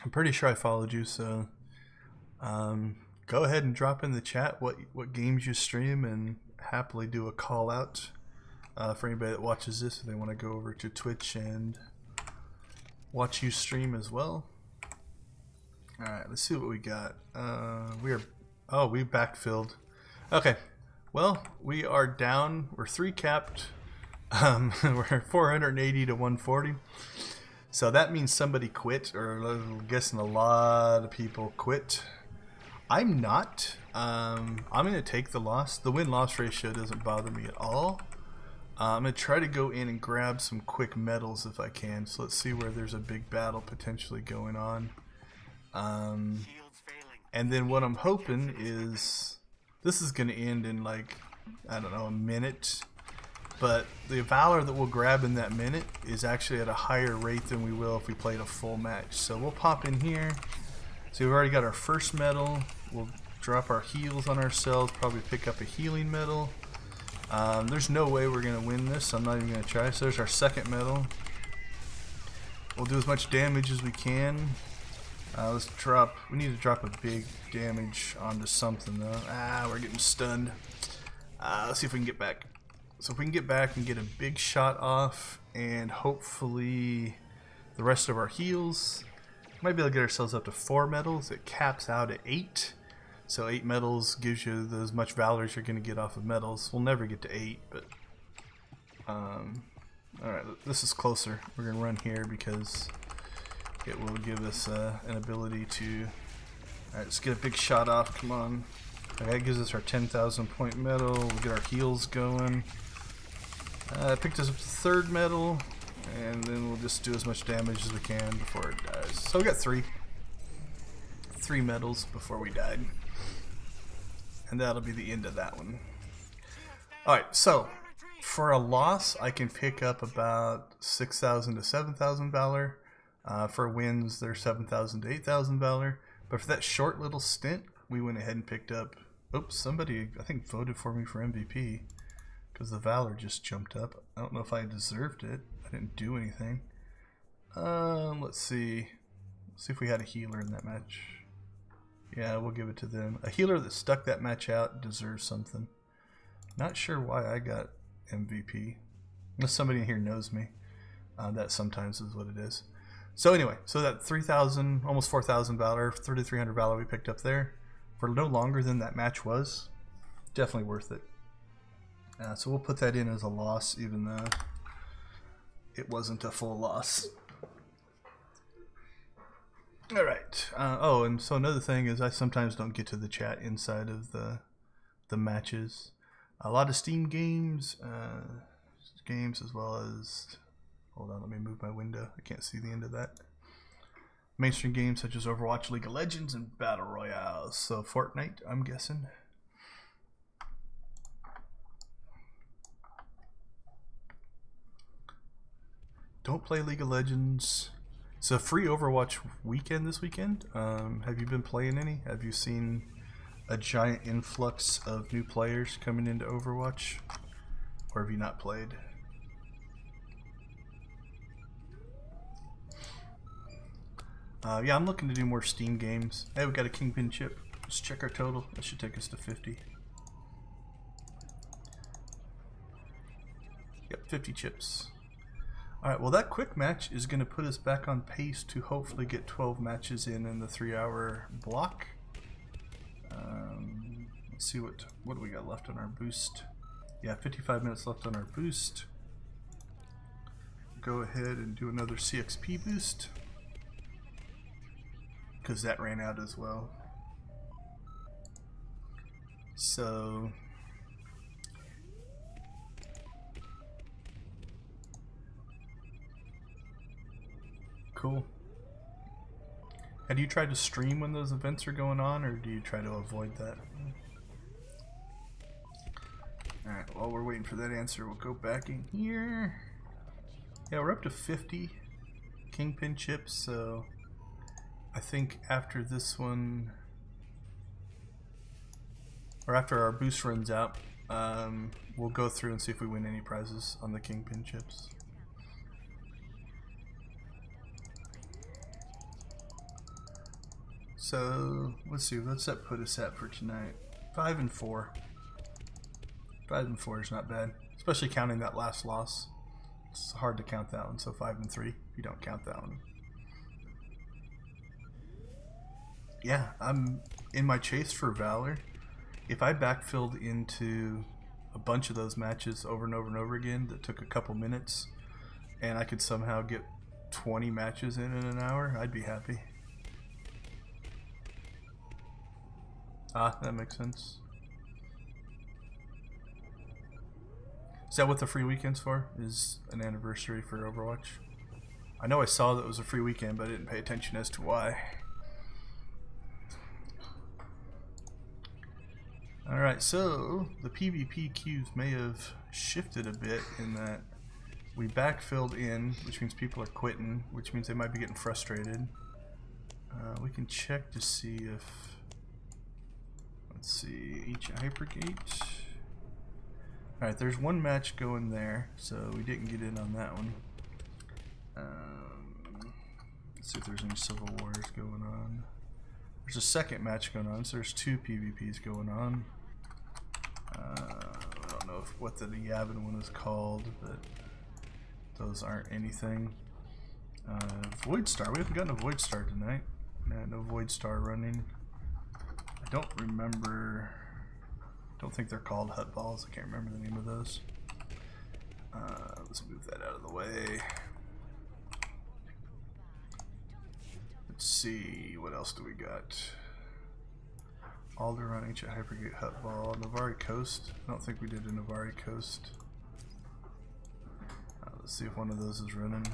I'm pretty sure I followed you, so go ahead and drop in the chat what games you stream, and happily do a call out for anybody that watches this if they want to go over to Twitch and watch you stream as well. Alright, let's see what we got. We backfilled. Okay, well, we are down. We're 3 capped. We're 480 to 140. So that means somebody quit, or I'm guessing a lot of people quit. I'm not. I'm going to take the loss. The win-loss ratio doesn't bother me at all. I'm going to try to go in and grab some quick medals if I can. So let's see where there's a big battle potentially going on. And then what I'm hoping is this is going to end in, like, I don't know, a minute. But the Valor that we'll grab in that minute is actually at a higher rate than we will if we played a full match. So we'll pop in here. So we've already got our first medal. We'll drop our heals on ourselves, probably pick up a healing medal. There's no way we're going to win this, so I'm not even going to try. So there's our second medal. We'll do as much damage as we can. Let's drop, we need to drop a big damage onto something though. We're getting stunned. Let's see if we can get back. So if we can get back and get a big shot off, and hopefully the rest of our heals, might be able to get ourselves up to 4 medals. It caps out at 8. So 8 medals gives you as much valor as you're going to get off of medals. We'll never get to 8, but alright, this is closer. We're going to run here because it will give us an ability to... Alright, let's get a big shot off. Come on. Okay, that gives us our 10,000 point medal. We'll get our heals going. Picked us up the 3rd medal, and then we'll just do as much damage as we can before it dies. So we got 3 medals before we died. And that'll be the end of that one. Alright, so for a loss, I can pick up about 6,000 to 7,000 Valor. For wins, they're 7,000 to 8,000 Valor. But for that short little stint, we went ahead and picked up... Oops, somebody, I think, voted for me for MVP. Because the Valor just jumped up. I don't know if I deserved it. I didn't do anything. Let's see. Let's see if we had a healer in that match. Yeah, we'll give it to them. A healer that stuck that match out deserves something. Not sure why I got MVP. Unless somebody in here knows me. That sometimes is what it is. So anyway, so that 3,000, almost 4,000 Valor, 3,300 Valor we picked up there. For no longer than that match was. Definitely worth it. So we'll put that in as a loss, even though it wasn't a full loss. Alright. Oh, and so another thing is I sometimes don't get to the chat inside of the matches. A lot of Steam games, as well as... Hold on, let me move my window. I can't see the end of that. Mainstream games such as Overwatch, League of Legends, and Battle Royales. So Fortnite, I'm guessing. Don't play League of Legends. It's a free Overwatch weekend this weekend. Have you been playing any? Have you seen a giant influx of new players coming into Overwatch? Or have you not played? Yeah, I'm looking to do more Steam games. Hey, we got a Kingpin chip. Let's check our total. That should take us to 50. Yep, 50 chips. Alright, well that quick match is going to put us back on pace to hopefully get 12 matches in the 3-hour block. Let's see what do we got left on our boost. Yeah, 55 minutes left on our boost. Go ahead and do another CXP boost. Because that ran out as well. So... Cool. Have you tried to stream when those events are going on, or do you try to avoid that? Alright, while we're waiting for that answer, we'll go back in here. Yeah, we're up to 50 Kingpin chips, so I think after this one, or after our boost runs out, we'll go through and see if we win any prizes on the Kingpin chips. So let's see, what's that put us at for tonight? 5 and 4. 5 and 4 is not bad, especially counting that last loss. It's hard to count that one, so 5 and 3 if you don't count that one. Yeah, I'm in my chase for Valor. If I backfilled into a bunch of those matches over and over and over again that took a couple minutes, and I could somehow get 20 matches in an hour, I'd be happy. Ah, that makes sense. Is that what the free weekend's for? Is an anniversary for Overwatch? I know I saw that it was a free weekend, but I didn't pay attention as to why. Alright, so the PvP queues may have shifted a bit in that we backfilled in, which means people are quitting, which means they might be getting frustrated. We can check to see if... Let's see, each Hypergate. Alright, there's one match going there, so we didn't get in on that one. Let's see if there's any Civil Wars going on. There's a second match going on, so there's 2 PvPs going on. know what the Yavin one is called, but those aren't anything. Void Star. We haven't gotten a Void Star tonight. No Void Star running. I don't remember. Don't think they're called Hut Balls. I can't remember the name of those. Let's move that out of the way. Let's see, what else do we got? Alderaan, Ancient Hypergate, Hut Ball, Navari Coast. I don't think we did a Navari Coast. Let's see if one of those is running.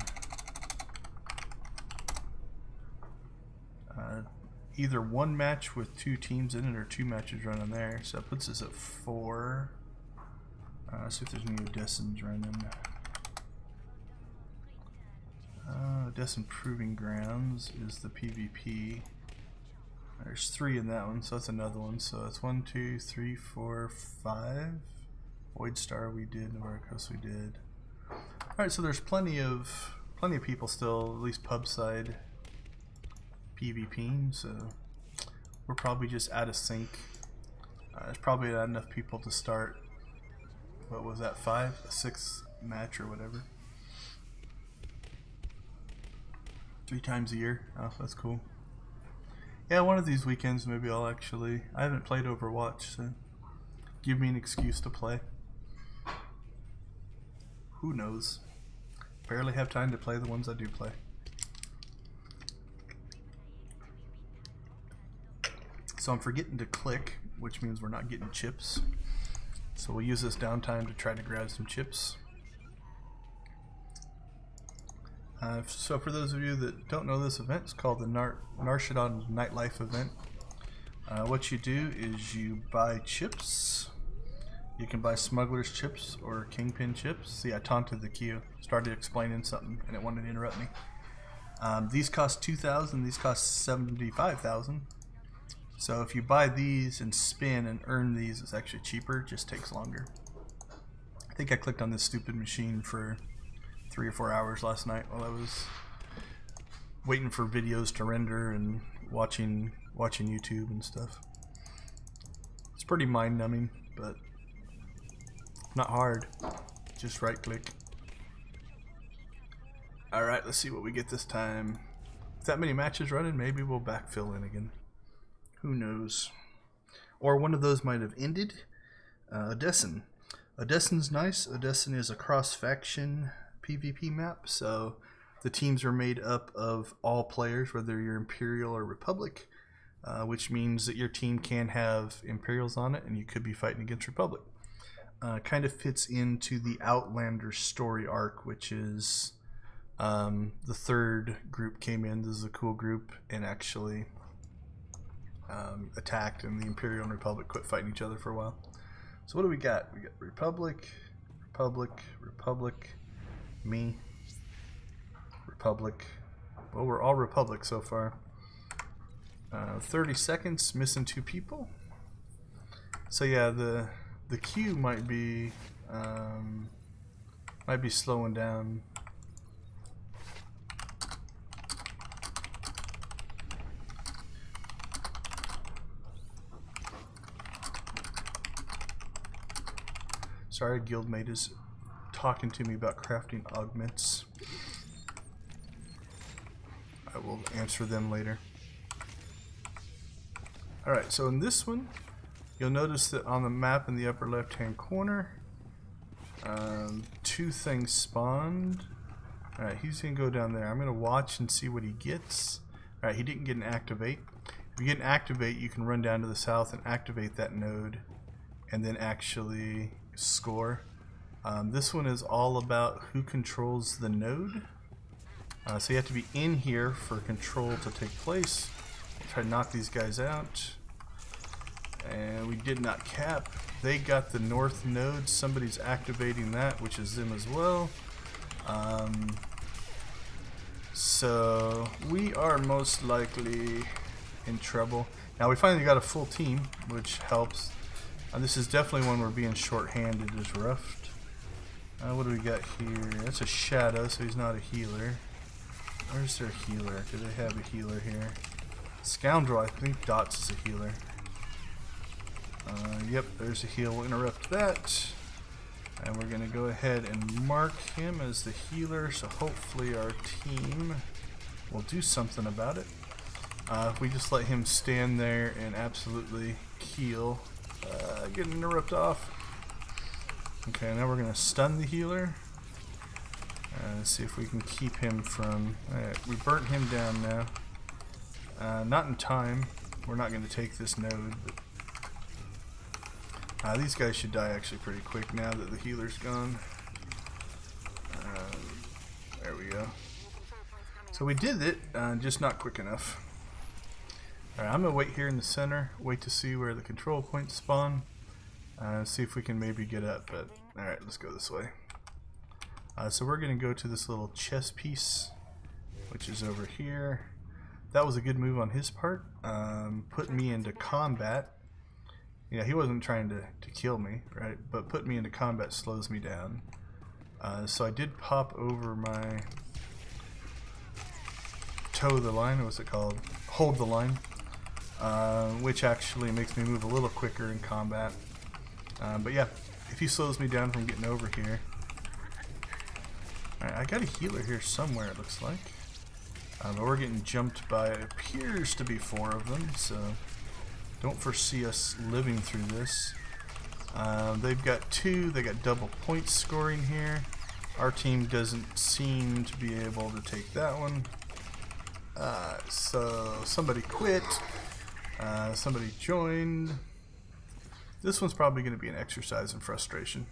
Either one match with 2 teams in it or 2 matches running there. So that puts us at 4. See if there's any Odessans running. Odessan Proving Grounds is the PvP. There's 3 in that one, so that's another one. So it's 1, 2, 3, 4, 5. Void Star we did, Navarcos we did. Alright, so there's plenty of people still, at least pub side PvPing, so we're probably just out of sync. There's probably not enough people to start, what was that, 5? A 6th match or whatever. 3 times a year. Oh, that's cool. Yeah, one of these weekends maybe I'll actually, I haven't played Overwatch, so give me an excuse to play. Who knows? Barely have time to play the ones I do play. So I'm forgetting to click, which means we're not getting chips. So we'll use this downtime to try to grab some chips. So for those of you that don't know this event, it's called the Narshadon Nightlife event. What you do is you buy chips. You can buy smuggler's chips or kingpin chips. See, I taunted the queue, started explaining something and it wanted to interrupt me. These cost 2,000, these cost 75,000. So if you buy these and spin and earn these, it's actually cheaper, it just takes longer. I think I clicked on this stupid machine for 3 or 4 hours last night while I was waiting for videos to render and watching YouTube and stuff. It's pretty mind-numbing, but not hard. Just right click. Alright, let's see what we get this time. With that many matches running, maybe we'll backfill in again. Who knows? Or one of those might have ended. Odessan. Odessan's nice. Odessan is a cross-faction PvP map, so the teams are made up of all players, whether you're Imperial or Republic, which means that your team can have Imperials on it and you could be fighting against Republic. Kind of fits into the Outlander story arc, which is the 3rd group came in. This is a cool group and actually attacked, and the Imperial and Republic quit fighting each other for a while. So what do we got? We got Republic, me, Republic. Well, we're all Republic so far. 30 seconds, missing 2 people. So yeah, the queue might be slowing down. Sorry, guildmate is talking to me about crafting augments. I will answer them later. Alright, so in this one, you'll notice that on the map in the upper left hand corner, 2 things spawned. Alright, he's going to go down there. I'm going to watch and see what he gets. Alright, he didn't get an activate. If you get an activate, you can run down to the south and activate that node and then actually score. This one is all about who controls the node. So you have to be in here for control to take place. Try to knock these guys out. And we did not cap. They got the north node. Somebody's activating that, which is them as well. So we are most likely in trouble. Now we finally got a full team, which helps. This is definitely one we're being short-handed is roughed. What do we got here? That's a shadow, so he's not a healer. Where's their healer? Do they have a healer here? Scoundrel, I think Dots is a healer. Yep, there's a heal. We'll interrupt that. And we're going to go ahead and mark him as the healer, so hopefully our team will do something about it. If we just let him stand there and absolutely heal, get an interrupt off. Okay, now we're going to stun the healer. Let's see if we can keep him from... Alright, we burnt him down now. Not in time. We're not going to take this node, but... these guys should die actually pretty quick now that the healer's gone. There we go. So we did it, just not quick enough. Alright, I'm going to wait here in the center, wait to see where the control points spawn. See if we can maybe get up, but alright, let's go this way. So we're going to go to this little chess piece, which is over here. That was a good move on his part, put me into combat. Yeah, he wasn't trying to kill me, right? But put me into combat slows me down. So I did pop over my toe the line, what's it called? Hold the line, which actually makes me move a little quicker in combat. But yeah, if he slows me down from getting over here. Alright, I got a healer here somewhere, it looks like. But we're getting jumped by, it appears to be 4 of them, so don't foresee us living through this. They've got 2, they got double point scoring here. Our team doesn't seem to be able to take that one. So somebody quit, somebody joined. This one's probably going to be an exercise in frustration.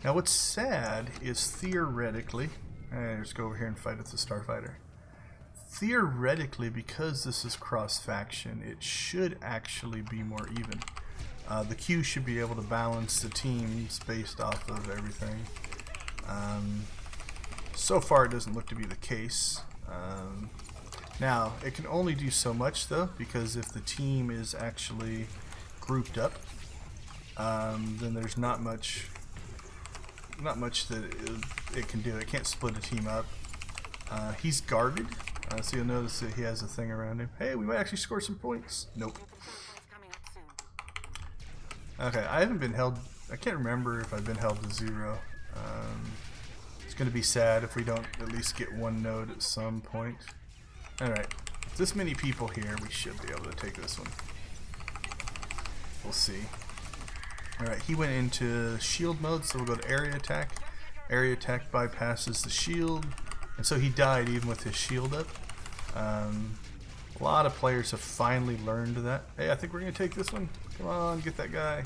Now what's sad is theoretically, let's go over here and fight with the Starfighter. Theoretically, because this is cross-faction, it should actually be more even. The queue should be able to balance the teams based off of everything. So far it doesn't look to be the case. Now, it can only do so much though, because if the team is actually grouped up, then there's not much that it can do. It can't split a team up. He's guarded, so you'll notice that he has a thing around him. Hey, we might actually score some points. Nope. Okay, I haven't been held. I can't remember if I've been held to 0. It's going to be sad if we don't at least get 1 node at some point. Alright, with this many people here, we should be able to take this one. We'll see. Alright, he went into shield mode, so we'll go to area attack. Area attack bypasses the shield, and so he died even with his shield up. A lot of players have finally learned that. Hey, I think we're going to take this one. Come on, get that guy.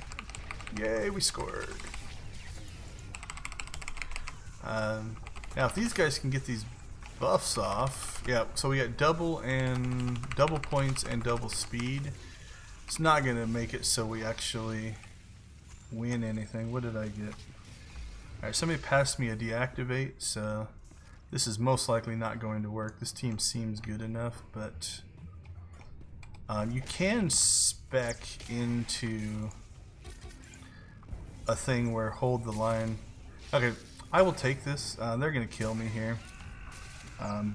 Yay, we scored. Now, if these guys can get these buffs off, yeah, so we got double points and double speed. It's not going to make it so we actually win anything. What did I get? Alright, somebody passed me a deactivate, so this is most likely not going to work. This team seems good enough, but you can spec into a thing where hold the line. Okay, I will take this. They're going to kill me here.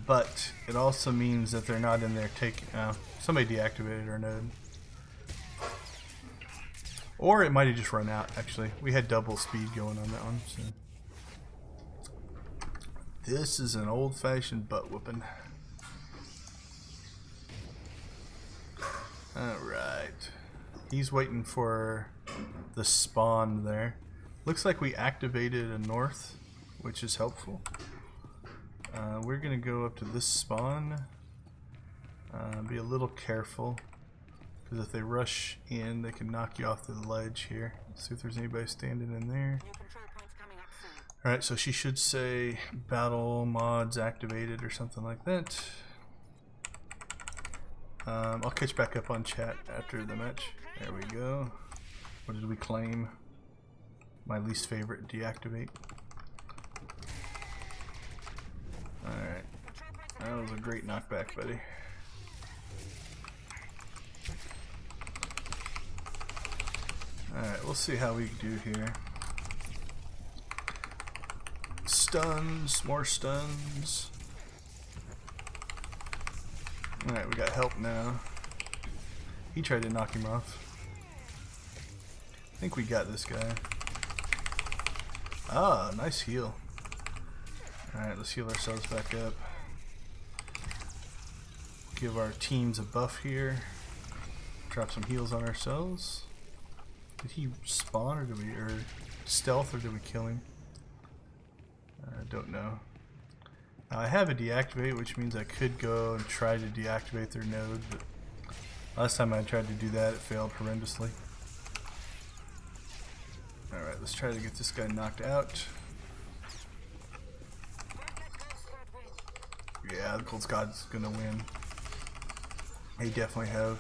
But it also means that they're not in there taking... somebody deactivated our node. Or it might have just run out, actually. We had double speed going on that one. So. This is an old-fashioned butt whooping. Alright. He's waiting for the spawn there. Looks like we activated a north, which is helpful. We're going to go up to this spawn. Be a little careful, because if they rush in, they can knock you off the ledge here. Let's see if there's anybody standing in there. Alright, so she should say battle mods activated or something like that. I'll catch back up on chat after the match. There we go. What did we claim? My least favorite, deactivate. Alright. That was a great knockback, buddy. Alright, we'll see how we do here. Stuns, more stuns. Alright, we got help now. He tried to knock him off. I think we got this guy. Ah, nice heal. Alright, let's heal ourselves back up. Give our teams a buff here. Drop some heals on ourselves. Did he spawn or did we, or stealth, or did we kill him? I don't know. I have a deactivate, which means I could go and try to deactivate their node, but last time I tried to do that, it failed horrendously. Alright, let's try to get this guy knocked out. Yeah, the Gold Squad's gonna win. They definitely have.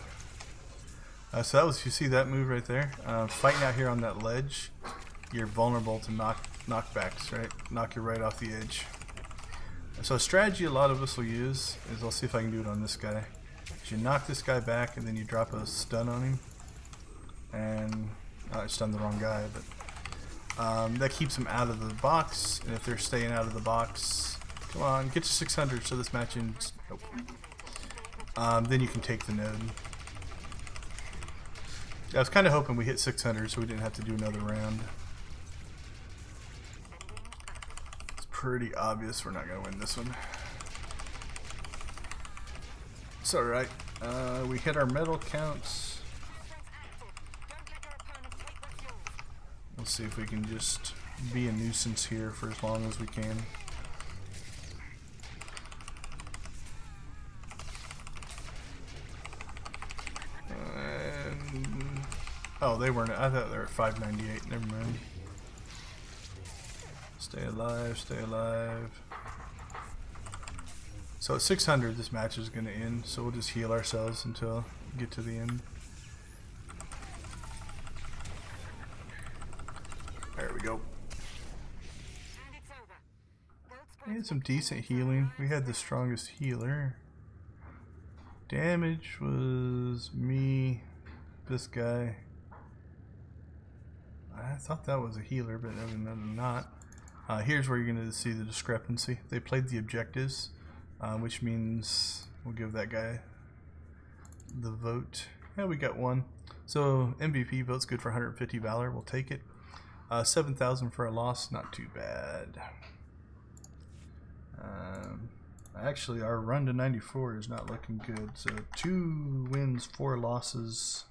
So that was, you see that move right there? Fighting out here on that ledge, you're vulnerable to knockbacks, right? Knock you right off the edge. So a strategy a lot of us will use is, I'll see if I can do it on this guy. You knock this guy back and then you drop a stun on him. And I stunned the wrong guy, but that keeps them out of the box. And if they're staying out of the box, come on, get to 600 so this match ends. Nope. Then you can take the node. I was kind of hoping we hit 600 so we didn't have to do another round. It's pretty obvious we're not going to win this one. It's alright. We hit our medal counts. Let's see if we can just be a nuisance here for as long as we can. Oh, they weren't. I thought they were at 598. Never mind. Stay alive, stay alive. So at 600, this match is going to end. So we'll just heal ourselves until we get to the end. There we go. We had some decent healing. We had the strongest healer. Damage was me, this guy. I thought that was a healer, but not. Here's where you're going to see the discrepancy. They played the objectives, which means we'll give that guy the vote. Yeah, we got one. So MVP vote's good for 150 Valor. We'll take it. 7,000 for a loss, not too bad. Actually, our run to 94 is not looking good. So 2 wins, 4 losses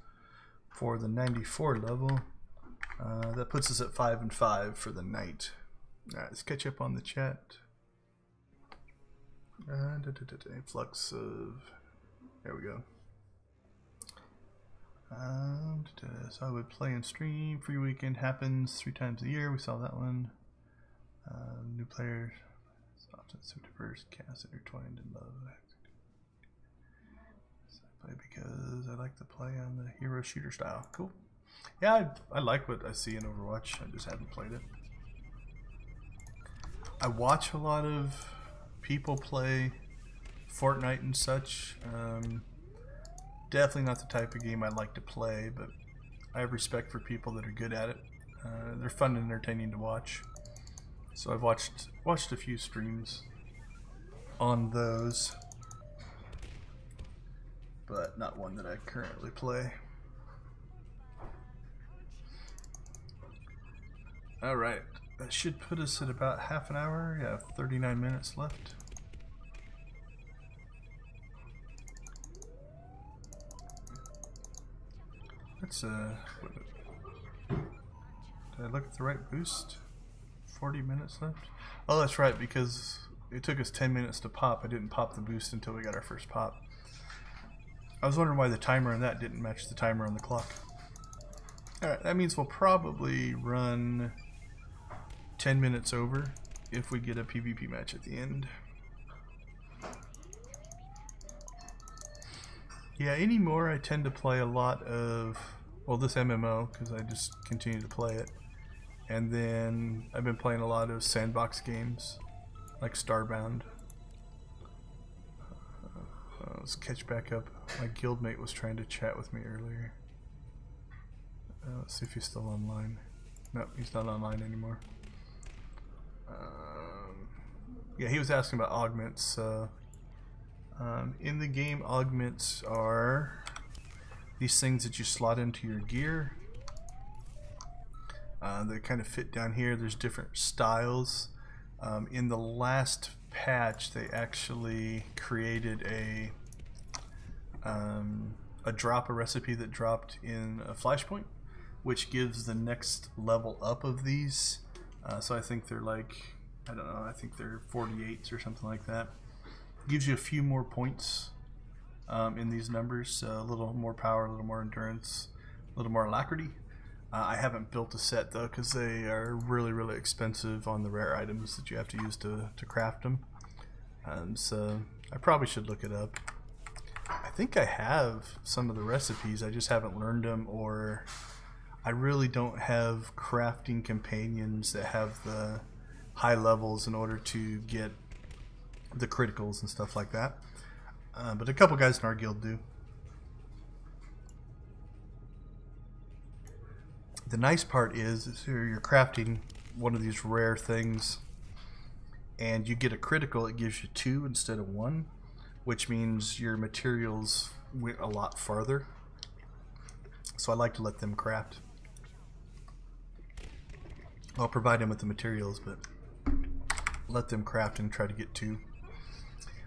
for the 94 level. That puts us at 5-5 for the night. Alright, let's catch up on the chat. Flux of... There we go. So I would play and stream. Free weekend happens 3 times a year. We saw that one. New players. Often so diverse, cast intertwined in love. So I play because I like to play on the hero shooter style. Cool. Yeah, I like what I see in Overwatch. I just haven't played it. I watch a lot of people play Fortnite and such. Definitely not the type of game I like to play, but I have respect for people that are good at it. They're fun and entertaining to watch. So I've watched a few streams on those, but not one that I currently play. Alright, that should put us at about half an hour. Yeah, 39 minutes left. Let's did I look at the right boost? 40 minutes left? Oh, that's right, because it took us 10 minutes to pop. I didn't pop the boost until we got our first pop. I was wondering why the timer on that didn't match the timer on the clock. Alright, that means we'll probably run 10 minutes over if we get a PvP match at the end. Yeah, anymore I tend to play a lot of, well, this MMO, because I just continue to play it. And then I've been playing a lot of sandbox games, like Starbound. Let's catch back up. My guildmate was trying to chat with me earlier. Let's see if he's still online. Nope, he's not online anymore. Yeah, he was asking about augments. In the game, augments are these things that you slot into your gear. that kind of fit down here. There's different styles. In the last patch, they actually created a recipe that dropped in a Flashpoint, which gives the next level up of these. So I think they're like, I don't know, I think they're 48s or something like that. Gives you a few more points in these numbers, a little more power, a little more endurance, a little more alacrity. I haven't built a set though, because they are really expensive on the rare items that you have to use to craft them. So I probably should look it up. I think I have some of the recipes, I just haven't learned them, or I really don't have crafting companions that have the high levels in order to get the criticals and stuff like that. But a couple guys in our guild do. The nice part is here you're crafting one of these rare things and you get a critical, it gives you 2 instead of 1, which means your materials went a lot farther. So I like to let them craft. I'll provide them with the materials, but let them craft and try to get 2.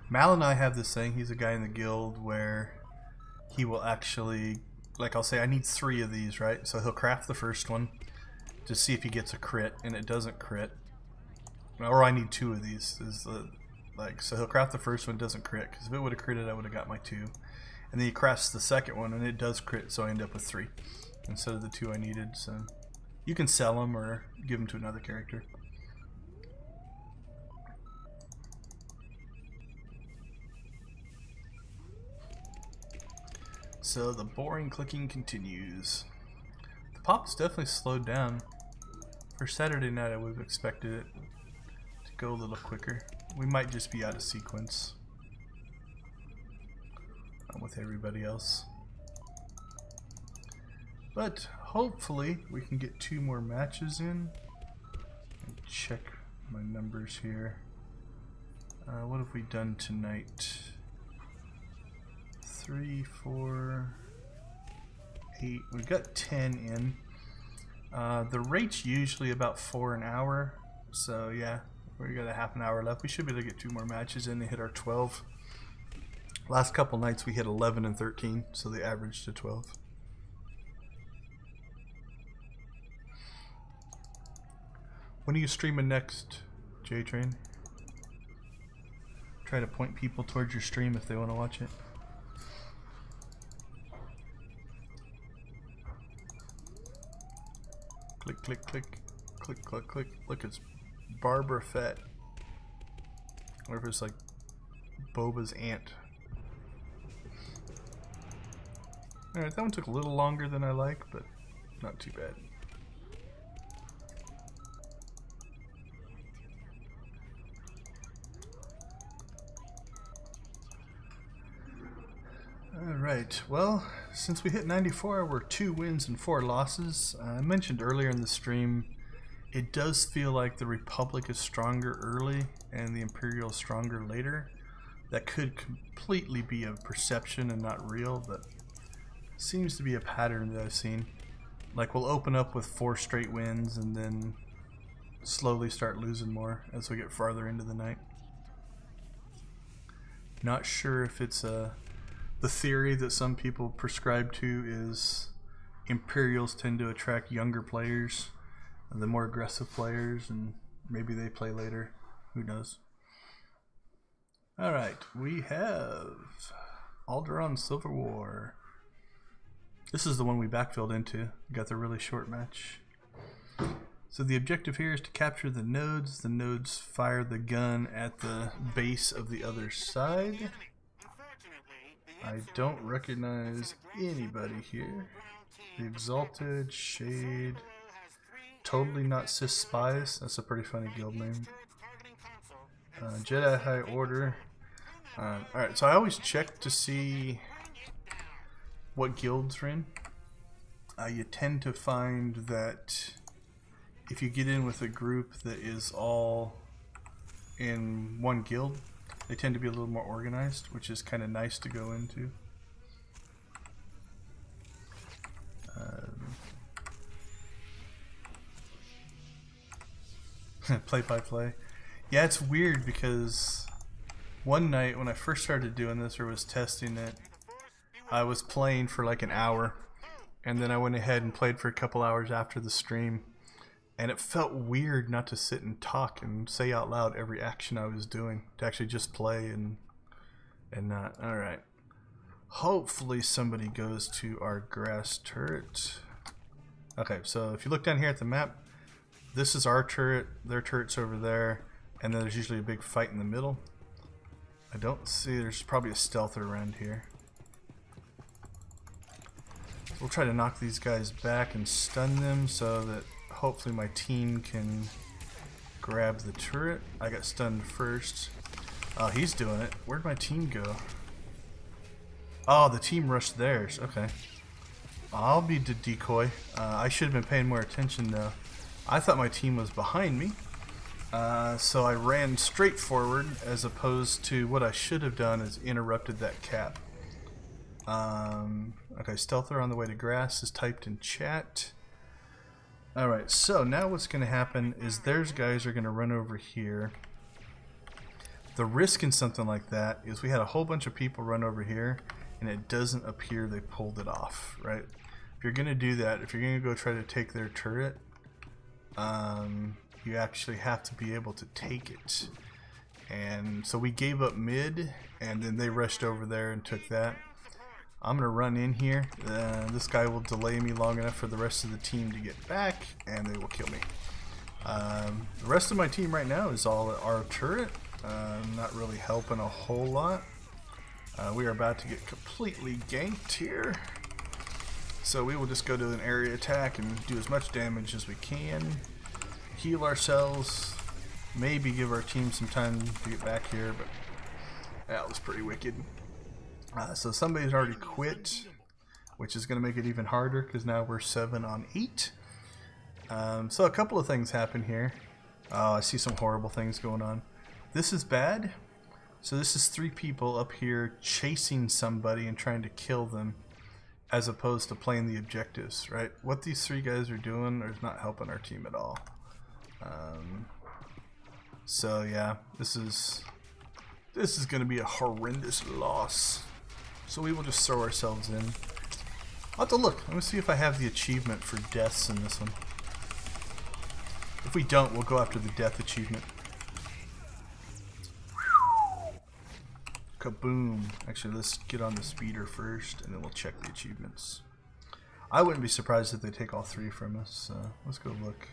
Mal and I have this thing, he's a guy in the guild where he will actually, like I'll say I need 3 of these, right? So he'll craft the first one to see if he gets a crit, and it doesn't crit. Or I need 2 of these. So he'll craft the first one, doesn't crit, because if it would have critted I would have got my 2. And then he crafts the second one and it does crit, so I end up with 3 instead of the 2 I needed. So you can sell them or give them to another character. So the boring clicking continues. The pop's definitely slowed down. For Saturday night I would have expected it to go a little quicker. We might just be out of sequence with everybody else. But hopefully we can get 2 more matches in. Check my numbers here. What have we done tonight? 3, 4, 8. We've got 10 in. The rate's usually about 4 an hour. So yeah, we got a half an hour left. We should be able to get 2 more matches in to hit our 12. Last couple nights we hit 11 and 13, so they averaged to 12. When are you streaming next, J-Train? Try to point people towards your stream if they want to watch it. Click, click, click, click, click, click. Look, it's Barbara Fett. Or if it's like Boba's aunt. Alright, that one took a little longer than I like, but not too bad. Alright, well, since we hit 94, we're 2 wins and 4 losses. I mentioned earlier in the stream, it does feel like the Republic is stronger early and the Imperial is stronger later. That could completely be a perception and not real, but seems to be a pattern that I've seen. Like we'll open up with 4 straight wins and then slowly start losing more as we get farther into the night. Not sure if it's the theory that some people prescribe to is Imperials tend to attract younger players, the more aggressive players, and maybe they play later. Who knows? Alright, we have Alderaan Civil War. This is the one we backfilled into. We got the really short match. So the objective here is to capture the nodes. The nodes fire the gun at the base of the other side. I don't recognize anybody here. The Exalted, Shade, Totally Not Cis Spies. That's a pretty funny guild name. Jedi High Order. Alright, so I always check to see what guilds are in. You tend to find that if you get in with a group that is all in one guild, they tend to be a little more organized, which is kind of nice to go into. Play-by-play. Yeah, it's weird because one night when I first started doing this or was testing it, I was playing for like an hour, and then I went ahead and played for a couple hours after the stream, and it felt weird not to sit and talk and say out loud every action I was doing, to actually just play and not. Alright. Hopefully somebody goes to our grass turret. Okay, so if you look down here at the map, this is our turret, their turret's over there, and then there's usually a big fight in the middle. I don't see, there's probably a stealther around here. We'll try to knock these guys back and stun them so that hopefully my team can grab the turret. I got stunned first. Oh, he's doing it. Where'd my team go? Oh, the team rushed theirs. Okay. I'll be the decoy. I should have been paying more attention though. I thought my team was behind me. So I ran straight forward as opposed to what I should have done is interrupted that cap. Okay, stealther on the way to grass is typed in chat. Alright, so now what's going to happen is there's guys are going to run over here. The risk in something like that is we had a whole bunch of people run over here and it doesn't appear they pulled it off, right? If you're going to do that, if you're going to go try to take their turret, you actually have to be able to take it. And so we gave up mid and then they rushed over there and took that. I'm going to run in here. This guy will delay me long enough for the rest of the team to get back and they will kill me. The rest of my team right now is all our turret. Not really helping a whole lot. We are about to get completely ganked here. So we will just go to an area attack and do as much damage as we can. Heal ourselves. Maybe give our team some time to get back here, but that was pretty wicked. So somebody's already quit, which is going to make it even harder because now we're 7 on 8. So a couple of things happen here. Oh, I see some horrible things going on. This is bad. So this is 3 people up here chasing somebody and trying to kill them as opposed to playing the objectives, right? What these 3 guys are doing is not helping our team at all. So yeah, this is going to be a horrendous loss. So we will just throw ourselves in. I'll have to look. Let me see if I have the achievement for deaths in this one. If we don't, we'll go after the death achievement. Kaboom. Actually, let's get on the speeder first, and then we'll check the achievements. I wouldn't be surprised if they take all 3 from us, so let's go look.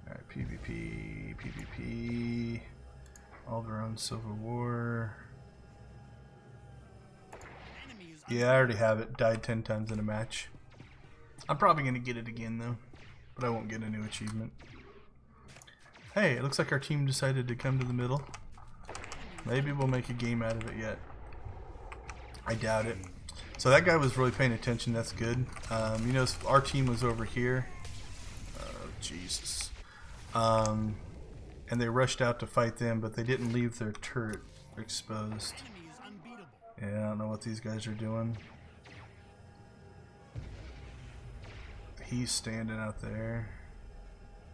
Alright, PvP, PvP, Alderaan Civil War. Yeah, I already have it. Died 10 times in a match. I'm probably going to get it again, though, but I won't get a new achievement. Hey, it looks like our team decided to come to the middle. Maybe we'll make a game out of it yet. I doubt it. So that guy was really paying attention. That's good. You know, our team was over here. Oh, Jesus. And they rushed out to fight them, but they didn't leave their turret exposed. Yeah, I don't know what these guys are doing. He's standing out there.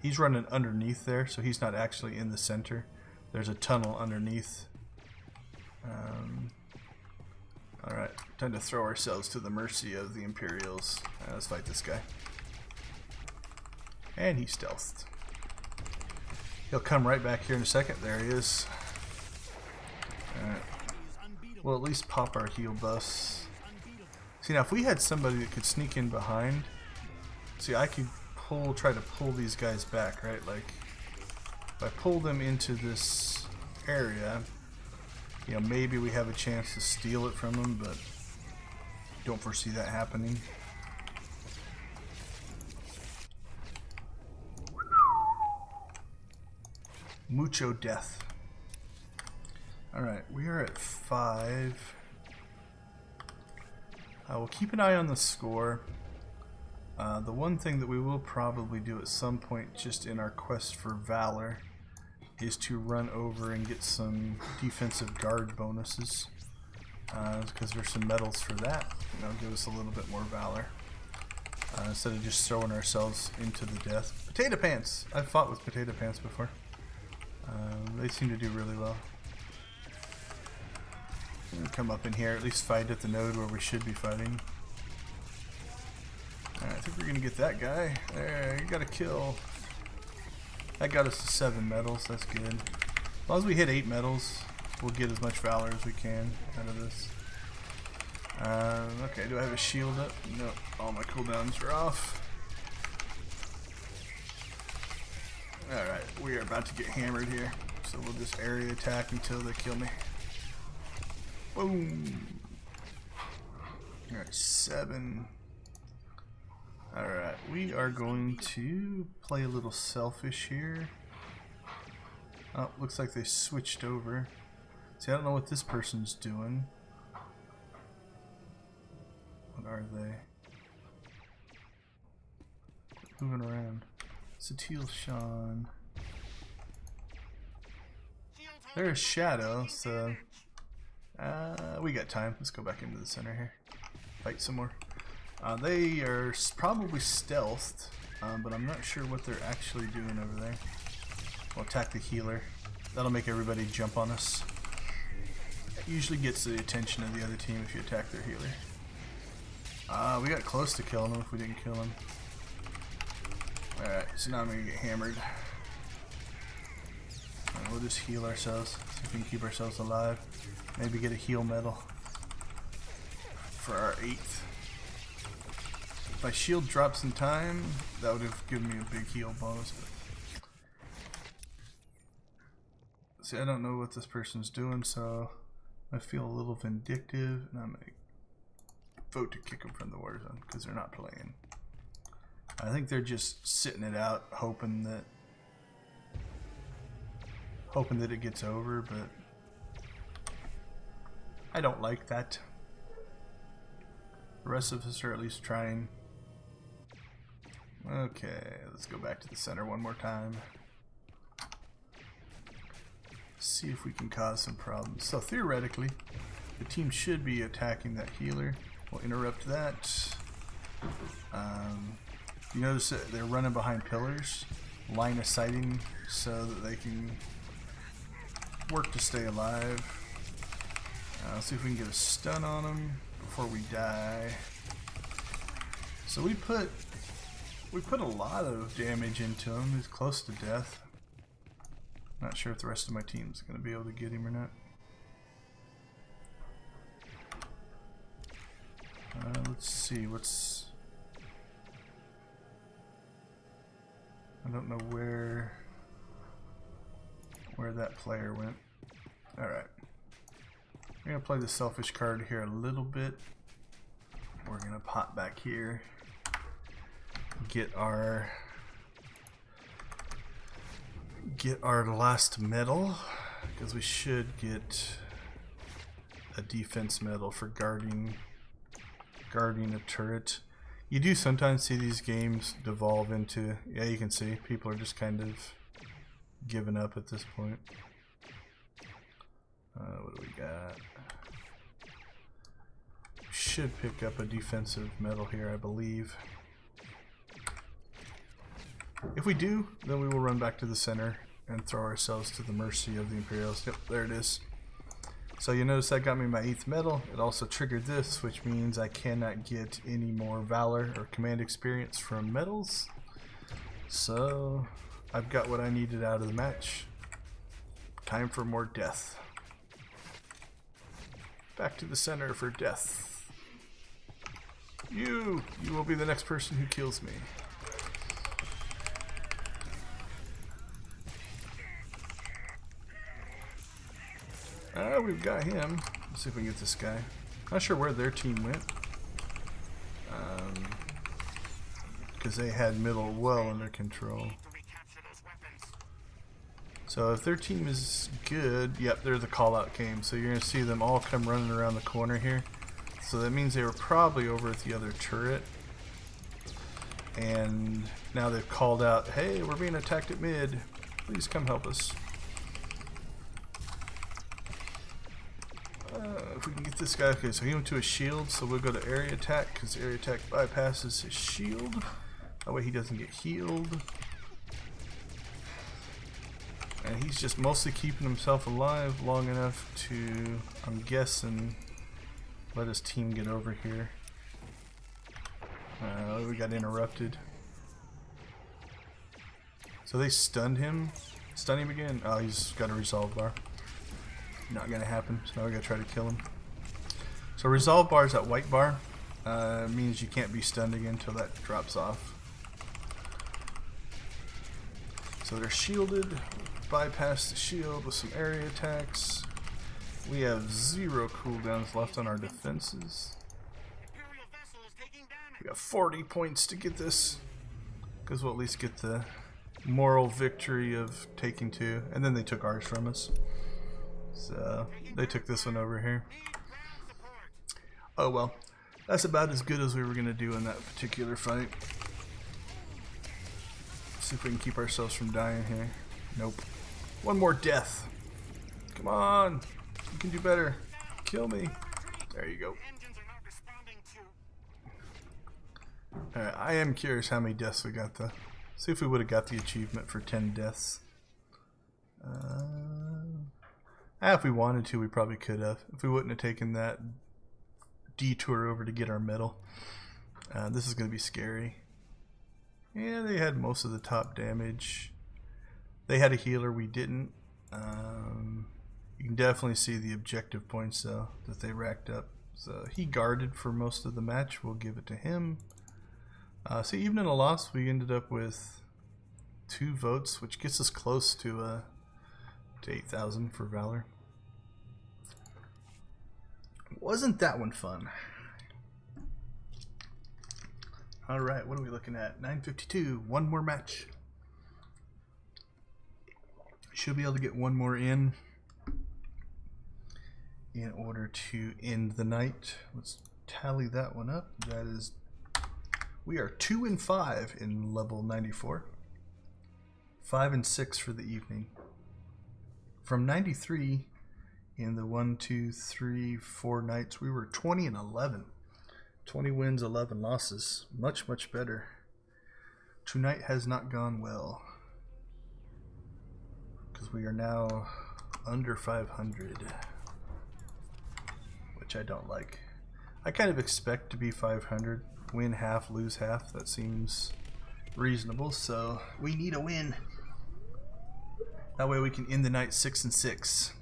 He's running underneath there, so he's not actually in the center. There's a tunnel underneath. Alright, time to throw ourselves to the mercy of the Imperials. Right, let's fight this guy. And he stealthed. He'll come right back here in a second. There he is. Alright. We'll at least pop our heal buffs. See, now if we had somebody that could sneak in behind, see, I could try to pull these guys back, right? Like, if I pull them into this area, you know, maybe we have a chance to steal it from them, but don't foresee that happening. Mucho death. Alright, we are at 5. We'll keep an eye on the score. The one thing that we will probably do at some point, just in our quest for Valor, is to run over and get some defensive guard bonuses. Because there's some medals for that. That'll give us a little bit more Valor. instead of just throwing ourselves into the death. Potato Pants! I've fought with Potato Pants before. They seem to do really well. Come up in here, at least fight at the node where we should be fighting. Alright, I think we're gonna get that guy. There, you got a kill. That got us to 7 medals, that's good. As long as we hit 8 medals, we'll get as much Valor as we can out of this. Okay, do I have a shield up? No, all my cooldowns are off. Alright, we are about to get hammered here. So we'll just area attack until they kill me. Boom! Alright, 7. Alright, we are going to play a little selfish here. Oh, looks like they switched over. See, I don't know what this person's doing. What are they? Moving around. Satil Sean. There's Shadow, so we got time. Let's go back into the center here. Fight some more. They are probably stealthed, but I'm not sure what they're actually doing over there. We'll attack the healer. That'll make everybody jump on us. It usually gets the attention of the other team if you attack their healer. We got close to killing him if we didn't kill him. Alright, so now I'm gonna get hammered. We'll just heal ourselves, see if we can keep ourselves alive. Maybe get a heal medal for our 8th. If my shield drops in time, that would have given me a big heal bonus. But see, I don't know what this person's doing, so I feel a little vindictive, and I'm gonna vote to kick them from the war zone because they're not playing. I think they're just sitting it out, hoping that it gets over, but I don't like that. The rest of us are at least trying. Okay, let's go back to the center one more time. See if we can cause some problems. So theoretically, the team should be attacking that healer. We'll interrupt that. You notice that they're running behind pillars, line of sighting so that they can work to stay alive. Let's see if we can get a stun on them before we die. So we put a lot of damage into him. He's close to death. Not sure if the rest of my team's going to be able to get him or not. Let's see what's. I don't know where that player went. Alright. We're going to play the selfish card here a little bit. We're going to pop back here. Get our last medal. Because we should get a defense medal for guarding a turret. You do sometimes see these games devolve into, yeah, you can see people are just kind of giving up at this point. What do we got? Should pick up a defensive medal here, I believe. If we do, then we will run back to the center and throw ourselves to the mercy of the Imperials. Yep, there it is. So you notice that got me my 8th medal. It also triggered this, which means I cannot get any more Valor or Command experience from medals. So I've got what I needed out of the match. Time for more death. Back to the center for death. You will be the next person who kills me. We've got him. Let's see if we can get this guy. Not sure where their team went. Because they had middle well under control. So if their team is good, yep, there's a call out came. So you're going to see them all come running around the corner here. So that means they were probably over at the other turret. And now they've called out, hey, we're being attacked at mid. Please come help us. If we can get this guy, okay, so he went to a shield, so we'll go to area attack, because area attack bypasses his shield. That way he doesn't get healed. And he's just mostly keeping himself alive long enough to, I'm guessing, let his team get over here. We got interrupted. So they stunned him. Stun him again. Oh, he's got a resolve bar. Not gonna happen. So now we gotta try to kill him. So resolve bar is that white bar. Means you can't be stunned again until that drops off. So they're shielded. Bypass the shield with some area attacks. We have 0 cooldowns left on our defenses. We got 40 points to get this, because we'll at least get the moral victory of taking 2, and then they took ours from us. So they took this one over here. Oh well, that's about as good as we were gonna do in that particular fight. Let's see if we can keep ourselves from dying here. Nope. One more death. Come on, you can do better. Kill me. There you go. Alright, I am curious how many deaths we got though. See if we would have got the achievement for 10 deaths. If we wanted to, we probably could have. If we wouldn't have taken that detour over to get our medal. This is going to be scary. Yeah, they had most of the top damage. They had a healer, we didn't. You can definitely see the objective points though that they racked up. So he guarded for most of the match. We'll give it to him. So even in a loss, we ended up with 2 votes, which gets us close to 8,000 for Valor. Wasn't that one fun? Alright, what are we looking at? 952, one more match. Should be able to get one more in order to end the night. Let's tally that one up. That is, we are 2 and 5 in level 94. 5 and 6 for the evening. From 93 in the 1, 2, 3, 4 nights, we were 20 and 11. 20 wins, 11 losses. Much, much better. Tonight has not gone well, because we are now under 500, which I don't like. I kind of expect to be 500. Win half, lose half. That seems reasonable, so we need a win. That way we can end the night 6 and 6,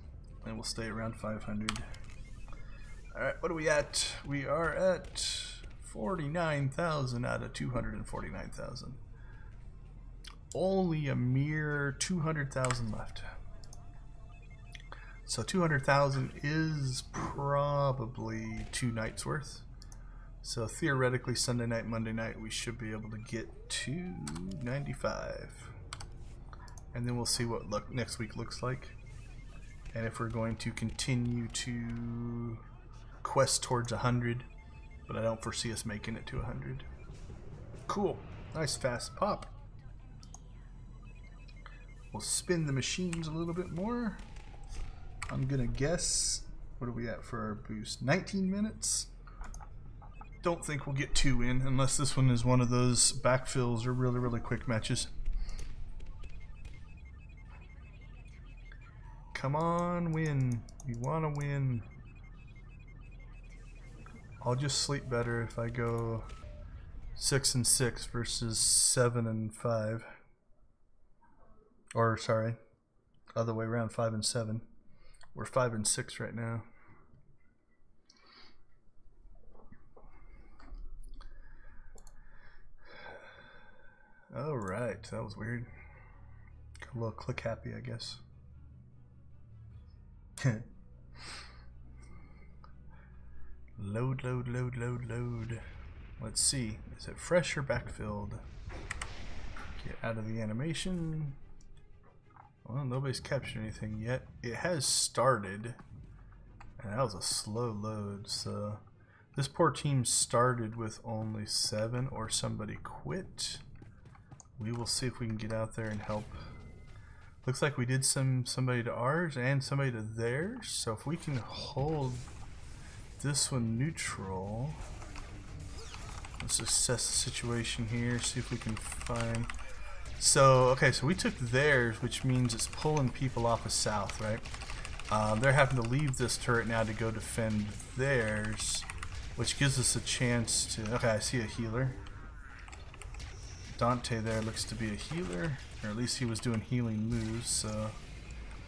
and we'll stay around 500. Alright, what are we at? We are at 49,000 out of 249,000. Only a mere 200,000 left. So 200,000 is probably 2 nights worth. So theoretically, Sunday night, Monday night, we should be able to get to 95. And then we'll see what next week looks like. And if we're going to continue to quest towards 100. But I don't foresee us making it to 100. Cool. Nice fast pop. We'll spin the machines a little bit more. I'm gonna guess, what are we at for our boost? 19 minutes? Don't think we'll get 2 in unless this one is one of those backfills or really, really quick matches. Come on, win. You wanna win. I'll just sleep better if I go 6 and 6 versus 7 and 5. Or sorry, other way around, 5 and 7. We're 5 and 6 right now. All right, that was weird. Got a little click happy, I guess. Load, load, load, load, load. Let's see. Is it fresh or backfilled? Get out of the animation. Well, nobody's captured anything yet. It has started, and that was a slow load. So this poor team started with only 7, or somebody quit. We will see if we can get out there and help Looks like we did somebody to ours and somebody to theirs. So if we can hold this one neutral, let's assess the situation here, see if we can find. So okay, so we took theirs, which means it's pulling people off of south, right? They're having to leave this turret now to go defend theirs, which gives us a chance to. Okay, I see a healer. Dante there looks to be a healer, or at least he was doing healing moves. So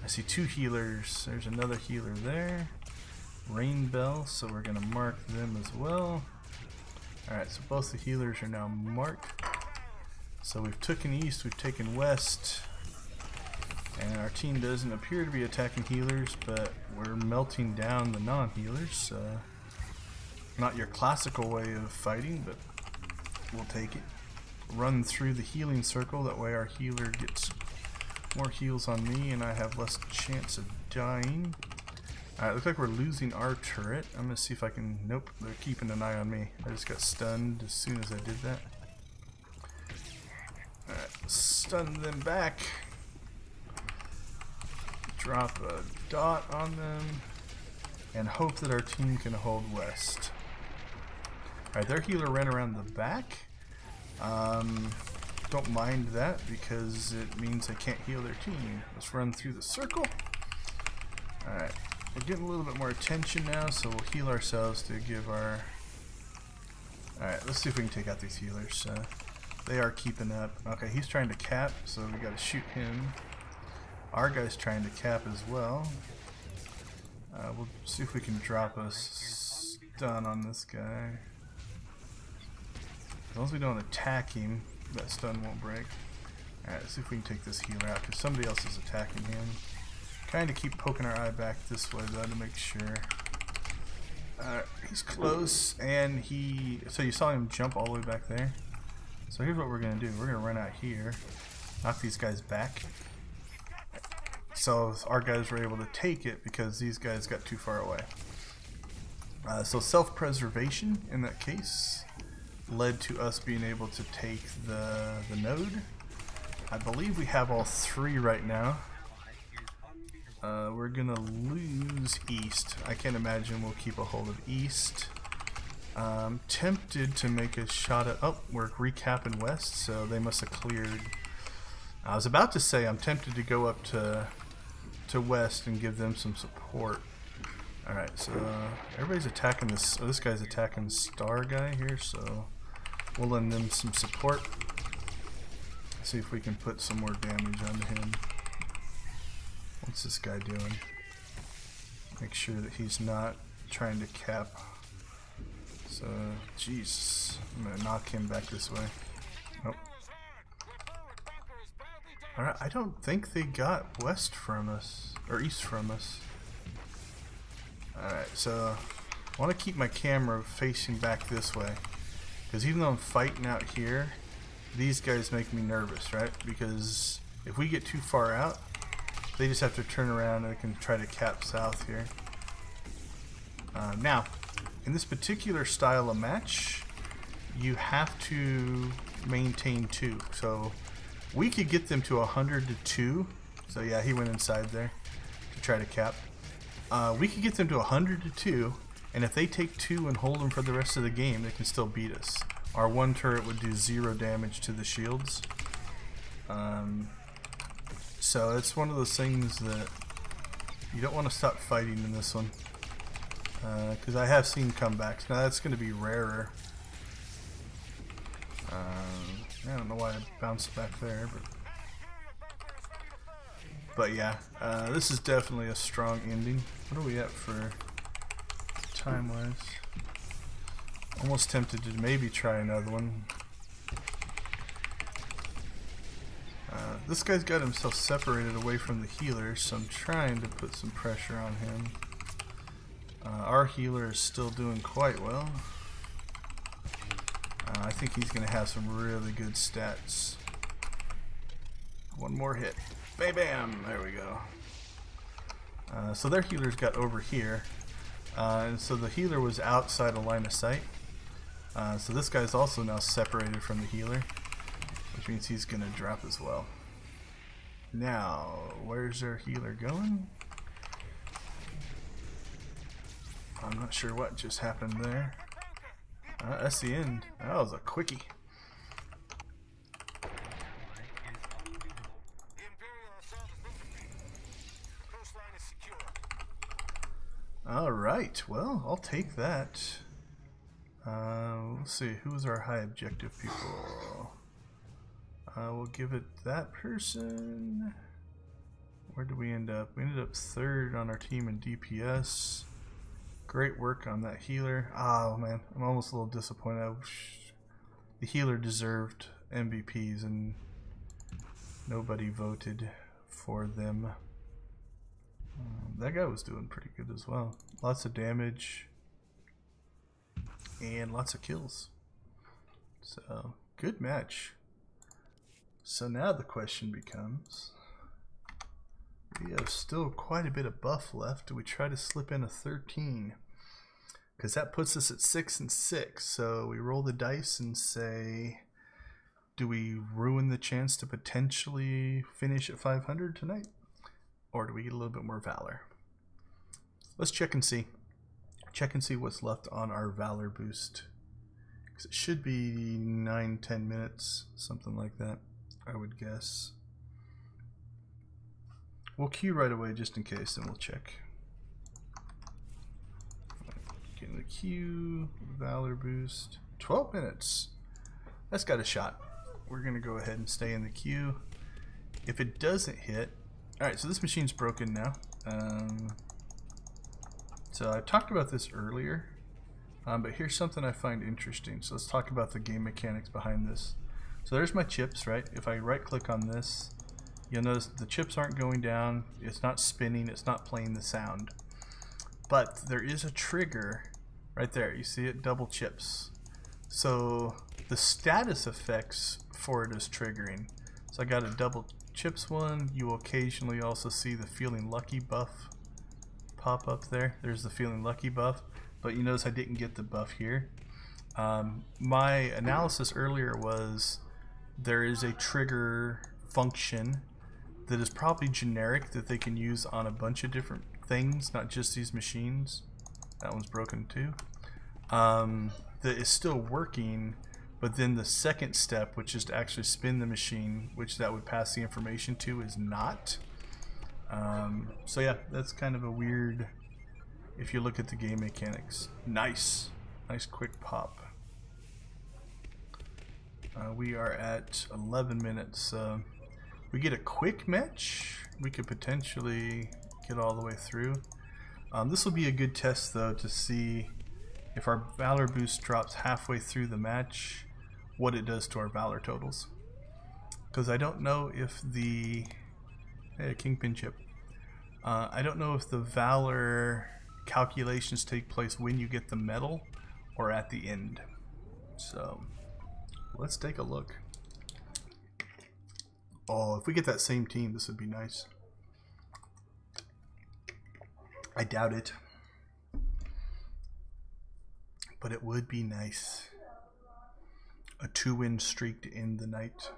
I see two healers. There's another healer there. Rain Bell, so we're gonna mark them as well. Alright, so both the healers are now marked. So we've taken east, we've taken west, and our team doesn't appear to be attacking healers, but we're melting down the non-healers. Not your classical way of fighting, but we'll take it. Run through the healing circle, that way our healer gets more heals on me and I have less chance of dying. Alright, looks like we're losing our turret. I'm gonna see if I can. Nope, they're keeping an eye on me. I just got stunned as soon as I did that. Alright, stun them back. Drop a dot on them and hope that our team can hold west. Alright, their healer ran around the back. Don't mind that because it means they can't heal their team. Let's run through the circle. Alright, we're getting a little bit more attention now, so we'll heal ourselves to give our. Alright, let's see if we can take out these healers. They are keeping up. Okay, he's trying to cap, so we gotta shoot him. Our guy's trying to cap as well. We'll see if we can drop a stun on this guy. As long as we don't attack him, that stun won't break. Alright, let's see if we can take this healer out, because somebody else is attacking him. Kind of keep poking our eye back this way, though, to make sure. He's close, and so you saw him jump all the way back there. So here's what we're going to do. We're going to run out here, knock these guys back. So our guys were able to take it because these guys got too far away. So self-preservation in that case led to us being able to take the node. I believe we have all three right now. We're gonna lose east. I can't imagine we'll keep a hold of east. Tempted to make a shot at. Oh, we're recapping west, so they must have cleared. I was about to say I'm tempted to go up to west and give them some support. All right, so everybody's attacking this. Oh, this guy's attacking Star guy here, so we'll lend them some support. See if we can put some more damage onto him. What's this guy doing? Make sure that he's not trying to cap. So, Jesus, I'm gonna knock him back this way. Nope. Alright, I don't think they got west from us, or east from us. Alright, so I want to keep my camera facing back this way. Because even though I'm fighting out here, these guys make me nervous, right? Because if we get too far out, they just have to turn around and they can try to cap south here. Now, in this particular style of match, you have to maintain 2. So we could get them to 100 to 2. So yeah, he went inside there to try to cap. We could get them to 100 to 2, and if they take 2 and hold them for the rest of the game, they can still beat us. Our one turret would do 0 damage to the shields. So it's one of those things that you don't want to stop fighting in this one. Because I have seen comebacks. Now that's going to be rarer. I don't know why I bounced back there, but yeah, this is definitely a strong ending. What are we at for time-wise? Almost tempted to maybe try another one. This guy's got himself separated away from the healer, so I'm trying to put some pressure on him. Our healer is still doing quite well. I think he's going to have some really good stats. One more hit. Bam, bam! There we go. So their healers got over here. And so the healer was outside of line of sight. So this guy's also now separated from the healer, which means he's going to drop as well. Now, where's our healer going? I'm not sure what just happened there. That's the end. That was a quickie. Alright, well, I'll take that. Let's see, who's our high objective people? We'll give it that person. Where did we end up? We ended up third on our team in DPS. Great work on that healer. Oh man, I'm almost a little disappointed. The healer deserved MVPs and nobody voted for them. That guy was doing pretty good as well. Lots of damage and lots of kills. So, good match. So now the question becomes, we have still quite a bit of buff left. Do we try to slip in a 13? Because that puts us at 6 and 6. So we roll the dice and say, do we ruin the chance to potentially finish at 500 tonight? Or do we get a little bit more Valor? Let's check and see. Check and see what's left on our Valor boost. Because it should be 9-10 minutes, something like that, I would guess. We'll queue right away just in case, and we'll check. Get in the queue, Valor boost, 12 minutes. That's got a shot. We're going to go ahead and stay in the queue. If it doesn't hit, alright, so this machine's broken now. So I talked about this earlier, but here's something I find interesting. So let's talk about the game mechanics behind this. So there's my chips, right? If I right click on this, you'll notice the chips aren't going down, it's not spinning, it's not playing the sound. But there is a trigger right there, you see it, double chips. So the status effects for it is triggering. So I got a double chips one. You will occasionally also see the feeling lucky buff pop up there. There's the feeling lucky buff, but you notice I didn't get the buff here. My analysis earlier was there is a trigger function that is probably generic that they can use on a bunch of different things, not just these machines. That one's broken too. That is still working, but then the second step, which is to actually spin the machine, which that would pass the information to, is not. So yeah, that's kind of a weird, if you look at the game mechanics. Nice quick pop. We are at 11 minutes. We get a quick match, we could potentially get all the way through. This will be a good test though to see if our Valor boost drops halfway through the match, what it does to our Valor totals. Because I don't know if the Kingpin chip. I don't know if the Valor calculations take place when you get the medal or at the end. So let's take a look. Oh, if we get that same team, this would be nice. I doubt it, but it would be nice. A 2-win streak to end the night.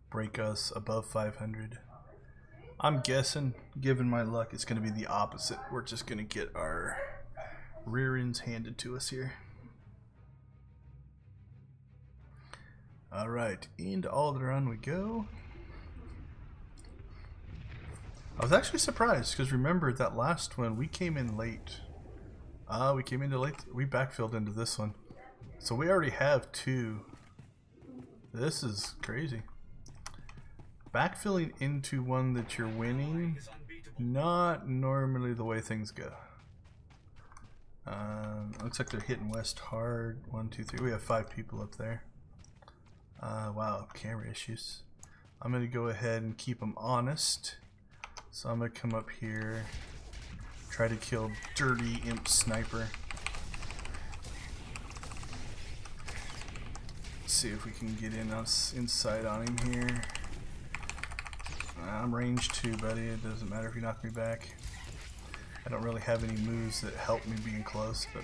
Break us above 500. I'm guessing, given my luck, it's going to be the opposite. We're just going to get our rear ends handed to us here. Alright, into Alderaan we go. I was actually surprised, because remember that last one, we came in late. We came into late. We backfilled into this one. So we already have 2. This is crazy. Backfilling into one that you're winning, not normally the way things go. Looks like they're hitting west hard. 1, 2, 3. We have 5 people up there. Wow, camera issues. I'm going to go ahead and keep them honest. So I'm going to come up here, try to kill Dirty Imp Sniper. Let's see if we can get inside on him here. I'm range 2, buddy. It doesn't matter if you knock me back. I don't really have any moves that help me being close, but...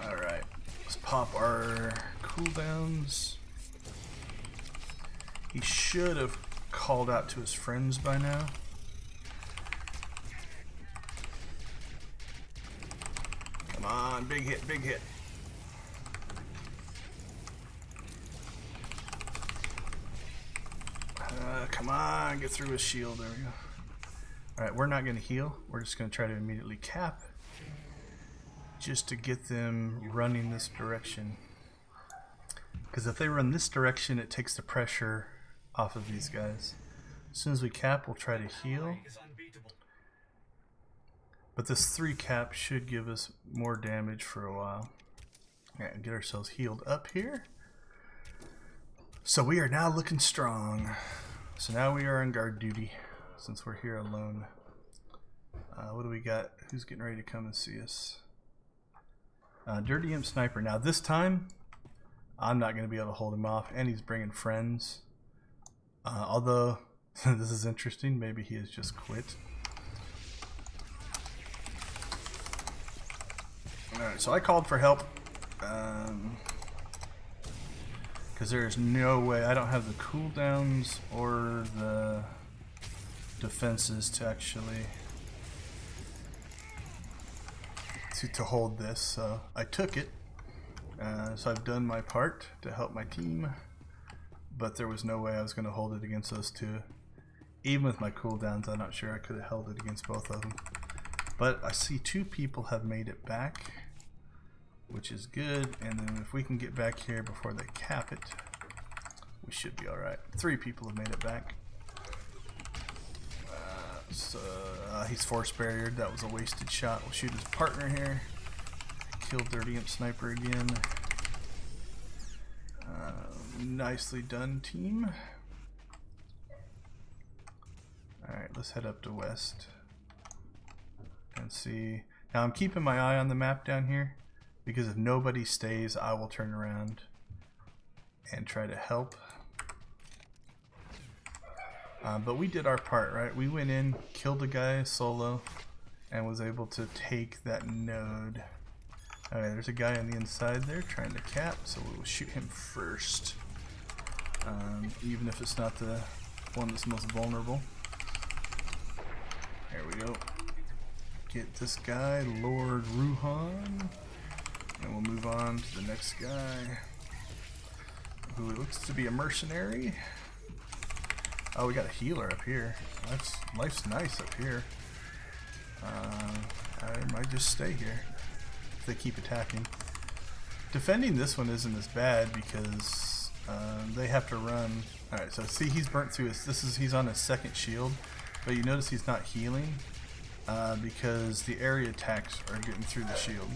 Alright. Let's pop our cooldowns. He should have called out to his friends by now. Come on, big hit, big hit. Come on, get through his shield. There we go. Alright, we're not going to heal. We're just going to try to immediately cap. Just to get them running this direction. Because if they run this direction, it takes the pressure off of these guys. As soon as we cap, we'll try to heal. But this 3 cap should give us more damage for a while. Alright, get ourselves healed up here. So we are now looking strong. So now we are on guard duty, since we're here alone. What do we got? Who's getting ready to come and see us? Dirty Imp Sniper. Now this time, I'm not going to be able to hold him off, and he's bringing friends. Although, this is interesting, maybe he has just quit. Alright, so I called for help. Because there's no way, I don't have the cooldowns or the defenses to actually to hold this, so I took it. So I've done my part to help my team, but there was no way I was going to hold it against those two. Even with my cooldowns, I'm not sure I could have held it against both of them. But I see 2 people have made it back, which is good, and then if we can get back here before they cap it, we should be alright. 3 people have made it back. He's force barriered. That was a wasted shot. We'll shoot his partner here. Kill Dirty Imp Sniper again. Nicely done, team. Alright, let's head up to west and see. Now I'm keeping my eye on the map down here, because if nobody stays, I will turn around and try to help. But we did our part, right? We went in, killed a guy solo, and was able to take that node. Alright, there's a guy on the inside there trying to cap, so we'll shoot him first. Even if it's not the one that's most vulnerable. There we go. Get this guy, Lord Ruhan. And we'll move on to the next guy, who looks to be a mercenary. Oh, we got a healer up here. Life's nice up here. I might just stay here if they keep attacking. Defending this one isn't as bad because they have to run. Alright, so see, he's burnt through his. He's on his 2nd shield, but you notice he's not healing because the area attacks are getting through the shield.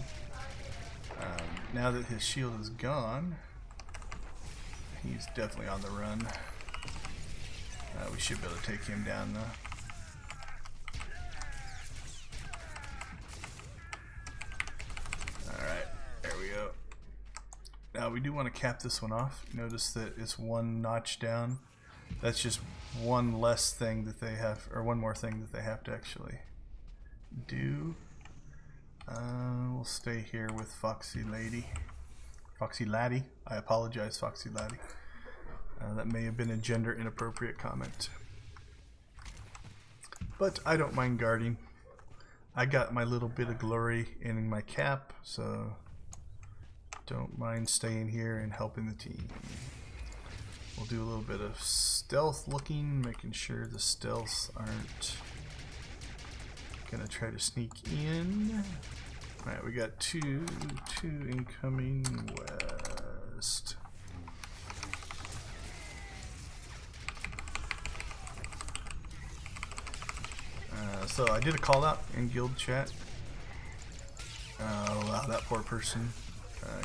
Now that his shield is gone, he's definitely on the run. We should be able to take him down though. Alright, there we go. Now we do want to cap this one off. Notice that it's 1 notch down. That's just one less thing that they have, or one more thing that they have to actually do. We'll stay here with Foxy Lady. Foxy Laddie. I apologize, Foxy Laddie. That may have been a gender inappropriate comment. But I don't mind guarding. I got my little bit of glory in my cap, so don't mind staying here and helping the team. We'll do a little bit of stealth looking, making sure the stealths aren't gonna try to sneak in. Alright, we got two incoming west. So I did a call out in guild chat. Oh wow, that poor person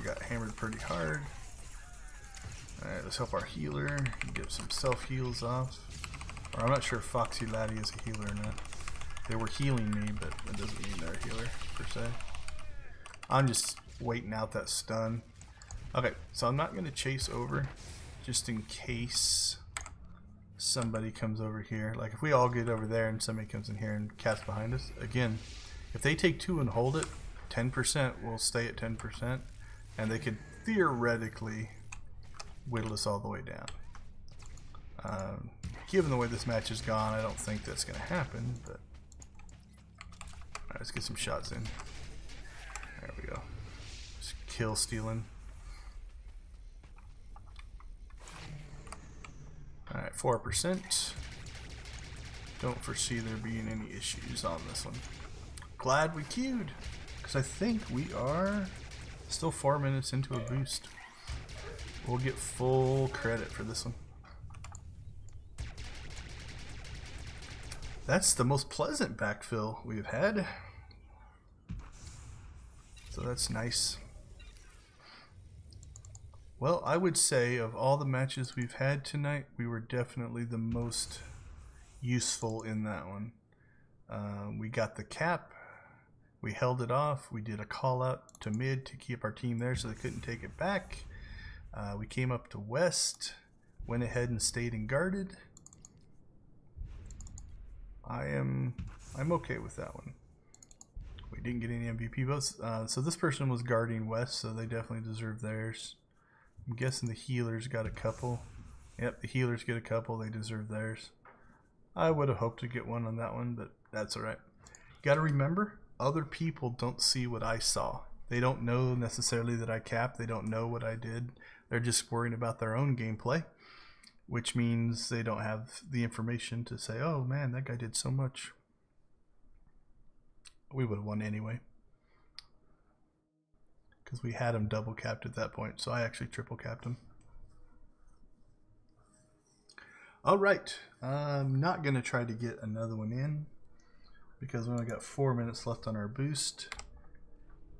got hammered pretty hard. Alright, let's help our healer get some self heals off. Or I'm not sure if Foxy Laddie is a healer or not. They were healing me, but that doesn't mean they're a healer per se. I'm just waiting out that stun. Okay, so I'm not going to chase over just in case somebody comes over here. Like if we all get over there and somebody comes in here and caps behind us, again, if they take 2 and hold it, 10% will stay at 10%, and they could theoretically whittle us all the way down. Given the way this match has gone, I don't think that's going to happen, but alright, let's get some shots in. There we go. Just kill stealing. Alright, 4%. Don't foresee there being any issues on this one. Glad we queued, because I think we are still 4 minutes into a boost. We'll get full credit for this one. That's the most pleasant backfill we've had. So that's nice. Well, I would say of all the matches we've had tonight, we were definitely the most useful in that one. We got the cap. We held it off. We did a call out to mid to keep our team there so they couldn't take it back. We came up to west, went ahead and stayed and guarded. I'm okay with that one. We didn't get any MVP votes. So this person was guarding west, so they definitely deserve theirs. I'm guessing the healers got a couple. Yep, the healers get a couple. They deserve theirs. I would have hoped to get one on that one, but that's alright. Got to remember, other people don't see what I saw. They don't know necessarily that I capped. They don't know what I did. They're just worrying about their own gameplay, which means they don't have the information to say, oh man, that guy did so much. We would have won anyway, because we had him double capped at that point, so I actually triple capped him. Alright, I'm not going to try to get another one in, because we only got 4 minutes left on our boost.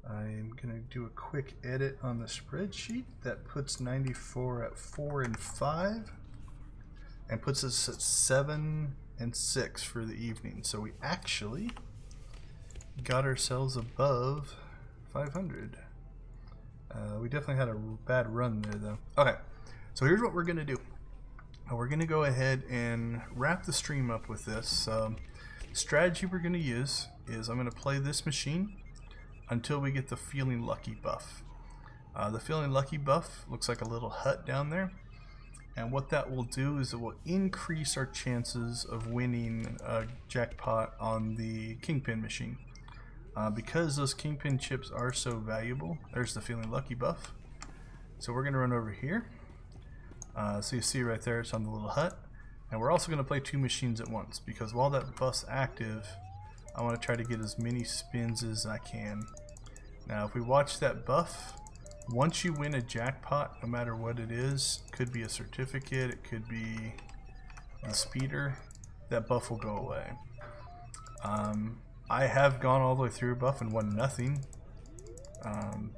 I'm going to do a quick edit on the spreadsheet. That puts 94 at 4 and 5. And puts us at 7 and 6 for the evening. So we actually got ourselves above 500. We definitely had a bad run there though. Okay, so here's what we're going to do. We're going to go ahead and wrap the stream up with this. The strategy we're going to use is I'm going to play this machine until we get the Feeling Lucky buff. The Feeling Lucky buff looks like a little hut down there. And what that will do is it will increase our chances of winning a jackpot on the Kingpin machine. Because those Kingpin chips are so valuable, there's the Feeling Lucky buff. So we're going to run over here. So you see right there, it's on the little hut. And we're also going to play 2 machines at once, because while that buff's active, I want to try to get as many spins as I can. Now if we watch that buff, once you win a jackpot, no matter what it is, could be a certificate, it could be a speeder, that buff will go away. I have gone all the way through a buff and won nothing,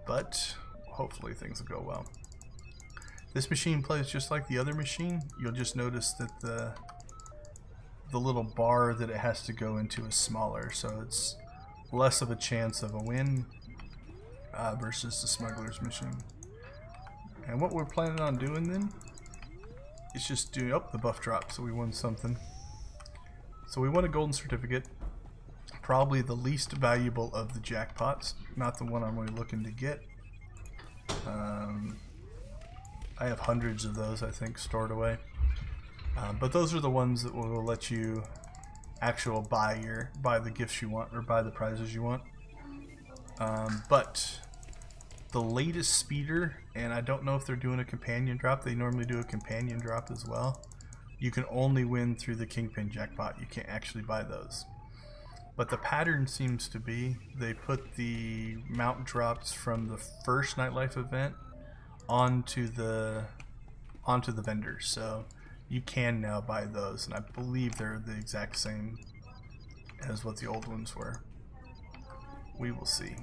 but hopefully things will go well. This machine plays just like the other machine. You'll just notice that the little bar that it has to go into is smaller, so it's less of a chance of a win versus the smuggler's machine. And what we're planning on doing then is just doing, oh, the buff drop, so we won something. So we won a golden certificate, probably the least valuable of the jackpots, not the one I'm really looking to get. I have hundreds of those, I think, stored away. But those are the ones that will let you actually buy the gifts you want, or buy the prizes you want. But the latest speeder, and I don't know if they're doing a companion drop, they normally do a companion drop as well. You can only win through the Kingpin jackpot, you can't actually buy those. But the pattern seems to be, they put the mount drops from the first Nightlife event onto the vendors, so you can now buy those, and I believe they're the exact same as what the old ones were. We will see.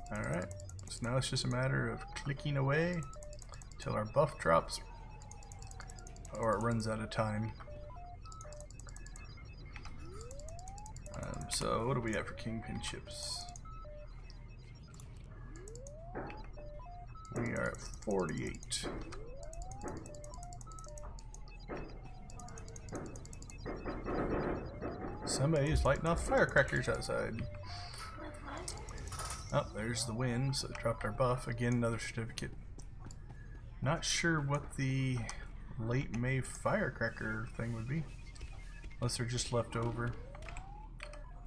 Alright, so now it's just a matter of clicking away till our buff drops, or it runs out of time. So what do we have for Kingpin chips? We are at 48. Somebody is lighting off firecrackers outside. Oh, there's the win, so it dropped our buff. Again, another certificate. Not sure what the late May firecracker thing would be. Unless they're just left over.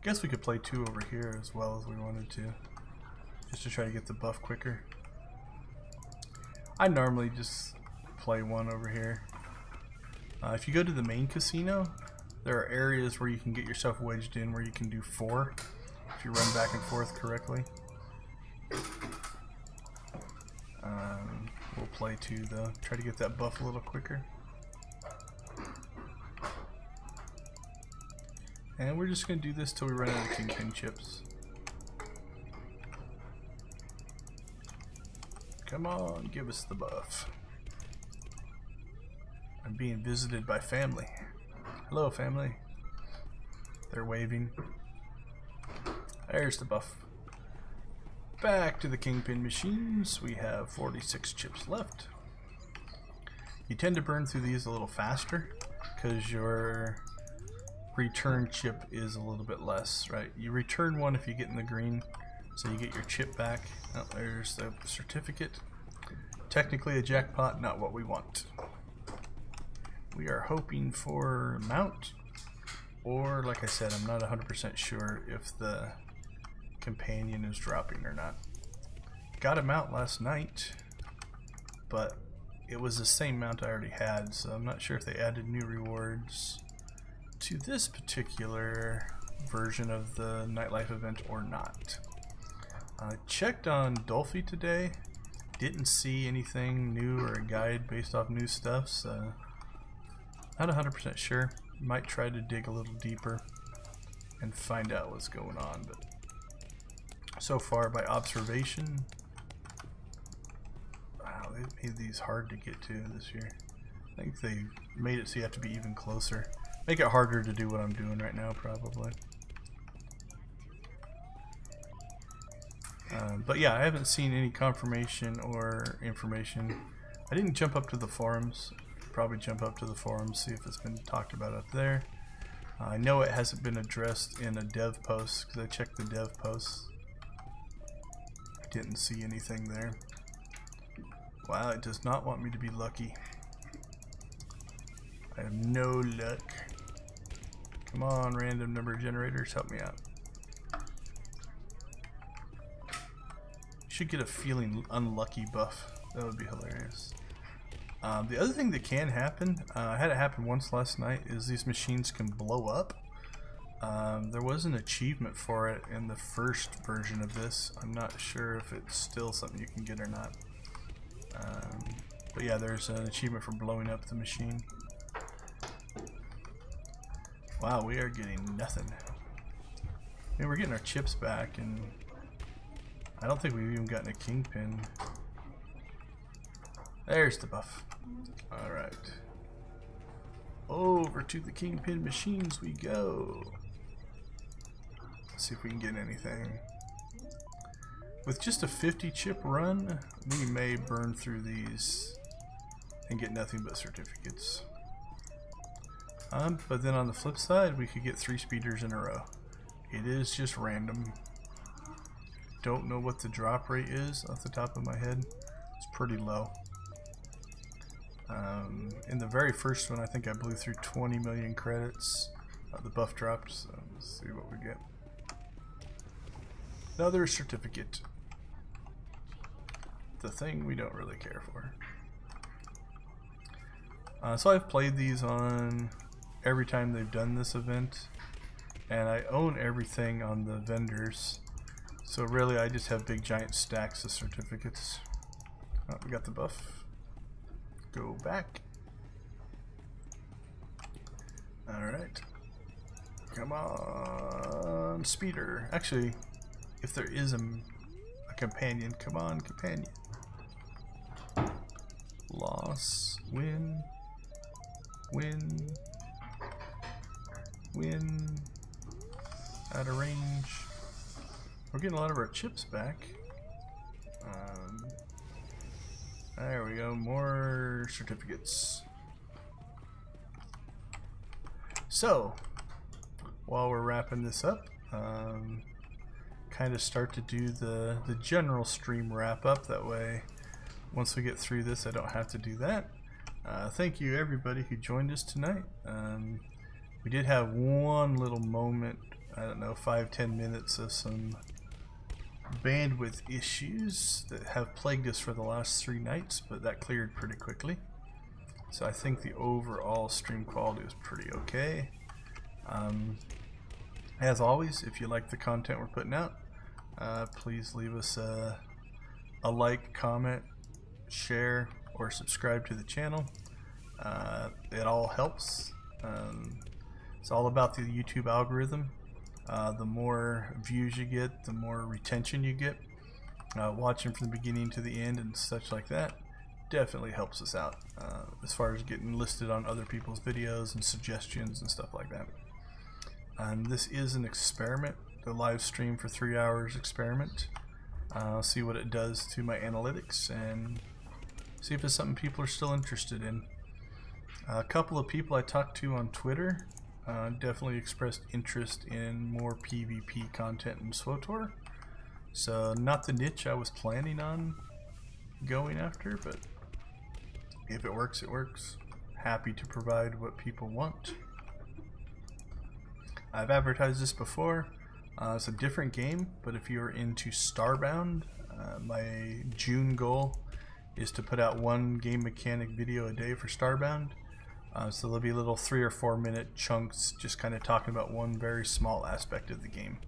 Guess we could play 2 over here as well if we wanted to. Just to try to get the buff quicker. I normally just play 1 over here. If you go to the main casino, there are areas where you can get yourself wedged in where you can do 4 if you run back and forth correctly. We'll play 2 though. Try to get that buff a little quicker. And we're just going to do this till we run out of kingpin chips. Come on, give us the buff. I'm being visited by family. Hello, family. They're waving. There's the buff. Back to the kingpin machines. We have 46 chips left. You tend to burn through these a little faster because your return chip is a little bit less, right? You return 1 if you get in the green, so you get your chip back. Oh, there's the certificate. Technically a jackpot, not what we want. We are hoping for mount, or like I said, I'm not 100% sure if the companion is dropping or not. Got a mount last night, but it was the same mount I already had, so I'm not sure if they added new rewards to this particular version of the nightlife event or not. I checked on Dolphy today, didn't see anything new or a guide based off new stuff, so not 100% sure. Might try to dig a little deeper and find out what's going on, but so far by observation, wow, they made these hard to get to this year. I think they made it so you have to be even closer. Make it harder to do what I'm doing right now, probably. But yeah, I haven't seen any confirmation or information. I didn't jump up to the forums. Probably jump up to the forums, see if it's been talked about up there. I know it hasn't been addressed in a dev post because I checked the dev posts. Didn't see anything there. Wow, it does not want me to be lucky. I have no luck. Come on, random number generators, help me out. Should get a feeling unlucky buff. That would be hilarious. The other thing that can happen, I had it happen once last night, is these machines can blow up. There was an achievement for it in the first version of this. I'm not sure if it's still something you can get or not. But yeah, there's an achievement for blowing up the machine. Wow, we are getting nothing. I mean, we're getting our chips back, and I don't think we've even gotten a kingpin. There's the buff. Alright. Over to the kingpin machines we go. Let's see if we can get anything. With just a 50 chip run, we may burn through these and get nothing but certificates. But then on the flip side, we could get 3 speeders in a row. It is just random. Don't know what the drop rate is off the top of my head. It's pretty low. In the very first one, I think I blew through 20 million credits. The buff dropped, so let's see what we get. Another certificate. The thing we don't really care for. So I've played these on every time they've done this event, and I own everything on the vendors. So really, I just have big giant stacks of certificates. Oh, we got the buff. Go back. Alright. Come on, speeder. Actually, if there is a companion, come on, companion. Loss, win, win, win. Out of range. We're getting a lot of our chips back. There we go, more certificates. So, while we're wrapping this up, kind of start to do the general stream wrap up. That way once we get through this, I don't have to do that. Thank you everybody who joined us tonight. We did have one little moment, I don't know, 5-10 minutes of some bandwidth issues that have plagued us for the last 3 nights, but that cleared pretty quickly. So I think the overall stream quality is pretty okay. As always, if you like the content we're putting out, please leave us a like, comment, share, or subscribe to the channel. It all helps. It's all about the YouTube algorithm. The more views you get, the more retention you get. Watching from the beginning to the end and such like that definitely helps us out as far as getting listed on other people's videos and suggestions and stuff like that. This is an experiment, the live stream for 3 hours experiment. I'll see what it does to my analytics and see if it's something people are still interested in. A couple of people I talked to on Twitter definitely expressed interest in more PvP content in SWTOR. So not the niche I was planning on going after, but if it works, it works. Happy to provide what people want. I've advertised this before. It's a different game, but if you're into Starbound, my June goal is to put out 1 game mechanic video a day for Starbound. So there'll be little 3 or 4 minute chunks just kind of talking about one very small aspect of the game,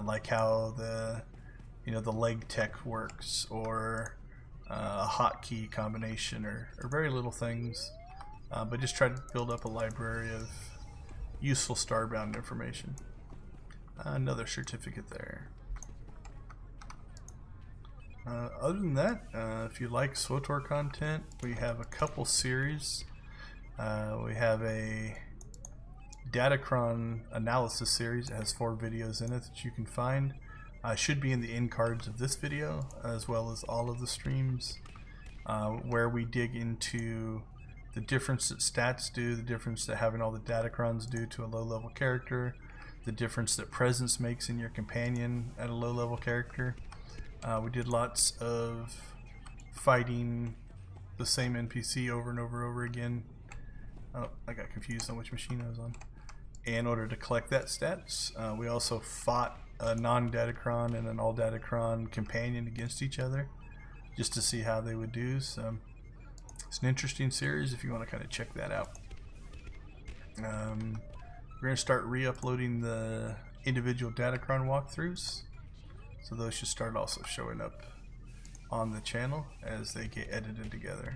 like how the leg tech works, or a hotkey combination, or very little things, but just try to build up a library of useful Starbound information. Another certificate there. Other than that, if you like SWTOR content, we have a couple series. We have a Datacron analysis series that has 4 videos in it that you can find. Should be in the end cards of this video, as well as all of the streams, where we dig into the difference that stats do, the difference that having all the Datacrons do to a low-level character, the difference that presence makes in your companion at a low-level character. We did lots of fighting the same NPC over and over again. Oh, I got confused on which machine I was on. In order to collect that stats, we also fought a non-Datacron and an all-Datacron companion against each other, just to see how they would do. So it's an interesting series if you want to kind of check that out. We're going to start re-uploading the individual Datacron walkthroughs, so those should start also showing up on the channel as they get edited together.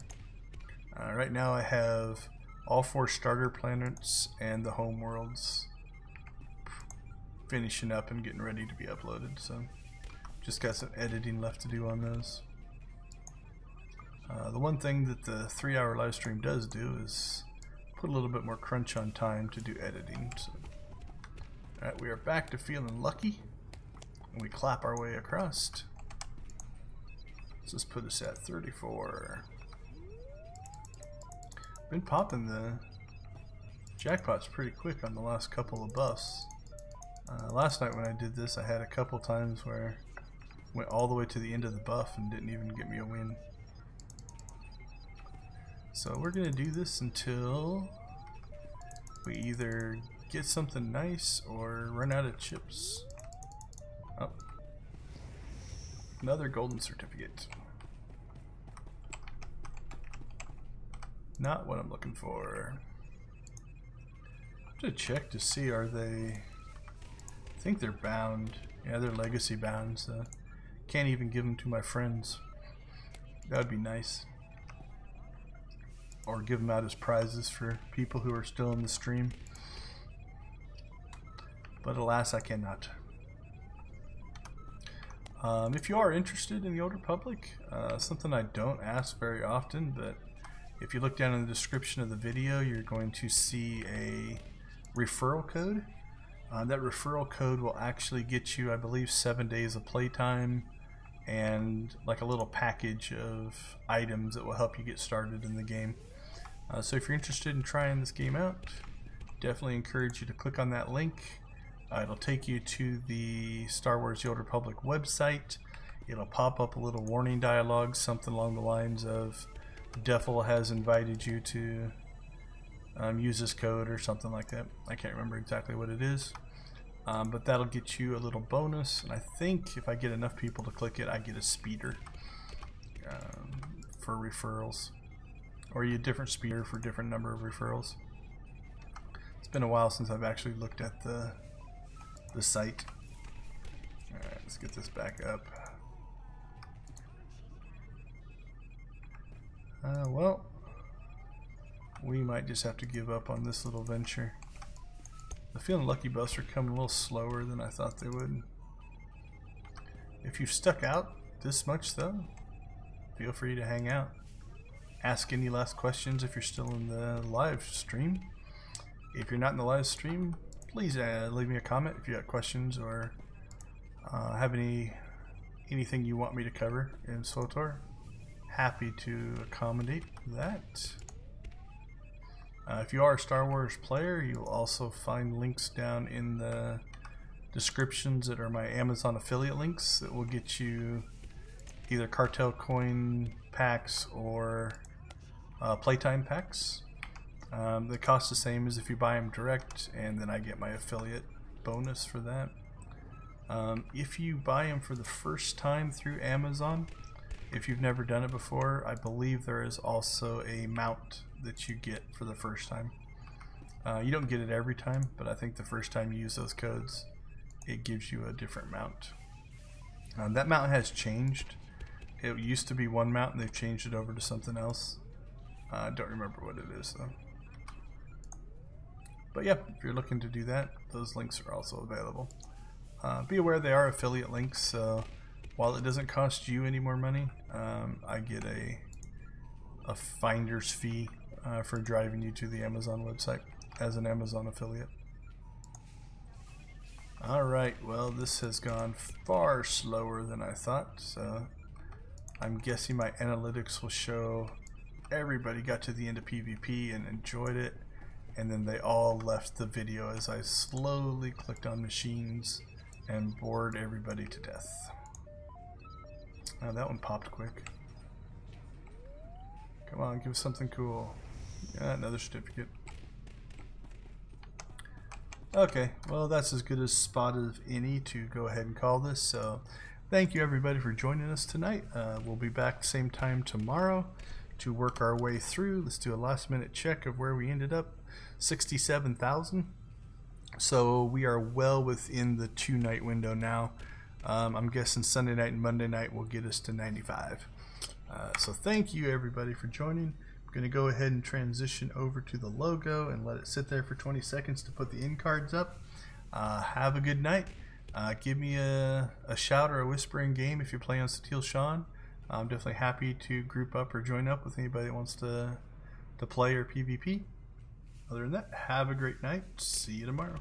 Right now I have all 4 starter planets and the home worlds finishing up and getting ready to be uploaded, so just got some editing left to do on those. The one thing that the 3-hour live stream does do is put a little bit more crunch on time to do editing. So, alright, we are back to feeling lucky, and we clap our way across. Let's just put us at 34. Been popping the jackpots pretty quick on the last couple of buffs. Last night when I did this, I had a couple times where I went all the way to the end of the buff and didn't even get me a win. So we're going to do this until we either get something nice or run out of chips. Oh, another golden certificate. Not what I'm looking for. I have to check to see, are they... I think they're bound. Yeah, they're legacy bound, so can't even give them to my friends. That would be nice. Or give them out as prizes for people who are still in the stream. But alas, I cannot. If you are interested in the Old Republic, something I don't ask very often, but if you look down in the description of the video, you're going to see a referral code. That referral code will actually get you, I believe, 7 days of playtime and like a little package of items that will help you get started in the game. So if you're interested in trying this game out, definitely encourage you to click on that link. It'll take you to the Star Wars The Old Republic website. it'll pop up a little warning dialogue, something along the lines of Defil has invited you to use this code or something like that. I can't remember exactly what it is, but that'll get you a little bonus, and I think if I get enough people to click it, I get a speeder for referrals, or you get a different speeder for different number of referrals. It's been a while since I've actually looked at the site. Alright, let's get this back up. Well, we might just have to give up on this little venture. I'm feeling lucky buffs are coming a little slower than I thought they would. If you've stuck out this much though, feel free to hang out. Ask any last questions if you're still in the live stream. If you're not in the live stream, please leave me a comment if you got questions or have anything you want me to cover in SWTOR. Happy to accommodate that. If you are a Star Wars player, you'll also find links down in the descriptions that are my Amazon affiliate links that will get you either cartel coin packs or playtime packs. They cost the same as if you buy them direct, and then I get my affiliate bonus for that. If you buy them for the first time through Amazon, if you've never done it before, I believe there is also a mount that you get for the first time. You don't get it every time, but I think the first time you use those codes, it gives you a different mount. That mount has changed. It used to be one mount and they've changed it over to something else. I don't remember what it is though. But yeah, if you're looking to do that, those links are also available. Be aware they are affiliate links, so while it doesn't cost you any more money, I get a finder's fee for driving you to the Amazon website as an Amazon affiliate. Alright, well this has gone far slower than I thought, so I'm guessing my analytics will show everybody got to the end of PvP and enjoyed it, and then they all left the video as I slowly clicked on machines and bored everybody to death. Oh, that one popped quick. Come on, give us something cool. Yeah, another certificate. Okay, well that's as good a spot as any to go ahead and call this. So thank you everybody for joining us tonight. We'll be back same time tomorrow to work our way through. Let's do a last minute check of where we ended up. 67,000. So we are well within the 2-night window now. I'm guessing Sunday night and Monday night will get us to 95. So thank you everybody for joining. I'm going to go ahead and transition over to the logo and let it sit there for 20 seconds to put the end cards up. Have a good night. Give me a shout or a whisper in game if you play on Steel Sean. I'm definitely happy to group up or join up with anybody that wants to play or PvP. Other than that, have a great night. See you tomorrow.